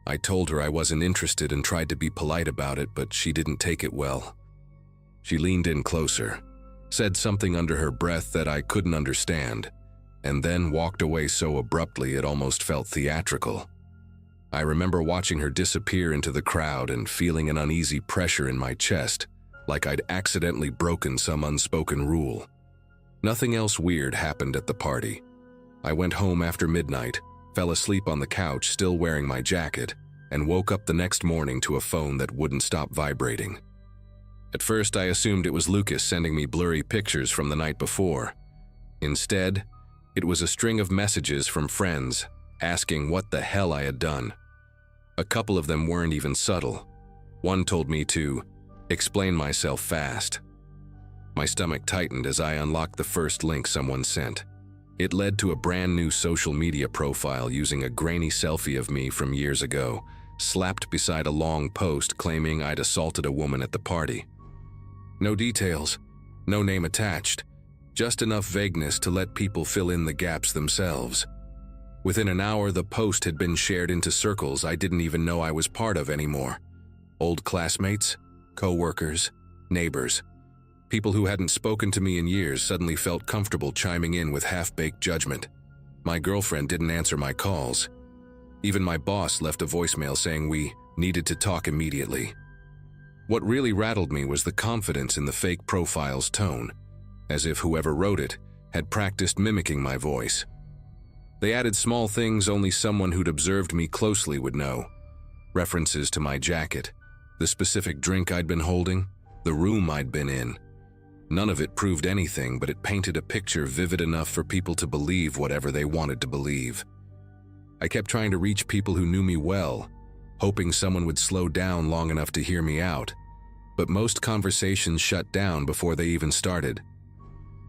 Speaker 1: I told her I wasn't interested and tried to be polite about it, but she didn't take it well. She leaned in closer, said something under her breath that I couldn't understand, and then walked away so abruptly it almost felt theatrical. I remember watching her disappear into the crowd and feeling an uneasy pressure in my chest, like I'd accidentally broken some unspoken rule. Nothing else weird happened at the party. I went home after midnight, fell asleep on the couch still wearing my jacket, and woke up the next morning to a phone that wouldn't stop vibrating. At first, I assumed it was Lucas sending me blurry pictures from the night before. Instead, it was a string of messages from friends asking what the hell I had done. A couple of them weren't even subtle. One told me to explain myself fast. My stomach tightened as I unlocked the first link someone sent. It led to a brand new social media profile using a grainy selfie of me from years ago, slapped beside a long post claiming I'd assaulted a woman at the party. No details, no name attached, just enough vagueness to let people fill in the gaps themselves. Within an hour, the post had been shared into circles I didn't even know I was part of anymore. Old classmates, co-workers, neighbors. People who hadn't spoken to me in years suddenly felt comfortable chiming in with half-baked judgment. My girlfriend didn't answer my calls. Even my boss left a voicemail saying we needed to talk immediately. What really rattled me was the confidence in the fake profile's tone, as if whoever wrote it had practiced mimicking my voice. They added small things only someone who'd observed me closely would know. References to my jacket, the specific drink I'd been holding, the room I'd been in. None of it proved anything, but it painted a picture vivid enough for people to believe whatever they wanted to believe. I kept trying to reach people who knew me well, hoping someone would slow down long enough to hear me out, but most conversations shut down before they even started.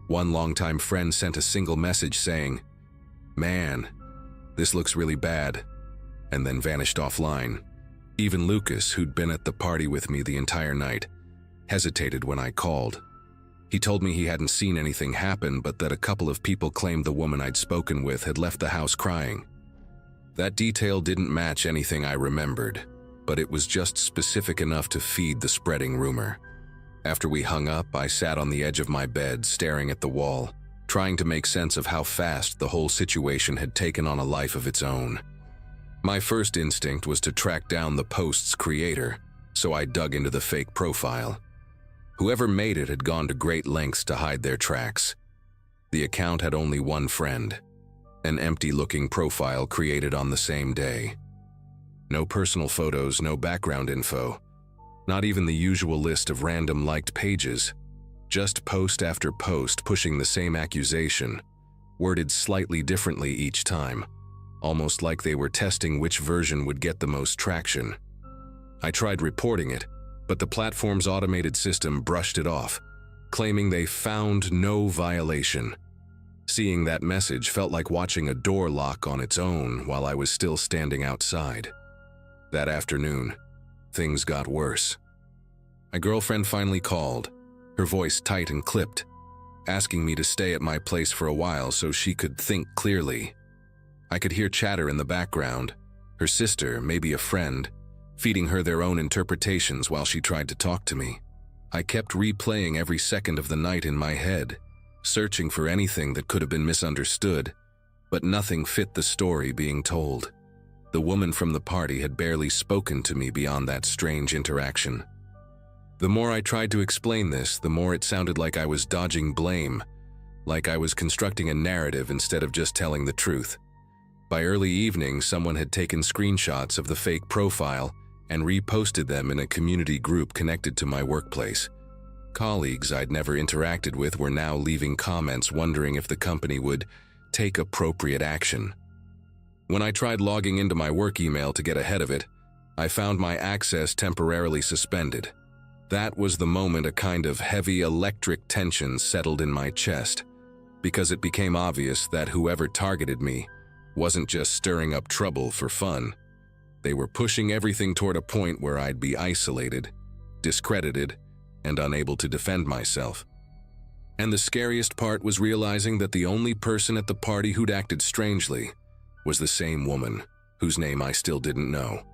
Speaker 1: One longtime friend sent a single message saying, "Man, this looks really bad," and then vanished offline. Even Lucas, who'd been at the party with me the entire night, hesitated when I called. He told me he hadn't seen anything happen, but that a couple of people claimed the woman I'd spoken with had left the house crying. That detail didn't match anything I remembered, but it was just specific enough to feed the spreading rumor. After we hung up, I sat on the edge of my bed, staring at the wall, trying to make sense of how fast the whole situation had taken on a life of its own. My first instinct was to track down the post's creator, so I dug into the fake profile. Whoever made it had gone to great lengths to hide their tracks. The account had only one friend, an empty-looking profile created on the same day. No personal photos, no background info, not even the usual list of random liked pages, just post after post pushing the same accusation, worded slightly differently each time, almost like they were testing which version would get the most traction. I tried reporting it, but the platform's automated system brushed it off, claiming they found no violation. Seeing that message felt like watching a door lock on its own while I was still standing outside. That afternoon, things got worse. My girlfriend finally called, her voice tight and clipped, asking me to stay at my place for a while so she could think clearly. I could hear chatter in the background, her sister, maybe a friend, feeding her their own interpretations while she tried to talk to me. I kept replaying every second of the night in my head, searching for anything that could have been misunderstood, but nothing fit the story being told. The woman from the party had barely spoken to me beyond that strange interaction. The more I tried to explain this, the more it sounded like I was dodging blame, like I was constructing a narrative instead of just telling the truth. By early evening, someone had taken screenshots of the fake profile and reposted them in a community group connected to my workplace. Colleagues I'd never interacted with were now leaving comments wondering if the company would take appropriate action. When I tried logging into my work email to get ahead of it, I found my access temporarily suspended. That was the moment a kind of heavy electric tension settled in my chest, because it became obvious that whoever targeted me wasn't just stirring up trouble for fun. They were pushing everything toward a point where I'd be isolated, discredited, and unable to defend myself. And the scariest part was realizing that the only person at the party who'd acted strangely was the same woman, whose name I still didn't know.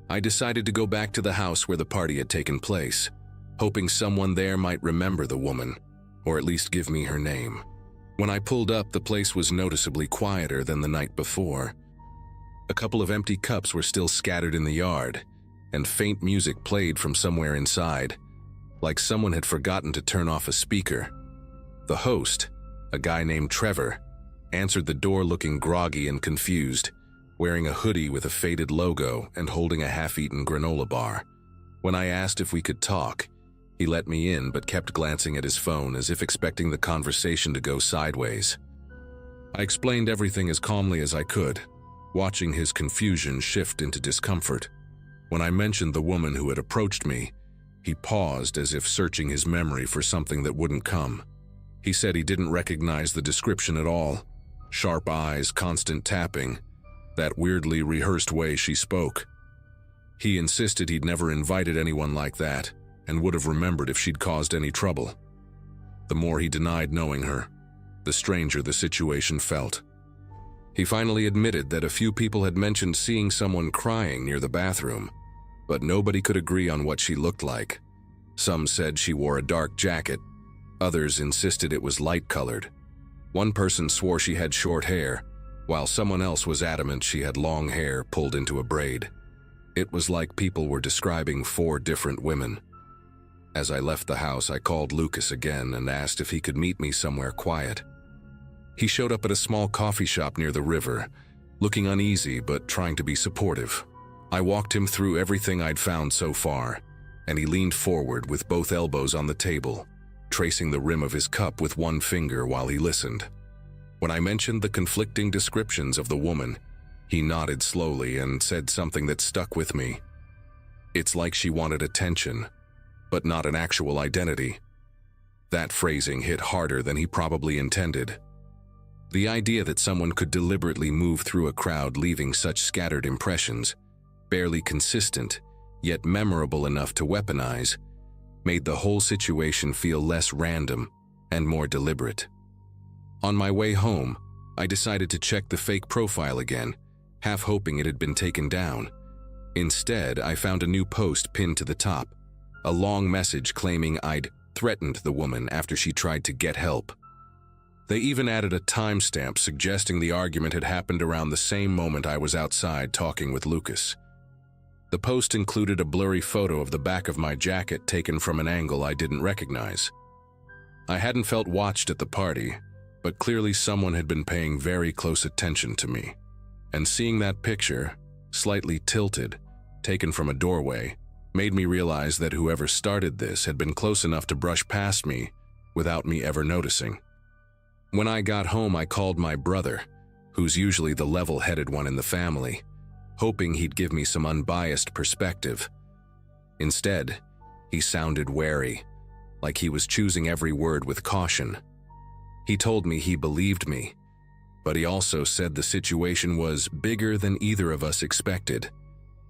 Speaker 1: I decided to go back to the house where the party had taken place, hoping someone there might remember the woman, or at least give me her name. When I pulled up, the place was noticeably quieter than the night before. A couple of empty cups were still scattered in the yard, and faint music played from somewhere inside, like someone had forgotten to turn off a speaker. The host, a guy named Trevor, answered the door looking groggy and confused, wearing a hoodie with a faded logo and holding a half-eaten granola bar. When I asked if we could talk, He let me in but kept glancing at his phone as if expecting the conversation to go sideways. I explained everything as calmly as I could, watching his confusion shift into discomfort. When I mentioned the woman who had approached me, he paused as if searching his memory for something that wouldn't come. He said he didn't recognize the description at all. Sharp eyes, constant tapping, that weirdly rehearsed way she spoke. He insisted he'd never invited anyone like that and would have remembered if she'd caused any trouble. The more he denied knowing her, the stranger the situation felt. He finally admitted that a few people had mentioned seeing someone crying near the bathroom, but nobody could agree on what she looked like. Some said she wore a dark jacket, others insisted it was light-colored. One person swore she had short hair, while someone else was adamant she had long hair pulled into a braid. It was like people were describing 4 different women. As I left the house, I called Lucas again and asked if he could meet me somewhere quiet. He showed up at a small coffee shop near the river, looking uneasy but trying to be supportive. I walked him through everything I'd found so far, and he leaned forward with both elbows on the table, tracing the rim of his cup with one finger while he listened. When I mentioned the conflicting descriptions of the woman, he nodded slowly and said something that stuck with me. It's like she wanted attention, but not an actual identity. That phrasing hit harder than he probably intended. The idea that someone could deliberately move through a crowd leaving such scattered impressions, barely consistent, yet memorable enough to weaponize, made the whole situation feel less random and more deliberate. On my way home, I decided to check the fake profile again, half hoping it had been taken down. Instead, I found a new post pinned to the top, a long message claiming I'd threatened the woman after she tried to get help. They even added a timestamp suggesting the argument had happened around the same moment I was outside talking with Lucas. The post included a blurry photo of the back of my jacket taken from an angle I didn't recognize. I hadn't felt watched at the party, but clearly someone had been paying very close attention to me. And seeing that picture, slightly tilted, taken from a doorway, made me realize that whoever started this had been close enough to brush past me without me ever noticing. When I got home, I called my brother, who's usually the level-headed one in the family, hoping he'd give me some unbiased perspective. Instead, he sounded wary, like he was choosing every word with caution. He told me he believed me, but he also said the situation was bigger than either of us expected.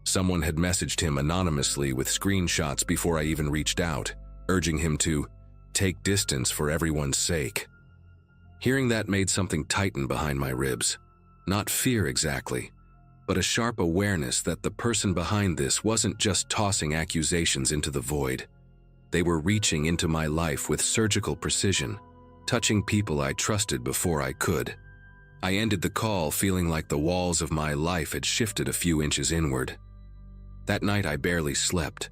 Speaker 1: Someone had messaged him anonymously with screenshots before I even reached out, urging him to take distance for everyone's sake. Hearing that made something tighten behind my ribs. Not fear exactly, but a sharp awareness that the person behind this wasn't just tossing accusations into the void. They were reaching into my life with surgical precision, touching people I trusted before I could. I ended the call feeling like the walls of my life had shifted a few inches inward. That night I barely slept.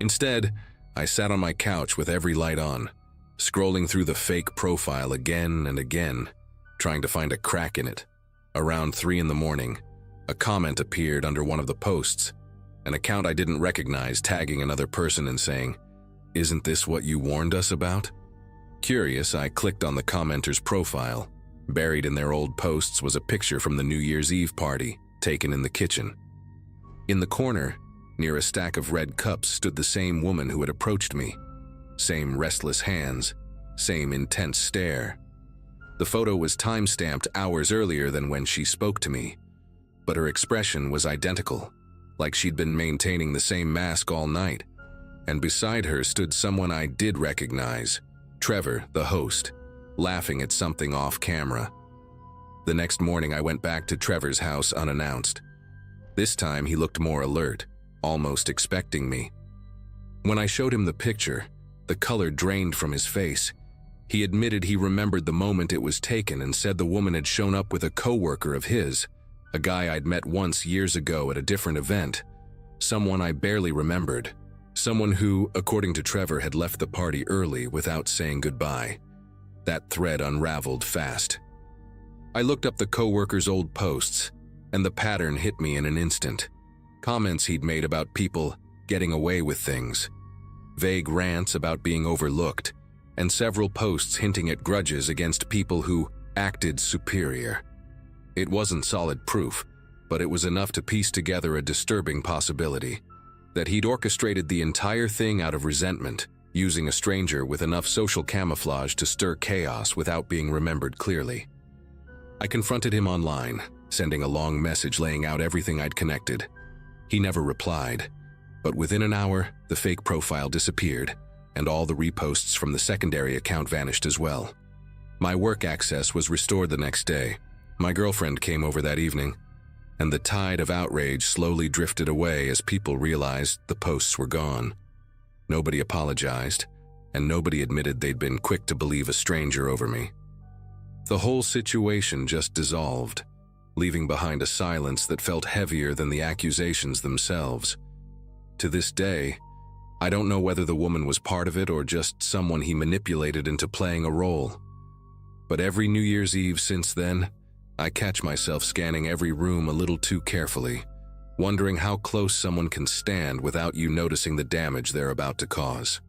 Speaker 1: Instead, I sat on my couch with every light on, scrolling through the fake profile again and again, trying to find a crack in it. Around 3 in the morning, a comment appeared under one of the posts, an account I didn't recognize tagging another person and saying, "Isn't this what you warned us about?" Curious, I clicked on the commenter's profile. Buried in their old posts was a picture from the New Year's Eve party, taken in the kitchen. In the corner, near a stack of red cups, stood the same woman who had approached me. Same restless hands, same intense stare. The photo was time-stamped hours earlier than when she spoke to me, but her expression was identical, like she'd been maintaining the same mask all night. And beside her stood someone I did recognize, Trevor, the host, laughing at something off camera. The next morning I went back to Trevor's house unannounced. This time he looked more alert, almost expecting me. When I showed him the picture, the color drained from his face. He admitted he remembered the moment it was taken and said the woman had shown up with a coworker of his, a guy I'd met once years ago at a different event, someone I barely remembered, someone who, according to Trevor, had left the party early without saying goodbye. That thread unraveled fast. I looked up the coworker's old posts, and the pattern hit me in an instant. Comments he'd made about people getting away with things. vague rants about being overlooked, and several posts hinting at grudges against people who acted superior. It wasn't solid proof, but it was enough to piece together a disturbing possibility that he'd orchestrated the entire thing out of resentment, using a stranger with enough social camouflage to stir chaos without being remembered clearly. I confronted him online, sending a long message laying out everything I'd connected. He never replied, but within an hour, the fake profile disappeared, and all the reposts from the secondary account vanished as well. My work access was restored the next day. My girlfriend came over that evening, and the tide of outrage slowly drifted away as people realized the posts were gone. Nobody apologized, and nobody admitted they'd been quick to believe a stranger over me. The whole situation just dissolved, leaving behind a silence that felt heavier than the accusations themselves. To this day, I don't know whether the woman was part of it or just someone he manipulated into playing a role. But every New Year's Eve since then, I catch myself scanning every room a little too carefully, wondering how close someone can stand without you noticing the damage they're about to cause.